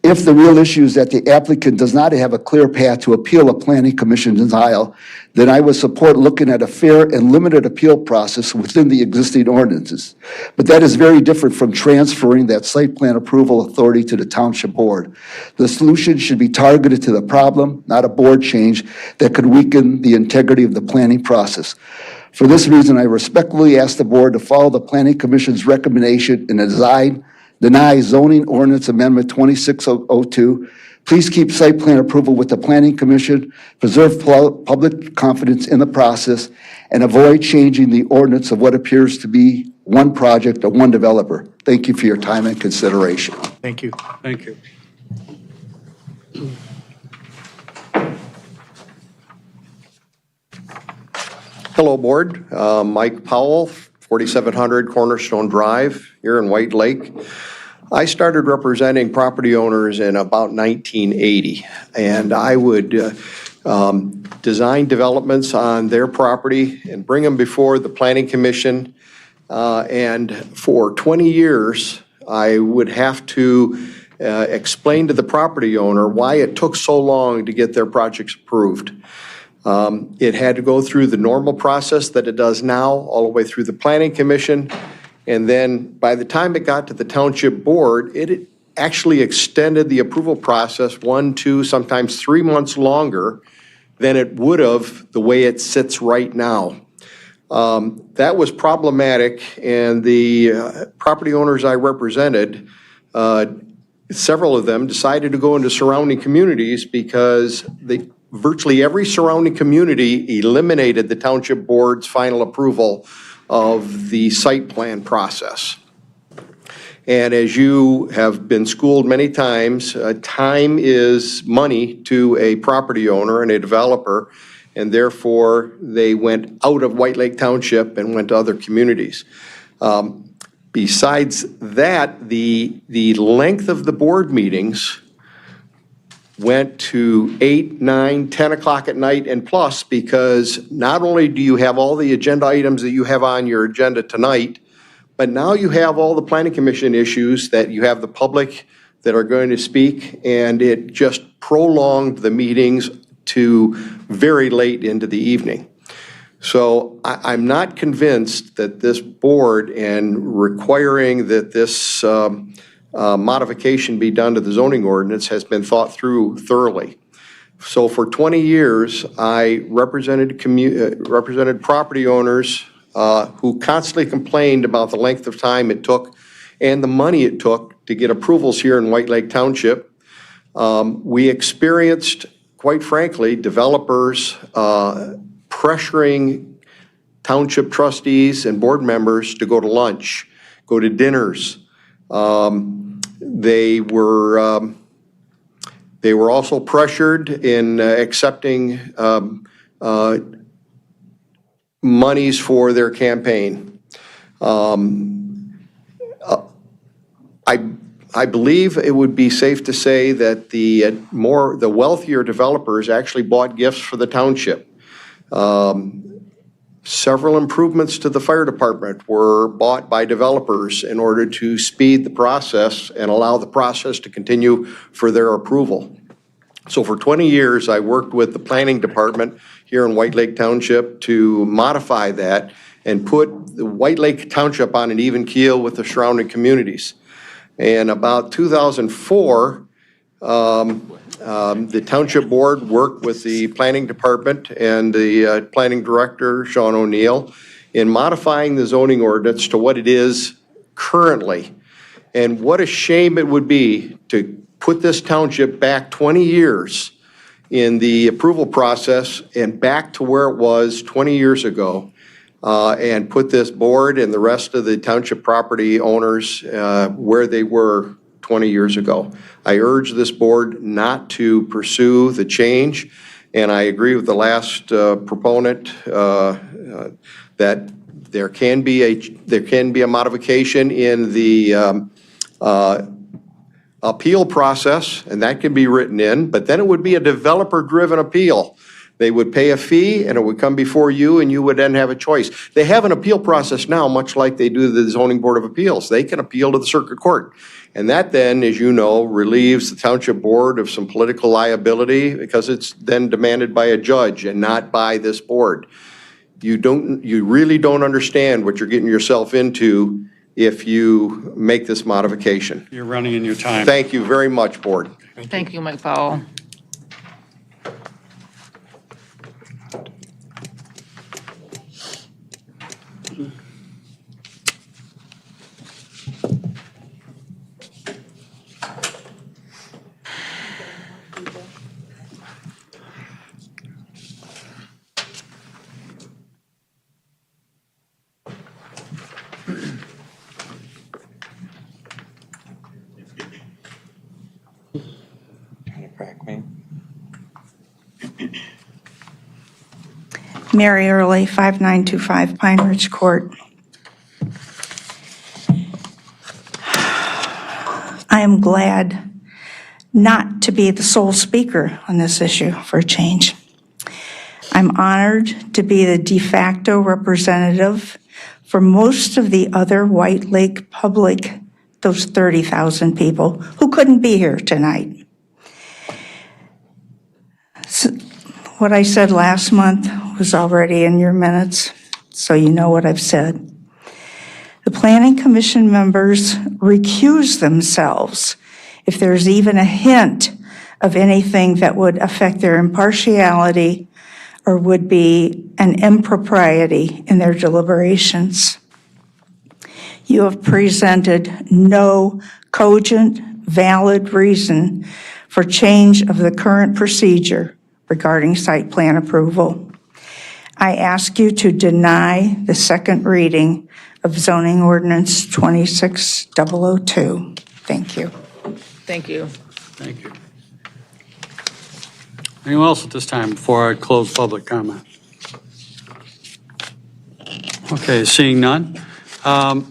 If the real issue is that the applicant does not have a clear path to appeal a planning commission denial, then I would support looking at a fair and limited appeal process within the existing ordinances. But that is very different from transferring that site plan approval authority to the township board. The solution should be targeted to the problem, not a board change that could weaken the integrity of the planning process. For this reason, I respectfully ask the board to follow the planning commission's recommendation and deny zoning ordinance amendment 2602. Please keep site plan approval with the planning commission, preserve public confidence in the process, and avoid changing the ordinance of what appears to be one project or one developer. Thank you for your time and consideration. Thank you. Thank you. Hello, Board. Mike Powell, 4700 Cornerstone Drive here in White Lake. I started representing property owners in about 1980, and I would design developments on their property and bring them before the Planning Commission. And for 20 years, I would have to explain to the property owner why it took so long to get their projects approved. It had to go through the normal process that it does now, all the way through the Planning Commission. And then by the time it got to the Township Board, it actually extended the approval process 1, 2, sometimes 3 months longer than it would have the way it sits right now. That was problematic, and the property owners I represented, several of them decided to go into surrounding communities because virtually every surrounding community eliminated the Township Board's final approval of the site plan process. And as you have been schooled many times, time is money to a property owner and a developer, and therefore they went out of White Lake Township and went to other communities. Besides that, the length of the board meetings went to 8, 9, 10 o'clock at night and plus, because not only do you have all the agenda items that you have on your agenda tonight, but now you have all the Planning Commission issues that you have the public that are going to speak, and it just prolonged the meetings to very late into the evening. So I'm not convinced that this board and requiring that this modification be done to the zoning ordinance has been thought through thoroughly. So for 20 years, I represented property owners who constantly complained about the length of time it took and the money it took to get approvals here in White Lake Township. We experienced, quite frankly, developers pressuring township trustees and board members to go to lunch, go to dinners. They were also pressured in accepting monies for their campaign. I believe it would be safe to say that the wealthier developers actually bought gifts for the township. Several improvements to the fire department were bought by developers in order to speed the process and allow the process to continue for their approval. So for 20 years, I worked with the planning department here in White Lake Township to modify that and put the White Lake Township on an even keel with the surrounding communities. And about 2004, the Township Board worked with the Planning Department and the Planning Director, Sean O'Neill, in modifying the zoning ordinance to what it is currently. And what a shame it would be to put this township back 20 years in the approval process and back to where it was 20 years ago, and put this board and the rest of the township property owners where they were 20 years ago. I urge this board not to pursue the change, and I agree with the last proponent that there can be a modification in the appeal process, and that can be written in, but then it would be a developer-driven appeal. They would pay a fee, and it would come before you, and you would then have a choice. They have an appeal process now, much like they do the Zoning Board of Appeals. They can appeal to the Circuit Court. And that then, as you know, relieves the Township Board of some political liability because it's then demanded by a judge and not by this board. You really don't understand what you're getting yourself into if you make this modification. You're running in your time. Thank you very much, Board. Thank you, Mike Powell. Mary Early, 5925 Pine Ridge Court. I am glad not to be the sole speaker on this issue for a change. I'm honored to be the de facto representative for most of the other White Lake public, those 30,000 people who couldn't be here tonight. So what I said last month was already in your minutes, so you know what I've said. The Planning Commission members recuse themselves if there's even a hint of anything that would affect their impartiality or would be an impropriety in their deliberations. You have presented no cogent, valid reason for change of the current procedure regarding site plan approval. I ask you to deny the second reading of zoning ordinance 26002. Thank you. Thank you. Thank you. Anyone else at this time before I close public comment? Okay, seeing none. I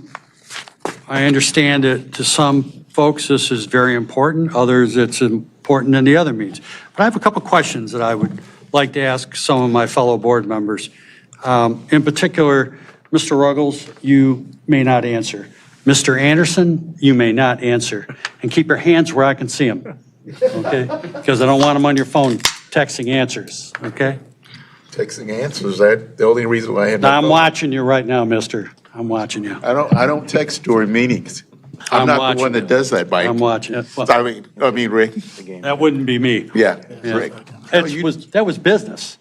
understand that to some folks this is very important, others it's important in the other means. But I have a couple questions that I would like to ask some of my fellow board members. In particular, Mr. Ruggles, you may not answer. Mr. Anderson, you may not answer. And keep your hands where I can see them, okay? Because I don't want them on your phone texting answers, okay? Texting answers, that the only reason why I had. I'm watching you right now, mister. I'm watching you. I don't text during meetings. I'm not the one that does that, Mike. I'm watching it. Well, I mean, Rick. that wouldn't be me. Yeah, Rick. That was business.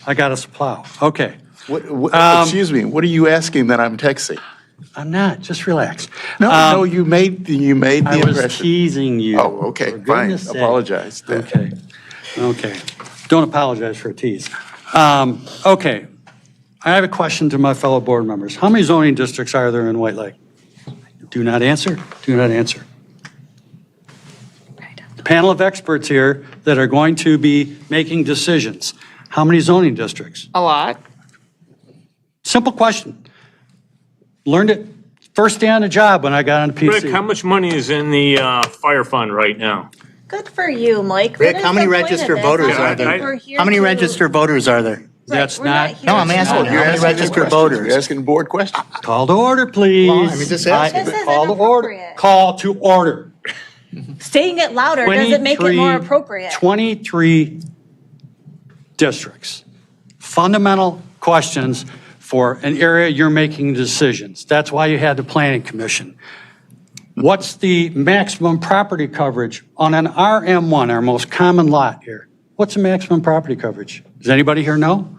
I got us a plow. Okay. Excuse me, what are you asking that I'm texting? I'm not, just relax. No, you made the I was impression. teasing you. Oh, okay, For fine, goodness sake. apologize. then. Okay. Don't apologize for a tease. Okay. I have a question to my fellow board members. How many zoning districts are there in White Lake? Do not answer. Do not answer. The panel of experts here that are going to be making decisions. How many zoning districts? A lot. Simple question. Learned it first day on the job when I got on the PC. Rick, how much money is in the fire fund right now? Good for you, Mike. Rick, What how is many the point of registered this? voters I are think there? we're here How many to- registered voters are there? That's we're not not. here No, I'm to- asking, how many registered voters? You're asking board questions. Call to order, please. Well, I mean, just ask This is Call to order. inappropriate. Call to order. Saying it louder doesn't make it more appropriate. 23 districts. Fundamental questions for an area you're making decisions. That's why you had the planning commission. What's the maximum property coverage on an RM1, our most common lot here? What's the maximum property coverage? Does anybody here know?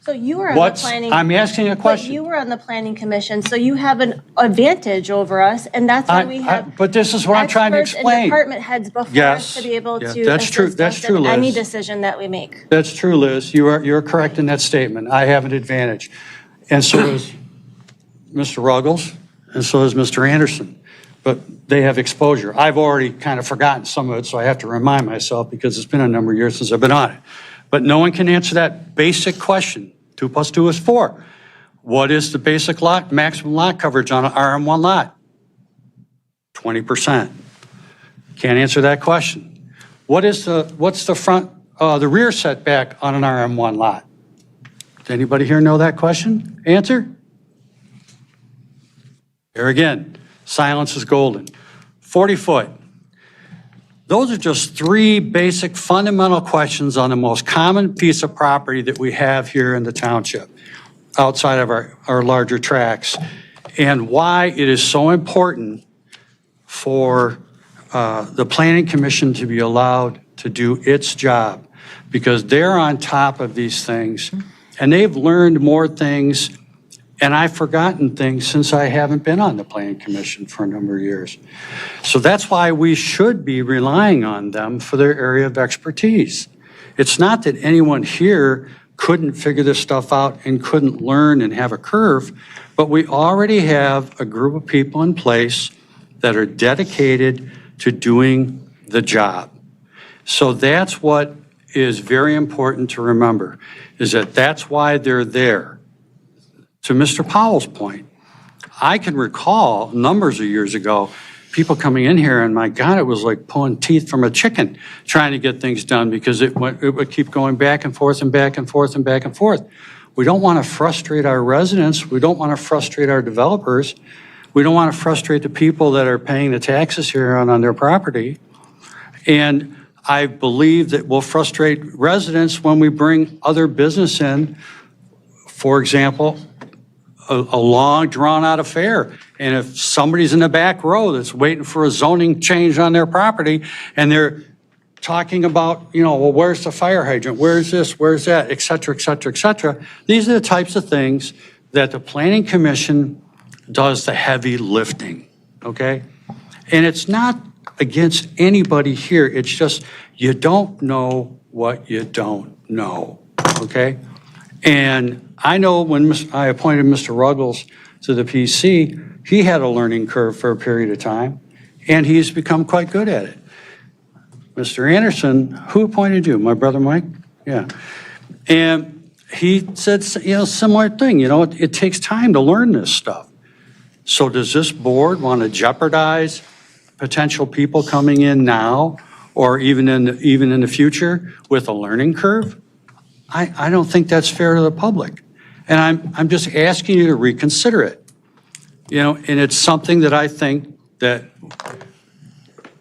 So you were on the What's, planning. I'm asking a But question. you were on the planning commission, so you have an advantage over us, and that's why we have. But this is what I'm trying to experts and explain. department heads before Yes. us to be able Yeah, to that's true. assist That's us true, in any Liz. decision that we make. That's true, Liz. You're correct in that statement. I have an advantage. And so does Mr. Ruggles, and so does Mr. Anderson. But they have exposure. I've already kind of forgotten some of it, so I have to remind myself because it's been a number of years since I've been on it. But no one can answer that basic question. 2 + 2 is 4. What is the basic maximum lot coverage on an RM1 lot? 20%. Can't answer that question. What's the rear setback on an RM1 lot? Does anybody here know that question? Answer? Here again, silence is golden. 40 foot. Those are just 3 basic fundamental questions on the most common piece of property that we have here in the township, outside of our larger tracts, and why it is so important for the Planning Commission to be allowed to do its job, because they're on top of these things, and they've learned more things, and I've forgotten things since I haven't been on the Planning Commission for a number of years. So that's why we should be relying on them for their area of expertise. It's not that anyone here couldn't figure this stuff out and couldn't learn and have a curve, but we already have a group of people in place that are dedicated to doing the job. So that's what is very important to remember, is that that's why they're there. To Mr. Powell's point, I can recall numbers of years ago, people coming in here, and my God, it was like pulling teeth from a chicken trying to get things done because it would keep going back and forth and back and forth and back and forth. We don't want to frustrate our residents. We don't want to frustrate our developers. We don't want to frustrate the people that are paying the taxes here on their property. And I believe that we'll frustrate residents when we bring other business in. For example, a long drawn-out affair. And if somebody's in the back row that's waiting for a zoning change on their property and they're talking about, well, where's the fire hydrant? Where's this? Where's that? Et cetera, et cetera, et cetera. These are the types of things that the Planning Commission does the heavy lifting, okay? And it's not against anybody here. It's just you don't know what you don't know, okay? And I know when I appointed Mr. Ruggles to the PC, he had a learning curve for a period of time, and he's become quite good at it. Mr. Anderson, who appointed you? My brother Mike? Yeah. And he said, similar thing, it takes time to learn this stuff. So does this board want to jeopardize potential people coming in now or even in the future with a learning curve? I don't think that's fair to the public. And I'm just asking you to reconsider it. And it's something that I think that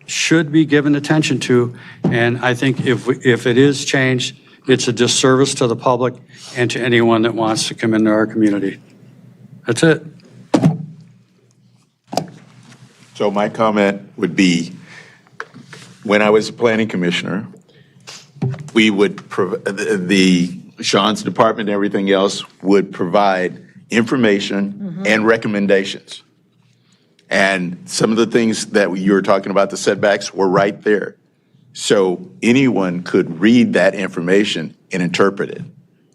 should be given attention to. And I think if it is changed, it's a disservice to the public and to anyone that wants to come into our community. That's it. So my comment would be, when I was a planning commissioner, we would, Sean's department and everything else would provide information and recommendations. And some of the things that you were talking about, the setbacks, were right there. So anyone could read that information and interpret it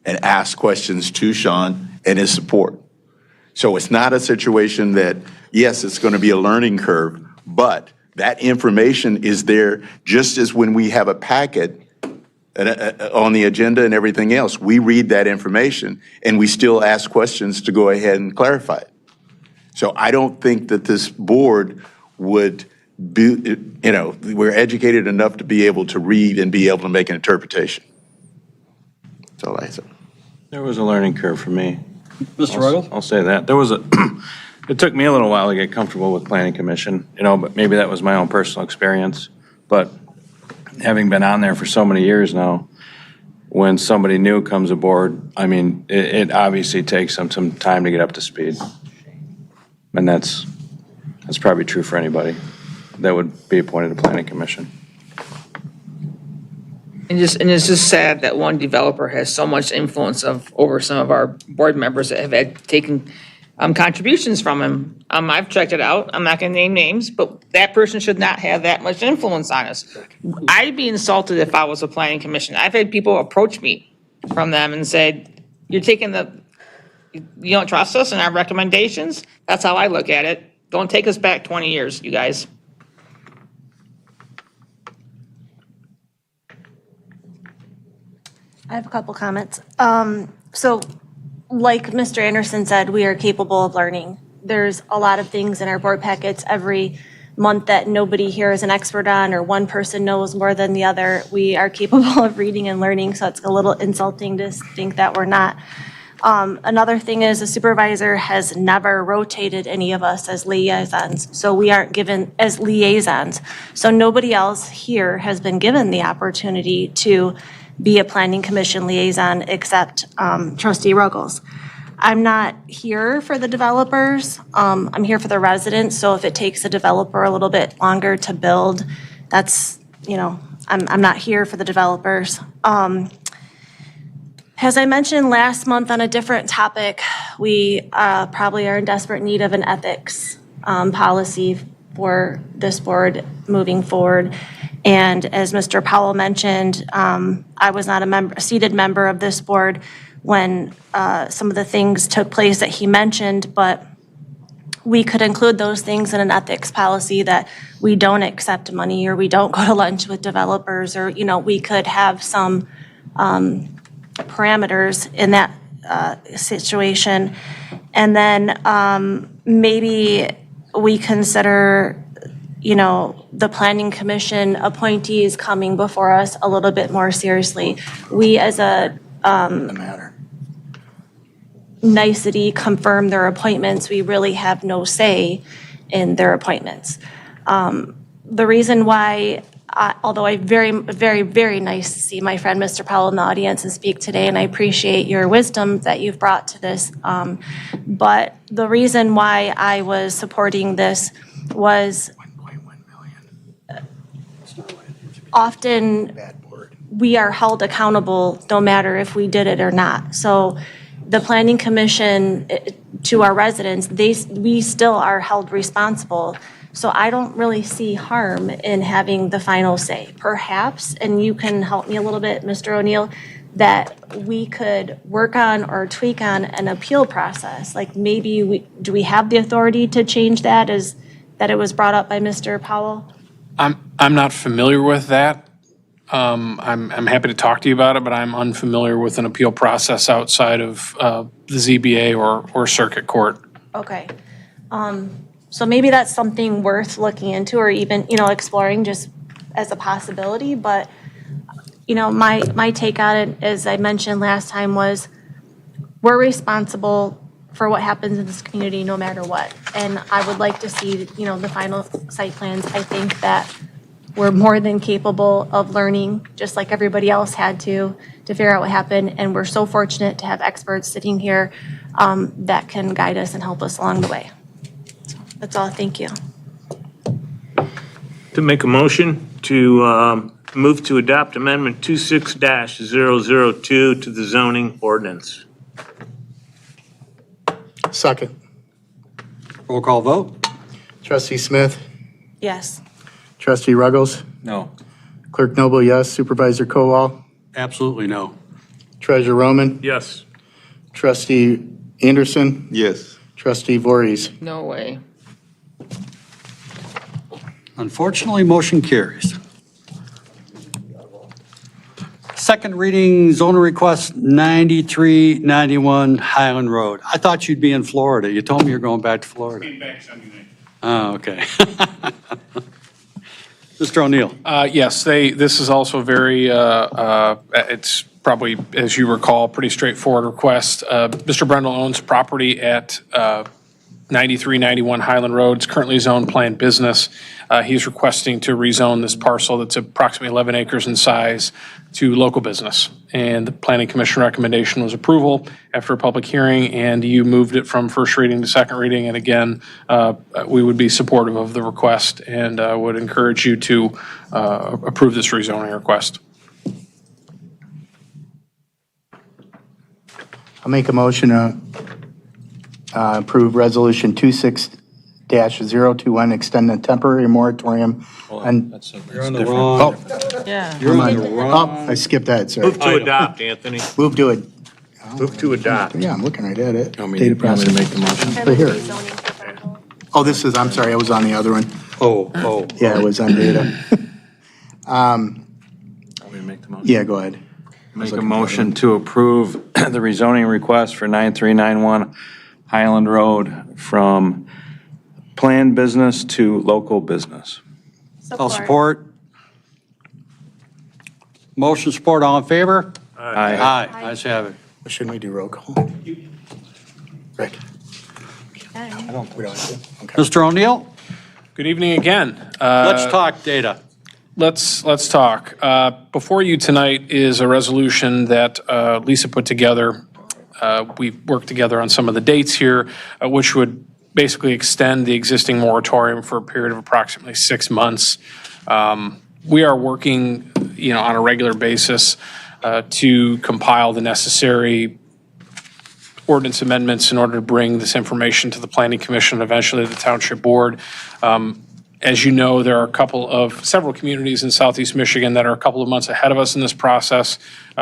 and ask questions to Sean and his support. So it's not a situation that, yes, it's going to be a learning curve, but that information is there just as when we have a packet on the agenda and everything else. We read that information and we still ask questions to go ahead and clarify it. So I don't think that this board would be, we're educated enough to be able to read and be able to make an interpretation. That's all I said. There was a learning curve for me. Mr. Ruggles? I'll say that. It took me a little while to get comfortable with Planning Commission, but maybe that was my own personal experience. But having been on there for so many years now, when somebody new comes aboard, it obviously takes them some time to get up to speed. And that's probably true for anybody that would be appointed to Planning Commission. And it's just sad that one developer has so much influence over some of our board members that have taken contributions from him. I've checked it out. I'm not going to name names, but that person should not have that much influence on us. I'd be insulted if I was a planning commission. I've had people approach me from them and said, you don't trust us and our recommendations? That's how I look at it. Don't take us back 20 years, you guys. I have a couple comments. So like Mr. Anderson said, we are capable of learning. There's a lot of things in our board packets every month that nobody here is an expert on, or one person knows more than the other. We are capable of reading and learning, so it's a little insulting to think that we're not. Another thing is the supervisor has never rotated any of us as liaisons, so we aren't given as liaisons. So nobody else here has been given the opportunity to be a planning commission liaison except Trustee Ruggles. I'm not here for the developers. I'm here for the residents. So if it takes a developer a little bit longer to build, that's, I'm not here for the developers. As I mentioned last month on a different topic, we probably are in desperate need of an ethics policy for this board moving forward. And as Mr. Powell mentioned, I was not a seated member of this board when some of the things took place that he mentioned, but we could include those things in an ethics policy that we don't accept money or we don't go to lunch with developers, or, we could have some parameters in that situation. And then maybe we consider, the planning commission appointees coming before us a little bit more seriously. We as a nicety confirm their appointments. We really have no say in their appointments. The reason why, although I very nice to see my friend Mr. Powell in the audience and speak today, and I appreciate your wisdom that you've brought to this. But the reason why I was supporting this was often we are held accountable no matter if we did it or not. So the planning commission, to our residents, we still are held responsible. So I don't really see harm in having the final say. Perhaps, and you can help me a little bit, Mr. O'Neill, that we could work on or tweak on an appeal process. Like maybe do we have the authority to change that, as that it was brought up by Mr. Powell? I'm not familiar with that. I'm happy to talk to you about it, but I'm unfamiliar with an appeal process outside of the ZBA or circuit court. Okay. So maybe that's something worth looking into, or even, exploring just as a possibility. But, my take on it, as I mentioned last time, was we're responsible for what happens in this community no matter what. And I would like to see, the final site plans. I think that we're more than capable of learning, just like everybody else had to figure out what happened. And we're so fortunate to have experts sitting here that can guide us and help us along the way. So that's all. Thank you. To make a motion to move to adopt Amendment 26-002 to the zoning ordinance. Second. Roll call vote. Trustee Smith? Yes. Trustee Ruggles? No. Clerk Noble, yes. Supervisor Kowal? Absolutely no. Treasurer Roman? Yes. Trustee Anderson? Yes. Trustee Voorhees? No way. Unfortunately, motion carries. Second reading, zoning request 9391 Highland Road. I thought you'd be in Florida. You told me you're going back to Florida. Came back Sunday night. Oh, okay. Mr. O'Neill. Yes, this is also very, it's probably, as you recall, pretty straightforward request. Mr. Brendel owns property at 9391 Highland Road. It's currently zoned planned business. He's requesting to rezone this parcel that's approximately 11 acres in size to local business. And the Planning Commission recommendation was approval after a public hearing, and you moved it from first reading to second reading. And again, we would be supportive of the request and would encourage you to approve this rezoning request. I'll make a motion to approve Resolution 26-021, extend the temporary moratorium. And You're on the wrong. Yeah. You're on the wrong. I skipped that, sorry. Move to adopt, Anthony. Move to it. Move to adopt. Yeah, I'm looking right at it. Want me Data to process. make the motion? Right here. Oh, this is, I'm sorry, I was on the other one. Oh. Yeah, it was on data. Want me to make the motion? Yeah, go ahead. Make a motion to approve the rezoning request for 9391 Highland Road from planned business to local business. I'll support. Motion support, all in favor? Aye. Aye, ayes have it. Shouldn't we do roll call? Rick? We don't have to. Okay. Mr. O'Neill, Good evening again. let's talk data. Let's talk. Before you tonight is a resolution that Lisa put together. We've worked together on some of the dates here, which would basically extend the existing moratorium for a period of approximately 6 months. We are working, on a regular basis to compile the necessary ordinance amendments in order to bring this information to the Planning Commission and eventually the Township Board. As you know, there are several communities in Southeast Michigan that are a couple of months ahead of us in this process.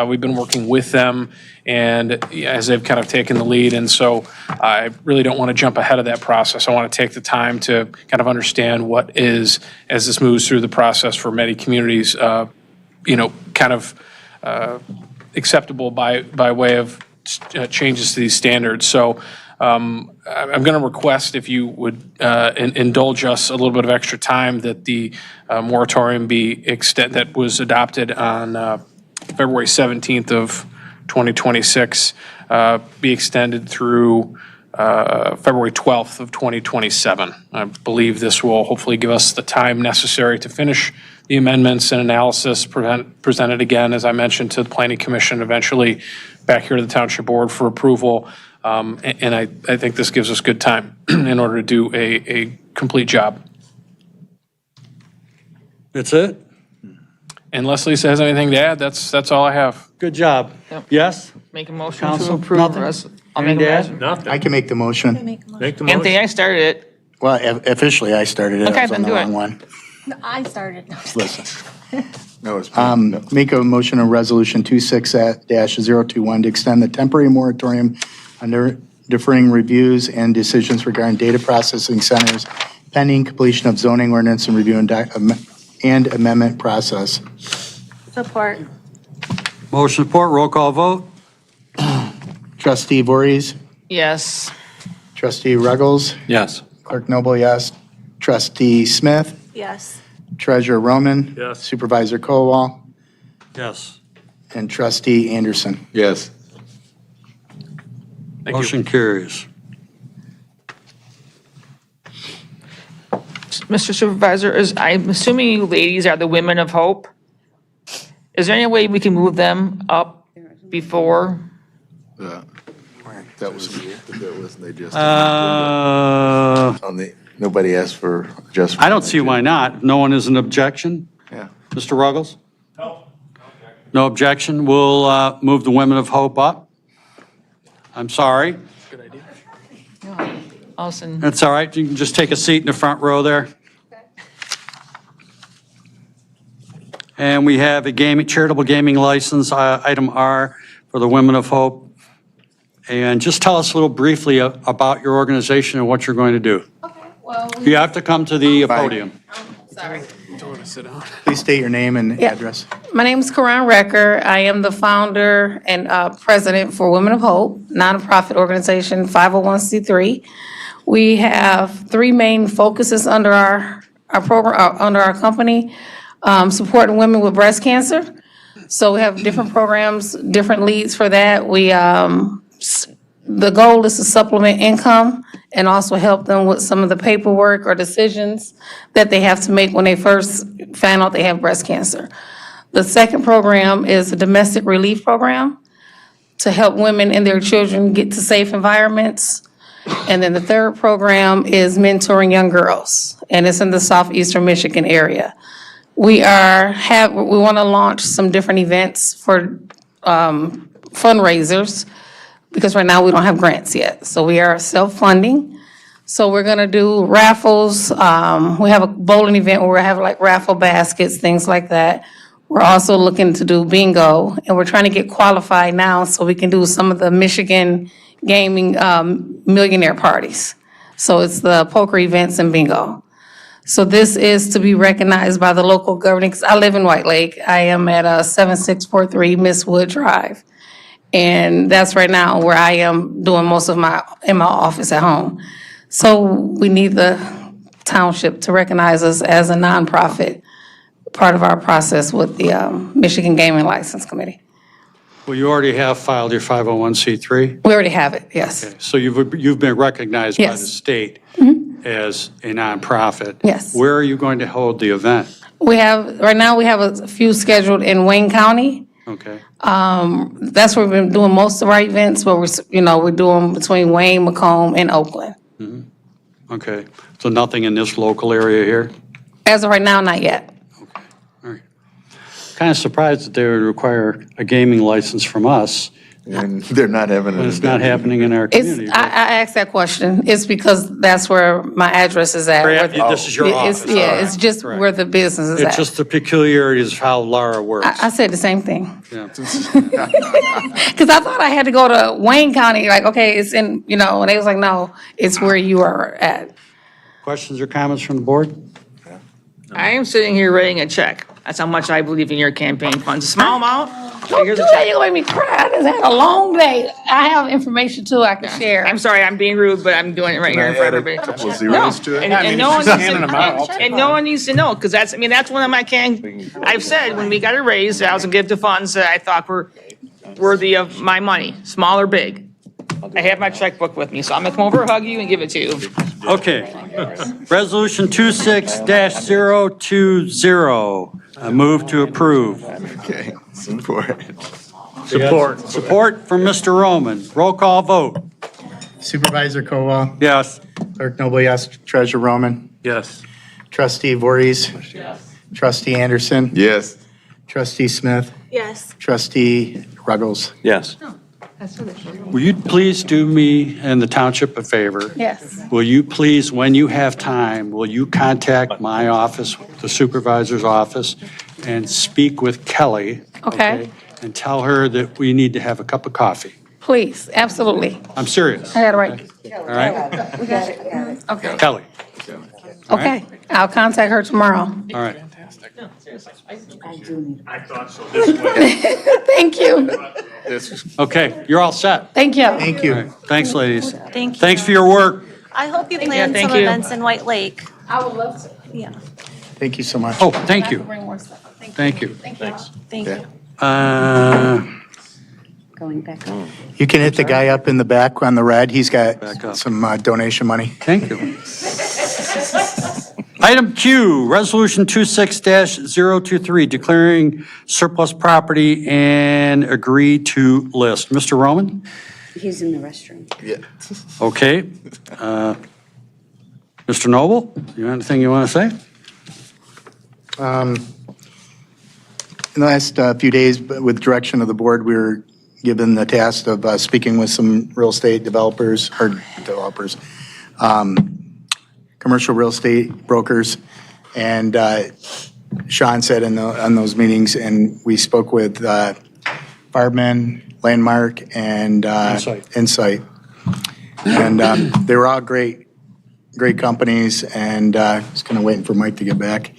We've been working with them and as they've kind of taken the lead. And so I really don't want to jump ahead of that process. I want to take the time to kind of understand what is, as this moves through the process for many communities, kind of acceptable by way of changes to these standards. So I'm going to request if you would indulge us a little bit of extra time that the moratorium that was adopted on February 17th of 2026 be extended through February 12th of 2027. I believe this will hopefully give us the time necessary to finish the amendments and analysis presented again, as I mentioned, to the Planning Commission, eventually back here to the Township Board for approval. And I think this gives us good time in order to do a complete job. That's it? Unless Lisa has anything to add, that's all I have. Good job. Yep. Yes? Make a motion Counsel, to approve. nothing? I'll make a Anything to motion. I can make the motion. Make the motion. Anthony, I started it. Well, officially, I started it. Okay, I was on then the do wrong it. one. No, I started. Listen. Make a motion on Resolution 26-021 to extend the temporary moratorium under deferring reviews and decisions regarding data processing centers pending completion of zoning ordinance and review and amendment process. Support. Motion support, roll call vote. Trustee Voorhees, Yes. Trustee Ruggles, Yes. Clerk Noble, yes. Trustee Smith, Yes. Treasurer Roman. Yes. Supervisor Colwell, Yes. and Trustee Anderson. Yes. Motion carries. Mr. Supervisor, I'm assuming you ladies are the Women of Hope. Is there any way we can move them up before? That was, they just. Uh, Nobody asked for adjustment. I don't see why not. No one is an objection? Yeah. Mr. Ruggles? No. No objection. We'll move the Women of Hope up. I'm sorry. Good idea. Allison. That's all right. You can just take a seat in the front row there. And we have a charitable gaming license, item R, for the Women of Hope. And just tell us a little briefly about your organization and what you're going to do. Well, You have to come to the podium. sorry. Please state your name and address. My name is Karan Recker. I am the founder and president for Women of Hope, nonprofit organization, 501c3. We have three main focuses under our program, under our company, supporting women with breast cancer. So we have different programs, different leads for that. The goal is to supplement income and also help them with some of the paperwork or decisions that they have to make when they first find out they have breast cancer. The second program is a domestic relief program to help women and their children get to safe environments. And then the third program is mentoring young girls, and it's in the southeastern Michigan area. We want to launch some different events for fundraisers, because right now we don't have grants yet. So we are self-funding. So we're gonna do raffles. We have a bowling event where we have like raffle baskets, things like that. We're also looking to do bingo, and we're trying to get qualified now so we can do some of the Michigan gaming millionaire parties. So it's the poker events and bingo. So this is to be recognized by the local government, because I live in White Lake. I am at 7643 Miss Wood Drive. And that's right now where I am doing most of in my office at home. So we need the township to recognize us as a nonprofit, part of our process with the Michigan Gaming License Committee. Well, you already have filed your 501c3? We already have it, yes. Okay, so you've been recognized by the Yes. state as a nonprofit? Yes. Where are you going to hold the event? Right now we have a few scheduled in Wayne County. Okay. That's where we've been doing most of our events, but we're doing between Wayne, Macomb, and Oakland. Okay, so nothing in this local area here? As of right now, not yet. Kind of surprised that they would require a gaming license from us And they're not having But it's not happening in our It's, community. I asked that question. It's because that's where my address is at. Perhaps this is your It's- office. Yeah, All it's right. just Correct. where the business is at. It's just the peculiarities of how Laura works. I said the same thing. Yeah. Because I thought I had to go to Wayne County, like, okay, it's in, and they was like, no, it's where you are at. Questions or comments from the board? I am sitting here writing a check. That's how much I believe in your campaign funds. A small amount. Don't Here's do a that, check. you're gonna make me cry. I just had a long day. I have information too I can share. I'm sorry, I'm being rude, but I'm doing it right here in front of everybody. Couple of zeros to it. And no one needs to, and no one needs to know, because that's one of my I've said, when we got a raise, I was gonna give to funds that I thought were worthy of my money, small or big. I have my checkbook with me, so I'm gonna come over, hug you, and give it to you. Okay. Resolution 26-020. I move to approve. Okay, support. Support from Mr. Roman. Roll call vote. Supervisor Kowal, Yes. Clerk Noble, yes. Treasurer Roman, Yes. Trustee Voorhees. Trustee Anderson. Yes. Trustee Smith. Yes. Trustee Ruggles. Yes. Will you please do me and the township a favor? Yes. Will you please, when you have time, will you contact my office, the supervisor's office, and speak with Kelly? Okay. And tell her that we need to have a cup of coffee. Please, absolutely. I'm serious. I got it right. All right? Okay. Kelly. Okay. I'll contact her tomorrow. All right. I thought so this way. Thank you. Okay, you're all set. Thank you. Thank All you. right. Thanks, ladies. Thank you. Thanks for your work. I hope you plan thank some you. events in White Lake. I would love to. Yeah. Thank you so much. Oh, thank you. Bring more stuff. Thank you. Thanks. Thank you. Going back up. You can hit the guy up in the back on the red. He's Back got up. some donation money. Thank you. Item Q, Resolution 26-023, declaring surplus property and agree to list. Mr. Roman? He's in the restroom. Yeah. Okay. Mr. Noble, you have anything you want to say? In the last few days, with direction of the board, we were given the task of speaking with some real estate developers, commercial real estate brokers. And Sean said on those meetings, and we spoke with Farbman, Landmark, and Insight. And they were all great companies, and just kind of waiting for Mike to get back.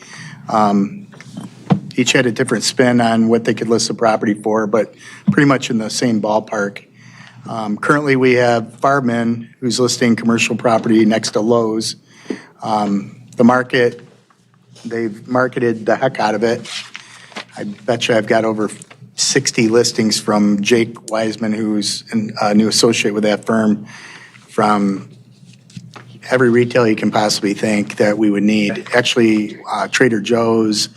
Each had a different spin on what they could list the property for, but pretty much in the same ballpark. Currently, we have Farbman, who's listing commercial property next to Lowe's. The market, they've marketed the heck out of it. I bet you I've got over 60 listings from Jake Wiseman, who's a new associate with that firm, from every retail you can possibly think that we would need. Actually, Trader Joe's.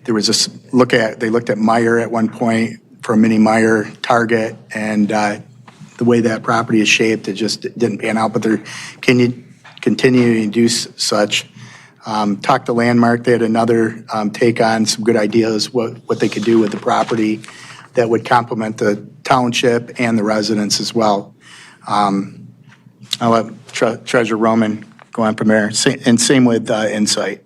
There was they looked at Meijer at one point for a mini Meijer, Target, and the way that property is shaped, it just didn't pan out, but they're continuing to do such. Talked to Landmark, they had another take on some good ideas, what they could do with the property that would complement the township and the residents as well. I'll let Treasurer Roman go on from there, and same with Insight.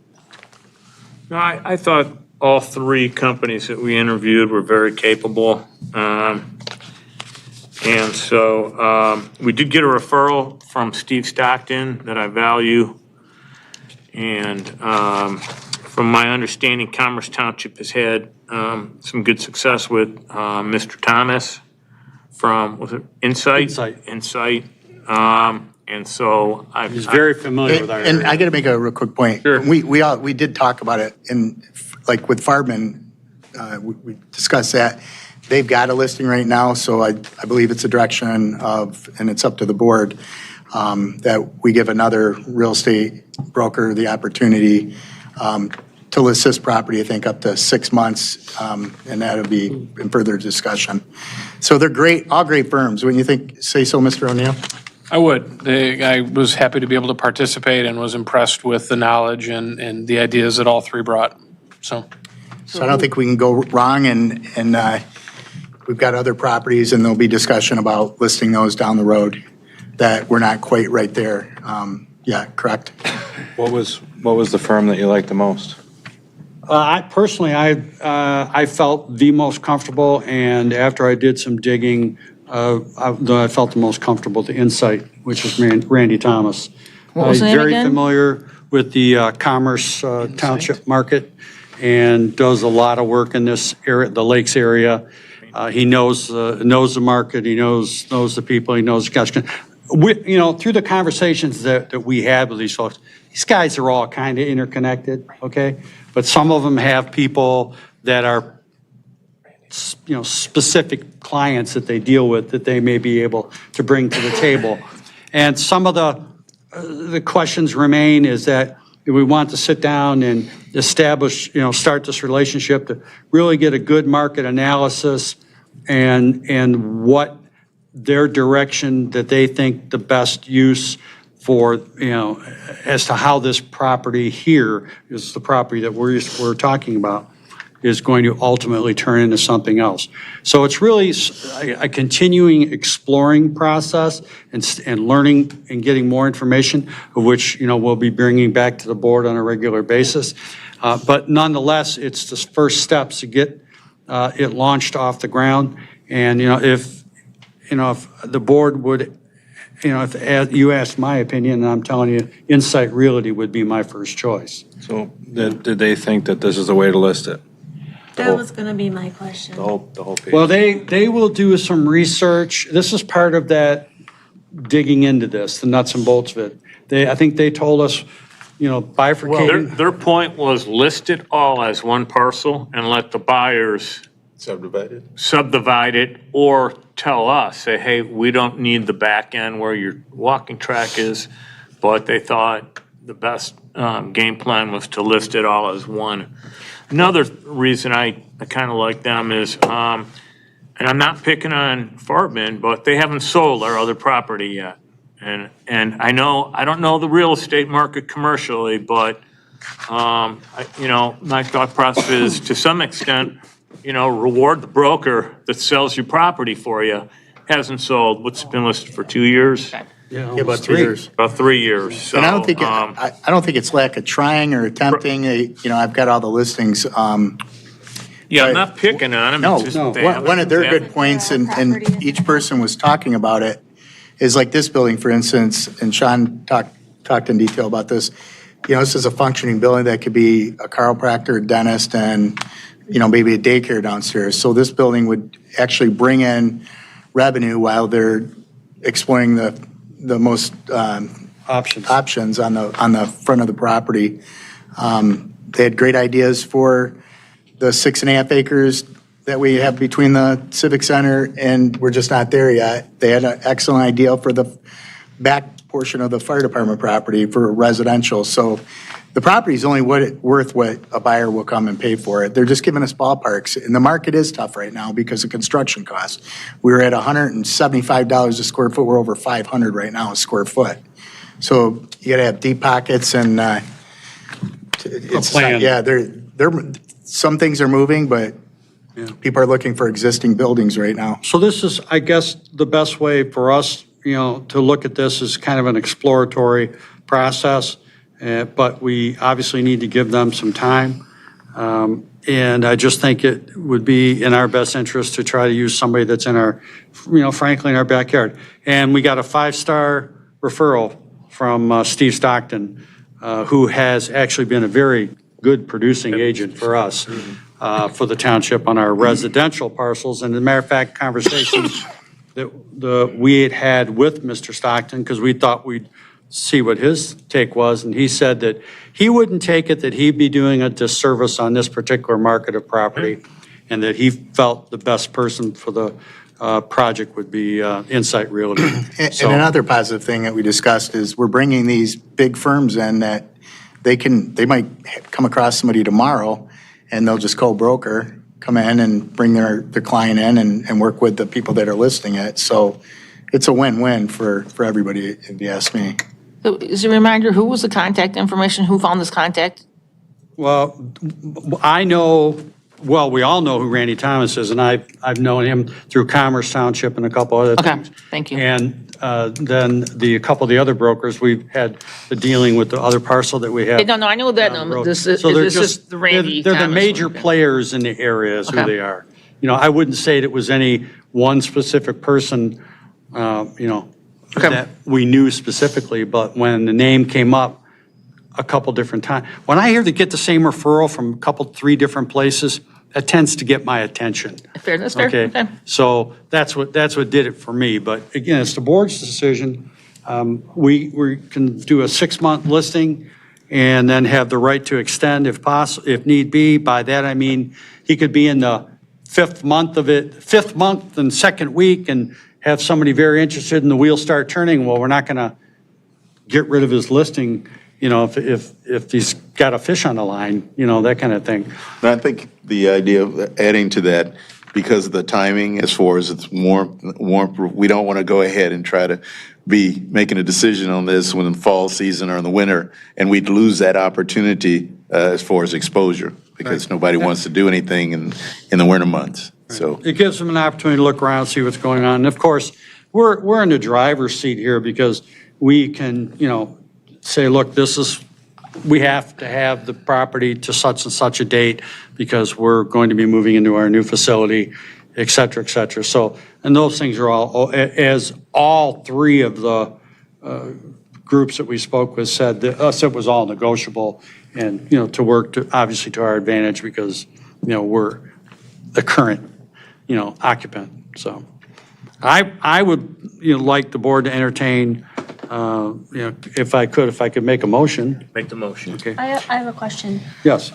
No, I thought all three companies that we interviewed were very capable. And so we did get a referral from Steve Stockton that I value. And from my understanding, Commerce Township has had some good success with Mr. Thomas from, was it Insight? Insight. And so He's very familiar with our And area. I got to make a real quick point. Sure. We did talk about it, and like with Farbman, we discussed that. They've got a listing right now, so I believe it's a direction of, and it's up to the board, that we give another real estate broker the opportunity to list this property, I think, up to 6 months, and that'll be in further discussion. So they're great, all great firms. Wouldn't you think, say so, Mr. O'Neill? I would. I was happy to be able to participate and was impressed with the knowledge and the ideas that all three brought. So So I don't think we can go wrong, and we've got other properties, and there'll be discussion about listing those down the road that we're not quite right there. Yeah, correct. What was the firm that you liked the most? I felt the most comfortable, and after I did some digging, I felt the most comfortable, the Insight, which is Randy Thomas. What was the name Very again? familiar with the Commerce Township market and does a lot of work in this area, the Lakes area. He knows the market, he knows the people, he knows, gosh, through the conversations that we had with these folks, these guys are all kind of interconnected, okay? But some of them have people that are, specific clients that they deal with that they may be able to bring to the table. And some of the questions remain is that we want to sit down and establish, start this relationship to really get a good market analysis and what their direction that they think the best use for, as to how this property here is the property that we're talking about is going to ultimately turn into something else. So it's really a continuing exploring process and learning and getting more information, of which, we'll be bringing back to the board on a regular basis. But nonetheless, it's the first steps to get it launched off the ground. And, if the board would, if you asked my opinion, and I'm telling you, Insight Realty would be my first choice. So did they think that this is the way to list it? That was going to be my question. The whole page? Well, they will do some research. This is part of that digging into this, the nuts and bolts of it. I think they told us, bifurcating. Their point was list it all as one parcel and let the buyers subdivide it, or tell us, say, hey, we don't need the back end where your walking track is, but they thought the best game plan was to list it all as one. Another reason I kind of like them is, and I'm not picking on Farbin, but they haven't sold our other property yet. And I don't know the real estate market commercially, but, my thought process is to some extent, reward the broker that sells your property for you. Hasn't sold, what's been listed for 2 years? Yeah, About 3 years. About 3 years. So, And I don't think, I don't think it's lack of trying or attempting. I've got all the listings. Yeah, I'm not picking on them. No, It's just they one of their haven't- good points, and each person was talking about it, is like this building, for instance, and Sean talked in detail about this. This is a functioning building that could be a chiropractor, a dentist, and, maybe a daycare downstairs. So this building would actually bring in revenue while they're exploring the most options on the front of the property. They had great ideas for the 6.5 acres that we have between the Civic Center, and we're just not there yet. They had an excellent idea for the back portion of the fire department property for residential. So the property is only worth what a buyer will come and pay for it. They're just giving us ballparks, and the market is tough right now because of construction costs. We were at $175 a square foot. We're over $500 right now a square foot. So you got to have deep pockets and it's a plan. Yeah, some things are moving, but people are looking for existing buildings right now. So this is, I guess, the best way for us, to look at this as kind of an exploratory process, but we obviously need to give them some time. And I just think it would be in our best interest to try to use somebody that's in our, frankly, in our backyard. And we got a 5-star referral from Steve Stockton, who has actually been a very good producing agent for us, for the township on our residential parcels. And as a matter of fact, conversations that we had with Mr. Stockton, because we thought we'd see what his take was, and he said that he wouldn't take it that he'd be doing a disservice on this particular market of property, and that he felt the best person for the project would be Insight Realty. And another positive thing that we discussed is we're bringing these big firms in that they might come across somebody tomorrow and they'll just co-broker, come in and bring their client in and work with the people that are listing it. So it's a win-win for everybody, if you ask me. So as a reminder, who was the contact information? Who found this contact? Well, I know well, we all know who Randy Thomas is, and I've known him through Commerce Township and a couple other Okay, things. thank you. And then a couple of the other brokers, we've had the dealing with the other parcel that we have. No, I know that, down the no, road. this is, So they're this is the Randy They're the Thomas major one. players in the area is who Okay. they are. You know, I wouldn't say it was any one specific person, that we knew specifically, but when the name came up a couple different times, when I hear they get the same referral from a couple, 3 different places, that tends to get my attention. Fair, that's fair, okay. So that's what did it for me. But again, it's the board's decision. We can do a 6-month listing and then have the right to extend if possible, if need be. By that, I mean, he could be in the 5th month and 2nd week and have somebody very interested and the wheels start turning. Well, we're not going to get rid of his listing, if he's got a fish on the line, that kind of thing. And I think the idea of adding to that, because of the timing, as far as it's warm, we don't want to go ahead and try to be making a decision on this when in fall season or in the winter, and we'd lose that opportunity as far as exposure, because nobody wants to do anything in the winter months. So it gives them an opportunity to look around, see what's going on. And of course, we're in the driver's seat here because we can, say, look, we have to have the property to such and such a date because we're going to be moving into our new facility, et cetera, et cetera. So, and those things are as all 3 of the groups that we spoke with said, that it was all negotiable and, to work obviously to our advantage because, we're the current, occupant. So I would, like the board to entertain, if I could make a motion. Make the motion. Okay. I have a question. Yes.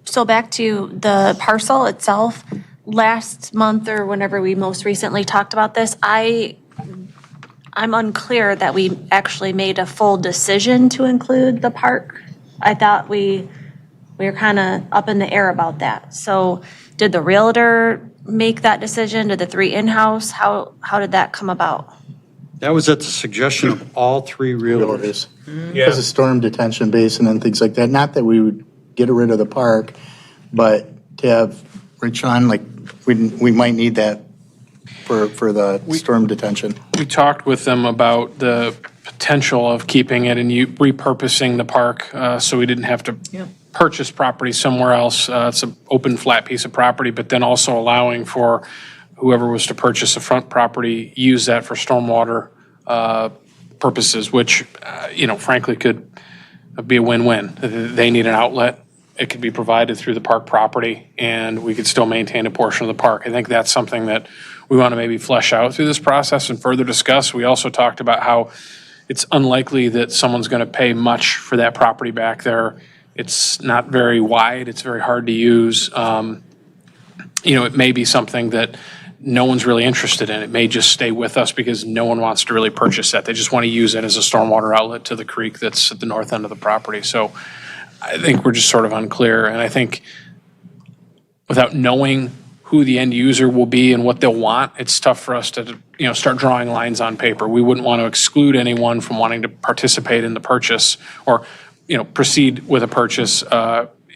So back to the parcel itself, last month or whenever we most recently talked about this, I'm unclear that we actually made a full decision to include the park. I thought we were kind of up in the air about that. So did the realtor make that decision? Did the 3 in-house? How did that come about? That was at the suggestion of all 3 realtors. Because of storm detention basin and things like that. Not that we would get rid of the park, but to have Rich on, like, we might need that for the storm detention. We talked with them about the potential of keeping it and repurposing the park so we didn't have to purchase property somewhere else. It's an open, flat piece of property, but then also allowing for whoever was to purchase the front property, use that for stormwater purposes, which, frankly, could be a win-win. They need an outlet. It could be provided through the park property, and we could still maintain a portion of the park. I think that's something that we want to maybe flesh out through this process and further discuss. We also talked about how it's unlikely that someone's going to pay much for that property back there. It's not very wide. It's very hard to use. It may be something that no one's really interested in. It may just stay with us because no one wants to really purchase that. They just want to use it as a stormwater outlet to the creek that's at the north end of the property. So I think we're just sort of unclear. And I think without knowing who the end user will be and what they'll want, it's tough for us to, start drawing lines on paper. We wouldn't want to exclude anyone from wanting to participate in the purchase or, proceed with a purchase,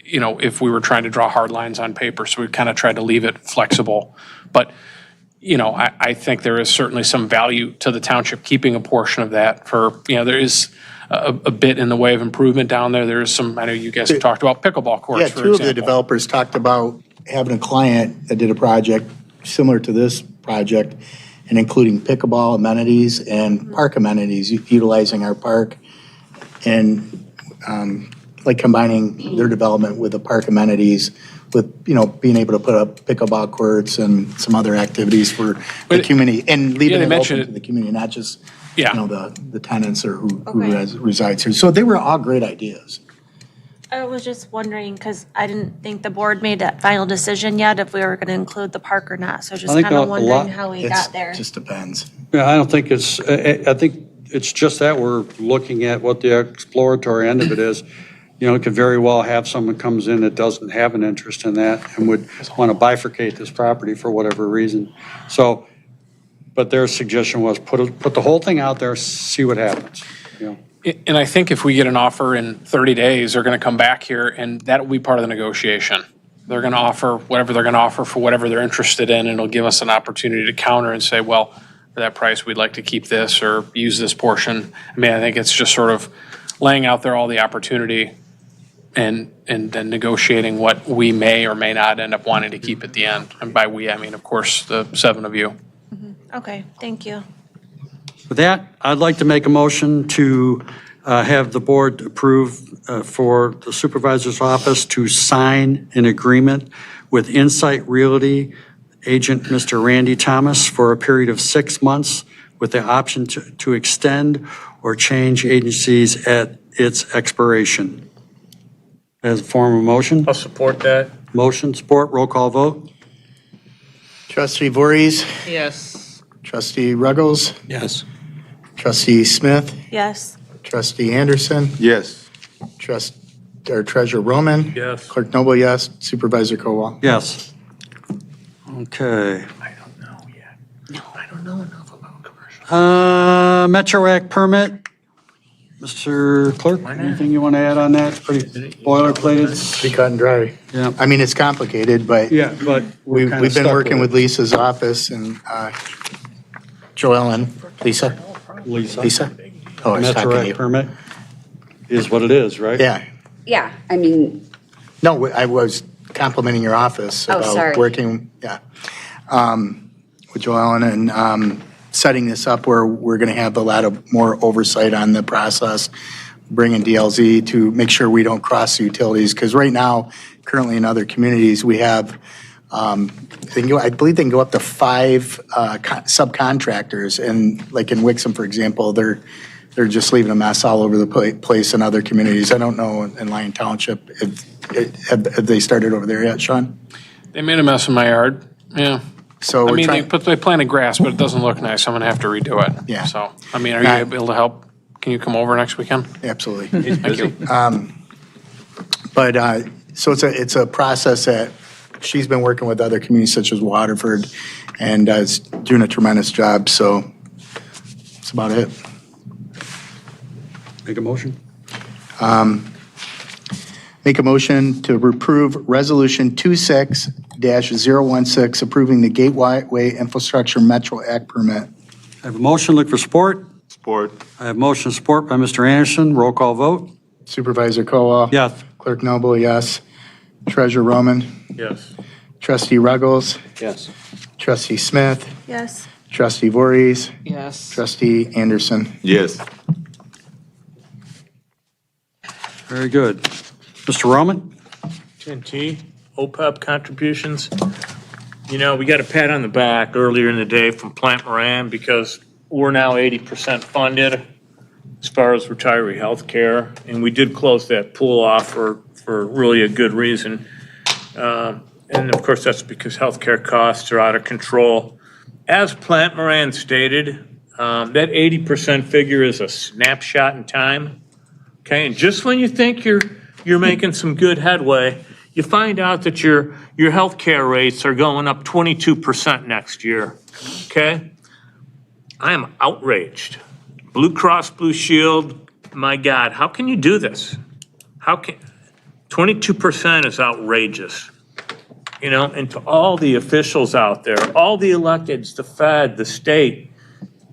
if we were trying to draw hard lines on paper. So we kind of tried to leave it flexible. But, I think there is certainly some value to the township keeping a portion of that for, there is a bit in the way of improvement down there. There is some, I know you guys have talked about pickleball courts, for example. 2 of the developers talked about having a client that did a project similar to this project and including pickleball amenities and park amenities, utilizing our park and like combining their development with the park amenities with, being able to put up pickleball courts and some other activities for the community and leaving it open to the community, not just, the tenants or who resides here. So they were all great ideas. I was just wondering, because I didn't think the board made that final decision yet if we were going to include the park or not. So just kind of wondering how we got there. It just depends. Yeah, I don't think I think it's just that we're looking at what the exploratory end of it is. It could very well have someone comes in that doesn't have an interest in that and would want to bifurcate this property for whatever reason. So, but their suggestion was put the whole thing out there, see what happens. And I think if we get an offer in 30 days, they're going to come back here and that will be part of the negotiation. they're going to offer whatever they're going to offer for whatever they're interested in, and it'll give us an opportunity to counter and say, well, for that price, we'd like to keep this or use this portion. I mean, I think it's just sort of laying out there all the opportunity and then negotiating what we may or may not end up wanting to keep at the end. And by we, I mean, of course, the 7 of you. Okay, thank you. With that, I'd like to make a motion to have the board approve for the supervisor's office to sign an agreement with Insight Realty agent Mr. Randy Thomas for a period of 6 months with the option to extend or change agencies at its expiration. As a form of motion? I'll support that. Motion, support, roll call vote? Trustee Voorhees, Yes. trustee Ruggles, Yes. trustee Smith, Yes. trustee Anderson, Yes. treasurer Roman. Yes. Clerk Noble, yes. Supervisor Kowal. Yes. Okay. I don't know yet. No, I don't know enough about commercial. Metro Act permit. Mr. Clerk, anything you want to add on that? It's pretty boilerplate. Pretty cut and dry. Yeah. I mean, it's complicated, but Yeah, but we've been working with Lisa's office and Joellen. Lisa? Lisa? Oh, I was Metro talking to Act you. permit is what it is, right? Yeah. Yeah, I mean, No, I was complimenting your office Oh, sorry. about working, with Joellen and setting this up where we're going to have a lot of more oversight on the process, bringing DLZ to make sure we don't cross the utilities. Because right now, currently in other communities, we have, I believe they can go up to 5 subcontractors. And like in Wixom, for example, they're just leaving a mess all over the place in other communities. I don't know in Lyon Township, have they started over there yet, Sean? They made a mess in my yard, yeah. So I we're mean, trying. they planted grass, but it doesn't look nice. I'm going to have to redo it. Yeah. So, I mean, are you able to help? Can you come over next weekend? Absolutely. Thank you. But, so it's a process that she's been working with other communities such as Waterford and is doing a tremendous job, so that's about it. Make a motion? Make a motion to approve Resolution 26-016, approving the Gateway Infrastructure Metro Act permit. I have a motion, look for support. Support. I have motion and support by Mr. Anderson. Roll call vote? Supervisor Kola. Yes. Clerk Noble, yes. Treasurer Roman. Yes. Trustee Ruggles. Yes. Trustee Smith. Yes. Trustee Voorhees. Yes. Trustee Anderson. Yes. Very good. Mr. Roman? 10T, OPEB contributions. You know, we got a pat on the back earlier in the day from Plant Moran because we're now 80% funded as far as retiree health care. And we did close that pool off for really a good reason. And of course, that's because healthcare costs are out of control. As Plant Moran stated, that 80% figure is a snapshot in time. Okay, and just when you think you're making some good headway, you find out that your healthcare rates are going up 22% next year. Okay? I am outraged. Blue Cross Blue Shield, my God, how can you do this? 22% is outrageous. You know, and to all the officials out there, all the electeds, the Fed, the state,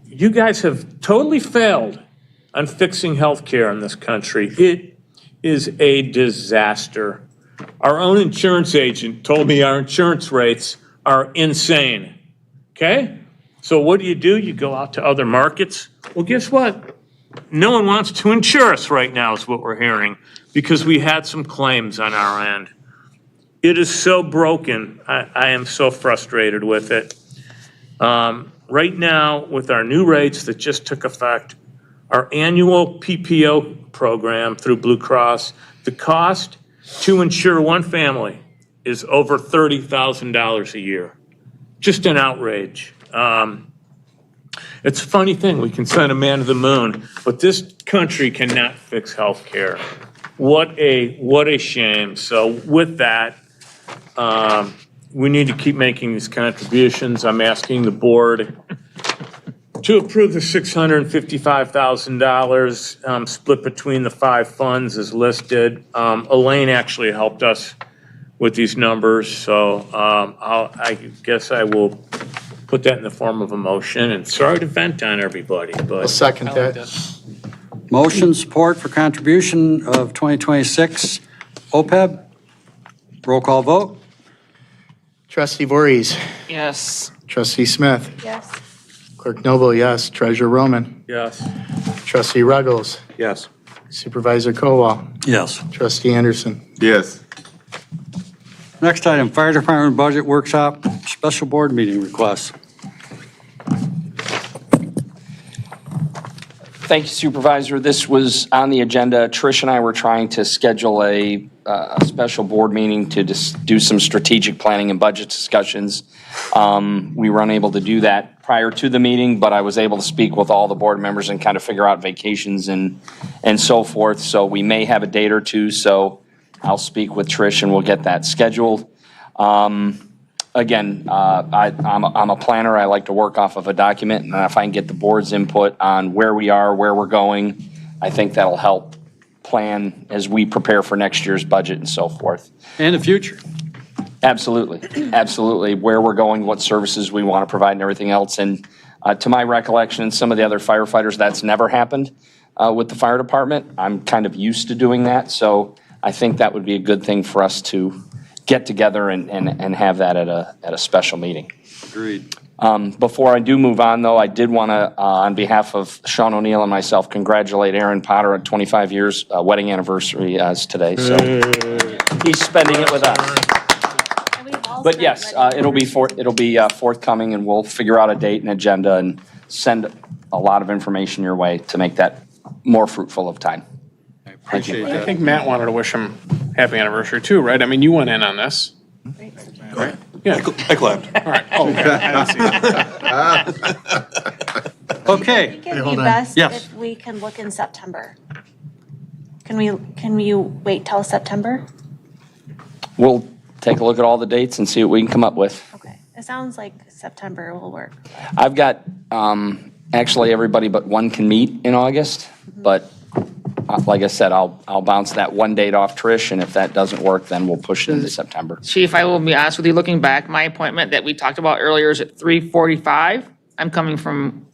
you guys have totally failed on fixing healthcare in this country. It is a disaster. Our own insurance agent told me our insurance rates are insane. Okay? So what do? You go out to other markets. Well, guess what? No one wants to insure us right now is what we're hearing because we had some claims on our end. It is so broken. I am so frustrated with it. Right now, with our new rates that just took effect, our annual PPO program through Blue Cross, the cost to insure one family is over $30,000 a year. Just an outrage. It's a funny thing, we can send a man to the moon, but this country cannot fix healthcare. What a shame. So with that, we need to keep making these contributions. I'm asking the board to approve the $655,000 split between the 5 funds as listed. Elaine actually helped us with these numbers, so I guess I will put that in the form of a motion, and sorry to vent on everybody, but. I'll second that. Motion, support for contribution of 2026 OPEB. Roll call vote. Trustee Voorhees. Yes. Trustee Smith. Yes. Clerk Noble, yes. Treasurer Roman. Yes. Trustee Ruggles. Yes. Supervisor Kowal. Yes. Trustee Anderson. Yes. Next item, Fire Department Budget Workshop, special board meeting request. Thank you, Supervisor. This was on the agenda. Trish and I were trying to schedule a special board meeting to do some strategic planning and budget discussions. We were unable to do that prior to the meeting, but I was able to speak with all the board members and kind of figure out vacations and so forth. So we may have a date or two, so I'll speak with Trish and we'll get that scheduled. Again, I'm a planner. I like to work off of a document, and if I can get the board's input on where we are, where we're going, I think that'll help plan as we prepare for next year's budget and so forth. And the future. Absolutely, absolutely. Where we're going, what services we want to provide and everything else. And to my recollection, some of the other firefighters, that's never happened with the fire department. I'm kind of used to doing that, so I think that would be a good thing for us to get together and have that at a special meeting. Agreed. Before I do move on, though, I did want to, on behalf of Sean O'Neill and myself, congratulate Aaron Potter on 25 years wedding anniversary as today. So he's spending it with us. But yes, it'll be forthcoming, and we'll figure out a date and agenda and send a lot of information your way to make that more fruitful of time. Appreciate I that. think Matt wanted to wish him happy anniversary too, right? I mean, you went in on this. Right? Yeah. I clapped. All right. Oh, okay. I didn't see it. Okay. It would hold be on. best Yes. if we can look in September. Can we wait till September? We'll take a look at all the dates and see what we can come up with. Okay, it sounds like September will work. I've got, actually, everybody but one can meet in August, but like I said, I'll bounce that one date off Trish, and if that doesn't work, then we'll push it into September. Chief, I will be honest with you, looking back, my appointment that we talked about earlier is at 3:45. I'm coming from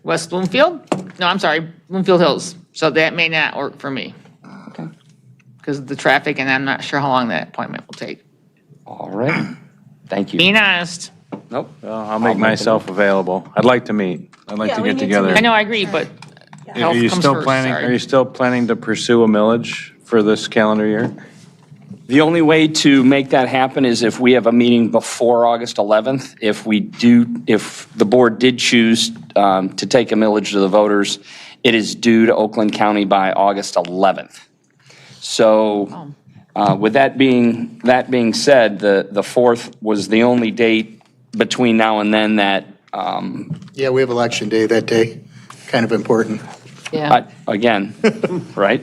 West Bloomfield? No, I'm sorry, Bloomfield Hills. So that may not work for me. Okay. Because of the traffic, and I'm not sure how long that appointment will take. All right. Thank you. Being honest. Nope. Well, I'll make myself available. I'd like to meet. I'd like Yeah, to we get need to together. meet. I know, I agree, but Are health you comes still first, planning, sorry. are you still planning to pursue a millage for this calendar year? The only way to make that happen is if we have a meeting before August 11th. If the board did choose to take a millage to the voters, it is due to Oakland County by August 11th. So with that being said, the 4th was the only date between now and then that, Yeah, we have election day that day. Kind of important. Yeah. again, right?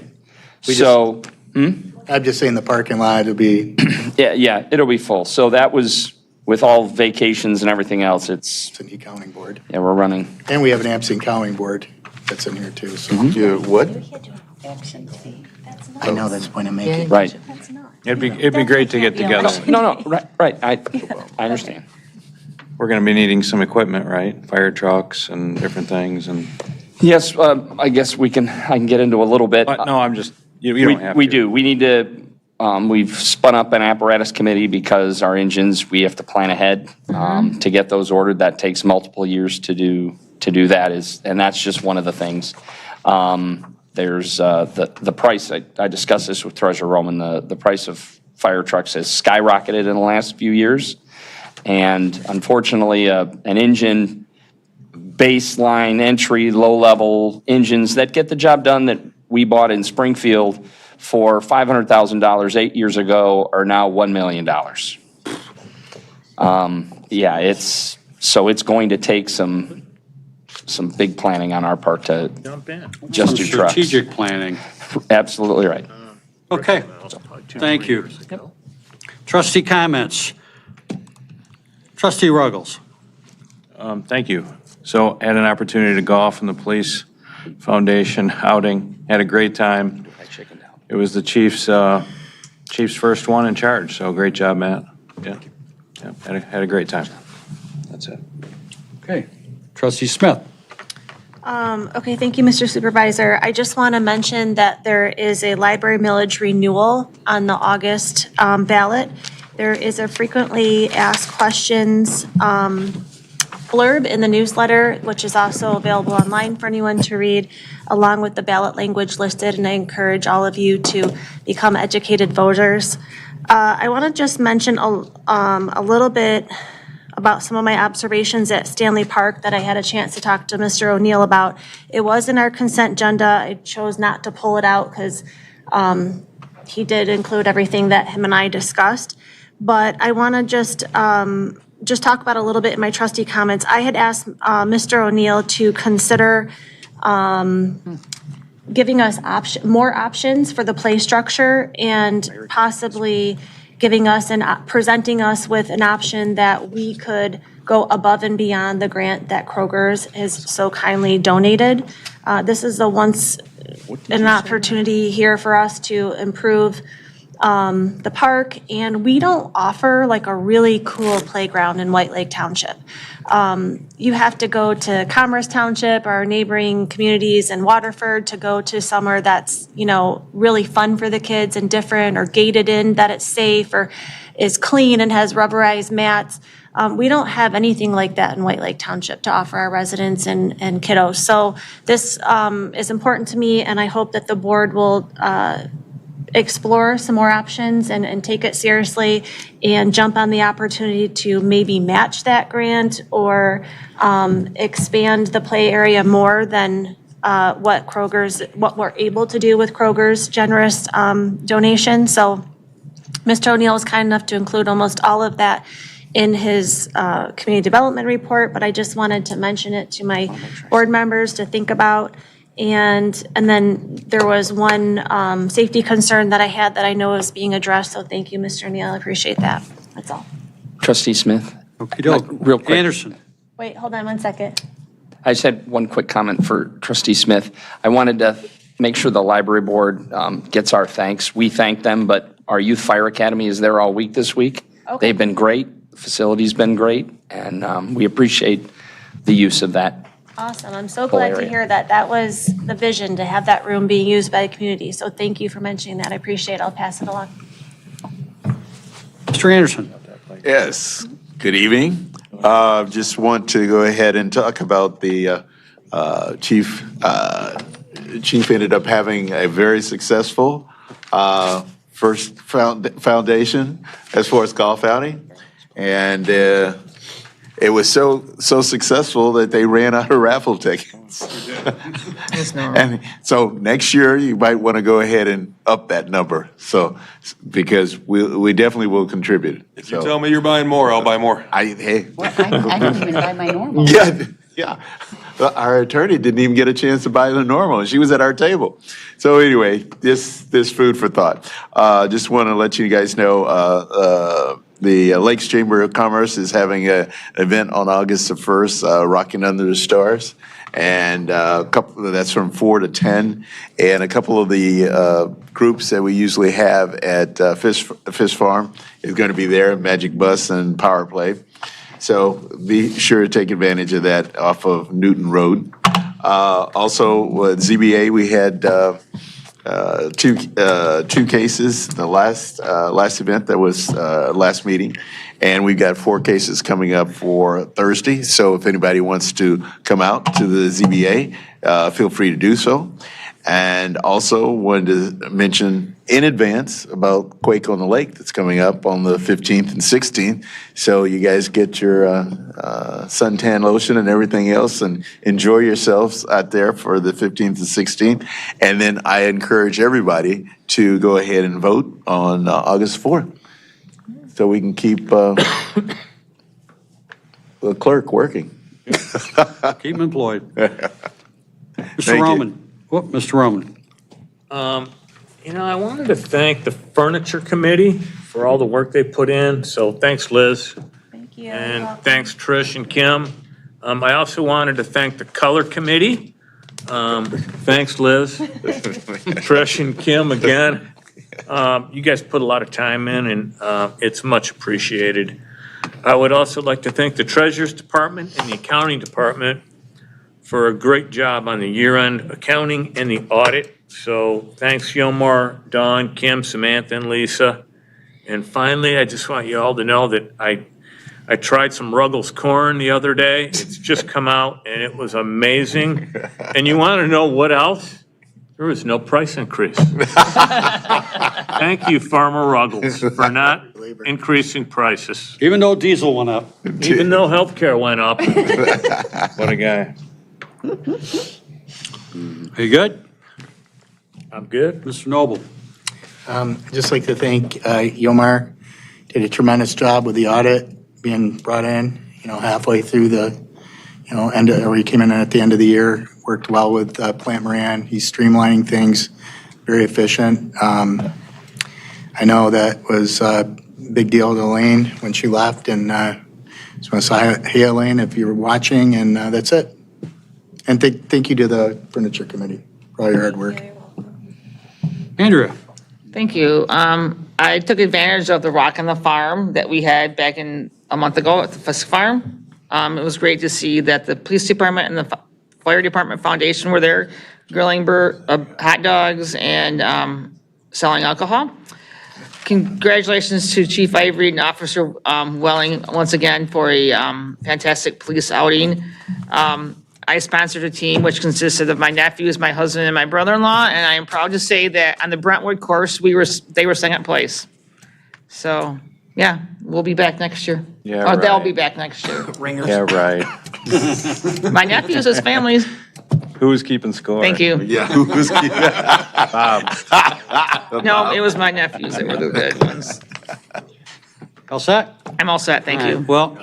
We So, I'm just saying the parking lot will be yeah, it'll be full. So that was, with all vacations and everything else, it's, absentee counting board. yeah, we're running. And we have an absentee counting board that's in here too, so. You what? I know, that's the point I'm making. Right. It'd be great to get together. No, right, I understand. We're gonna be needing some equipment, right? Fire trucks and different things and. Yes, I guess I can get into a little bit. No, I'm just, you don't have to. We do. We need to, we've spun up an apparatus committee because our engines, we have to plan ahead to get those ordered. That takes multiple years to do that, and that's just one of the things. There's the price, I discussed this with Treasurer Roman, the price of fire trucks has skyrocketed in the last few years. And unfortunately, an engine, baseline entry, low-level engines that get the job done that we bought in Springfield for $500,000 8 years ago are now $1 million. Yeah, it's going to take some big planning on our part to just do trucks. Strategic planning. Absolutely right. Okay, thank you. Trustee comments. Trustee Ruggles. Thank you. So had an opportunity to golf in the police foundation outing, had a great time. it was the chief's first one in charge, so great job, Matt. Yeah, yeah, had a great time. That's it. Okay. Trustee Smith. Okay, thank you, Mr. Supervisor. I just want to mention that there is a library millage renewal on the August ballot. There is a frequently asked questions blurb in the newsletter, which is also available online for anyone to read, along with the ballot language listed, and I encourage all of you to become educated voters. I want to just mention a little bit about some of my observations at Stanley Park that I had a chance to talk to Mr. O'Neill about. It was in our consent agenda. I chose not to pull it out because he did include everything that him and I discussed. But I want to just talk about a little bit in my trustee comments. I had asked Mr. O'Neill to consider giving us more options for the play structure and possibly giving us presenting us with an option that we could go above and beyond the grant that Kroger's has so kindly donated. This is an opportunity here for us to improve the park, and we don't offer like a really cool playground in White Lake Township. You have to go to Commerce Township or neighboring communities in Waterford to go to somewhere that's, really fun for the kids and different, or gated in that it's safe or is clean and has rubberized mats. We don't have anything like that in White Lake Township to offer our residents and kiddos. So this is important to me, and I hope that the board will explore some more options and take it seriously and jump on the opportunity to maybe match that grant or expand the play area more than what we're able to do with Kroger's generous donation. So Mr. O'Neill is kind enough to include almost all of that in his community development report, but I just wanted to mention it to my board members to think about. And then there was one safety concern that I had that I know is being addressed, so thank you, Mr. O'Neill, I appreciate that. That's all. Trustee Smith? Okey-doke. Real quick. Anderson. Wait, hold on one second. I just had one quick comment for Trustee Smith. I wanted to make sure the library board gets our thanks. We thank them, but our Youth Fire Academy is there all week this week. Okay. They've been great. The facility's been great, and we appreciate the use of that. Awesome, I'm so glad to hear that. That was the vision, to have that room being used by the community. So thank you for mentioning that. I appreciate it. I'll pass it along. Mr. Anderson. Yes, good evening. Just want to go ahead and talk about the chief. Chief ended up having a very successful first foundation as far as golf outing. And it was so successful that they ran out of raffle tickets. And so next year, you might want to go ahead and up that number. So, because we definitely will contribute. If you tell me you're buying more, I'll buy more. Hey. Well, I didn't even buy my normal. Yeah. Our attorney didn't even get a chance to buy the normal, and she was at our table. So anyway, this food for thought. Just want to let you guys know, the Lakes Chamber of Commerce is having an event on August the 1st, Rocking Under the Stars. And that's from 4 to 10. And a couple of the groups that we usually have at Fish Farm is going to be there, Magic Bus and Power Play. So be sure to take advantage of that off of Newton Road. Also, with ZBA, we had two cases, the last event that was last meeting, and we've got 4 cases coming up for Thursday. So if anybody wants to come out to the ZBA, feel free to do so. And also wanted to mention in advance about Quake on the Lake that's coming up on the 15th and 16th. So you guys get your suntan lotion and everything else and enjoy yourselves out there for the 15th and 16th. And then I encourage everybody to go ahead and vote on August 4th so we can keep the clerk working. Keep him employed. Mr. Roman. Whoop, Mr. Roman. I wanted to thank the Furniture Committee for all the work they put in. So thanks, Liz. Thank you. And thanks, Trish and Kim. I also wanted to thank the Color Committee Thanks, Liz. Trish and Kim again. You guys put a lot of time in, and it's much appreciated. I would also like to thank the Treasurer's Department and the Accounting Department for a great job on the year-end accounting and the audit. So thanks, Yomar, Dawn, Kim, Samantha, and Lisa. And finally, I just want you all to know that I tried some Ruggles corn the other day. It's just come out, and it was amazing. And you want to know what else? There was no price increase. Thank you, Farmer Ruggles, for not increasing prices. Even though diesel went up. Even though healthcare went up. What a guy. Are you good? I'm good. Mr. Noble. I'd just like to thank Yomar. Did a tremendous job with the audit being brought in, halfway through the, or he came in at the end of the year, worked well with Plant Moran. He's streamlining things, very efficient. I know that was a big deal to Elaine when she left, and just want to say, hey, Elaine, if you were watching, and that's it. And thank you to the Furniture Committee for all your hard work. Andrea. Thank you. I took advantage of the Rock on the Farm that we had back in a month ago at the Fisk Farm. It was great to see that the police department and the fire department foundation were there grilling hot dogs and selling alcohol. Congratulations to Chief Ivory and Officer Welling once again for a fantastic police outing. I sponsored a team which consisted of my nephews, my husband, and my brother-in-law, and I am proud to say that on the Brentwood course, they were second place. So, yeah, we'll be back next year. Yeah, Or they'll right. be back next year. Yeah, right. My nephews, his families. Who was keeping score? Thank you. Yeah, who was keeping? Bob. No, it was my nephews that were the good ones. All set? I'm all set, thank you. Well,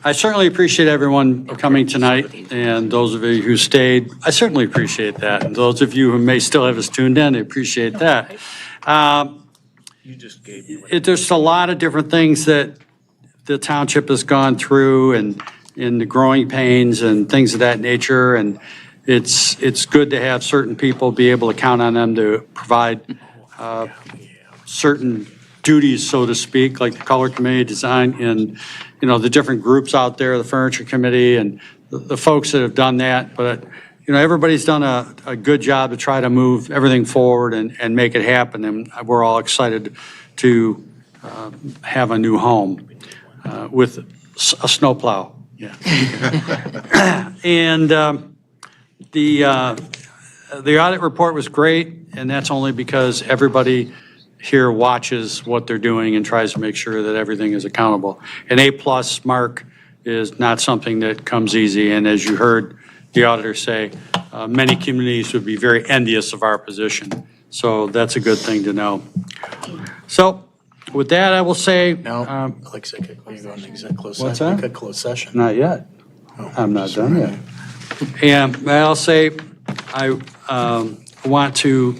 I certainly appreciate everyone coming tonight, and those of you who stayed, I certainly appreciate that. And those of you who may still have us tuned in, I appreciate that. You just gave me. There's a lot of different things that the township has gone through, and in the growing pains and things of that nature, and it's good to have certain people be able to count on them to provide certain duties, so to speak, like the color committee, design, and the different groups out there, the furniture committee, and the folks that have done that. But everybody's done a good job to try to move everything forward and make it happen. And we're all excited to have a new home with a snowplow. Yeah. And the audit report was great, and that's only because everybody here watches what they're doing and tries to make sure that everything is accountable. An A+ mark is not something that comes easy, and as you heard the auditor say, many communities would be very envious of our position. So that's a good thing to know. So with that, I will say. No, Alexa, are you going to close session? What's that? You could close session. Not yet. I'm not done yet. And I'll say, I want to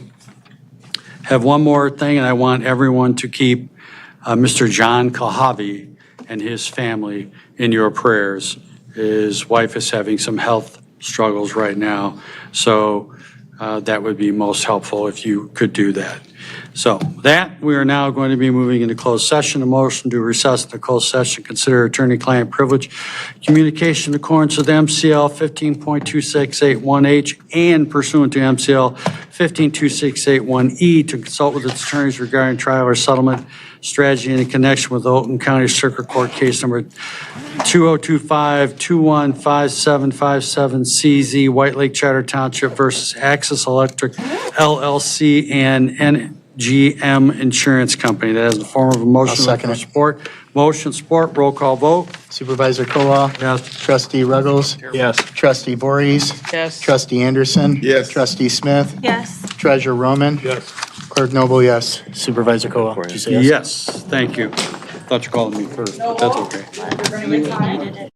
have one more thing, and I want everyone to keep Mr. John Kalhavi and his family in your prayers. His wife is having some health struggles right now, so that would be most helpful if you could do that. So that, we are now going to be moving into closed session. A motion to recess into closed session, consider attorney-client privilege, communication in accordance with MCL 15.2681H and pursuant to MCL 15.2681E to consult with its attorneys regarding trial or settlement strategy in connection with the Oakland County Circuit Court case number 2025-215757CZ White Lake Charter Township versus Axis Electric LLC and NGM Insurance Company. That is in the form of a motion. I'll second it. Support. Motion, support, roll call vote. Supervisor Kowal? Yes. Trustee Ruggles? Yes. Trustee Voorhees? Yes. Trustee Anderson? Yes. Trustee Smith? Yes. Treasurer Roman? Yes. Clerk Noble, yes. Supervisor Kowal? Did you say yes? Yes, thank you. Thought you called me first, but that's okay. We needed it.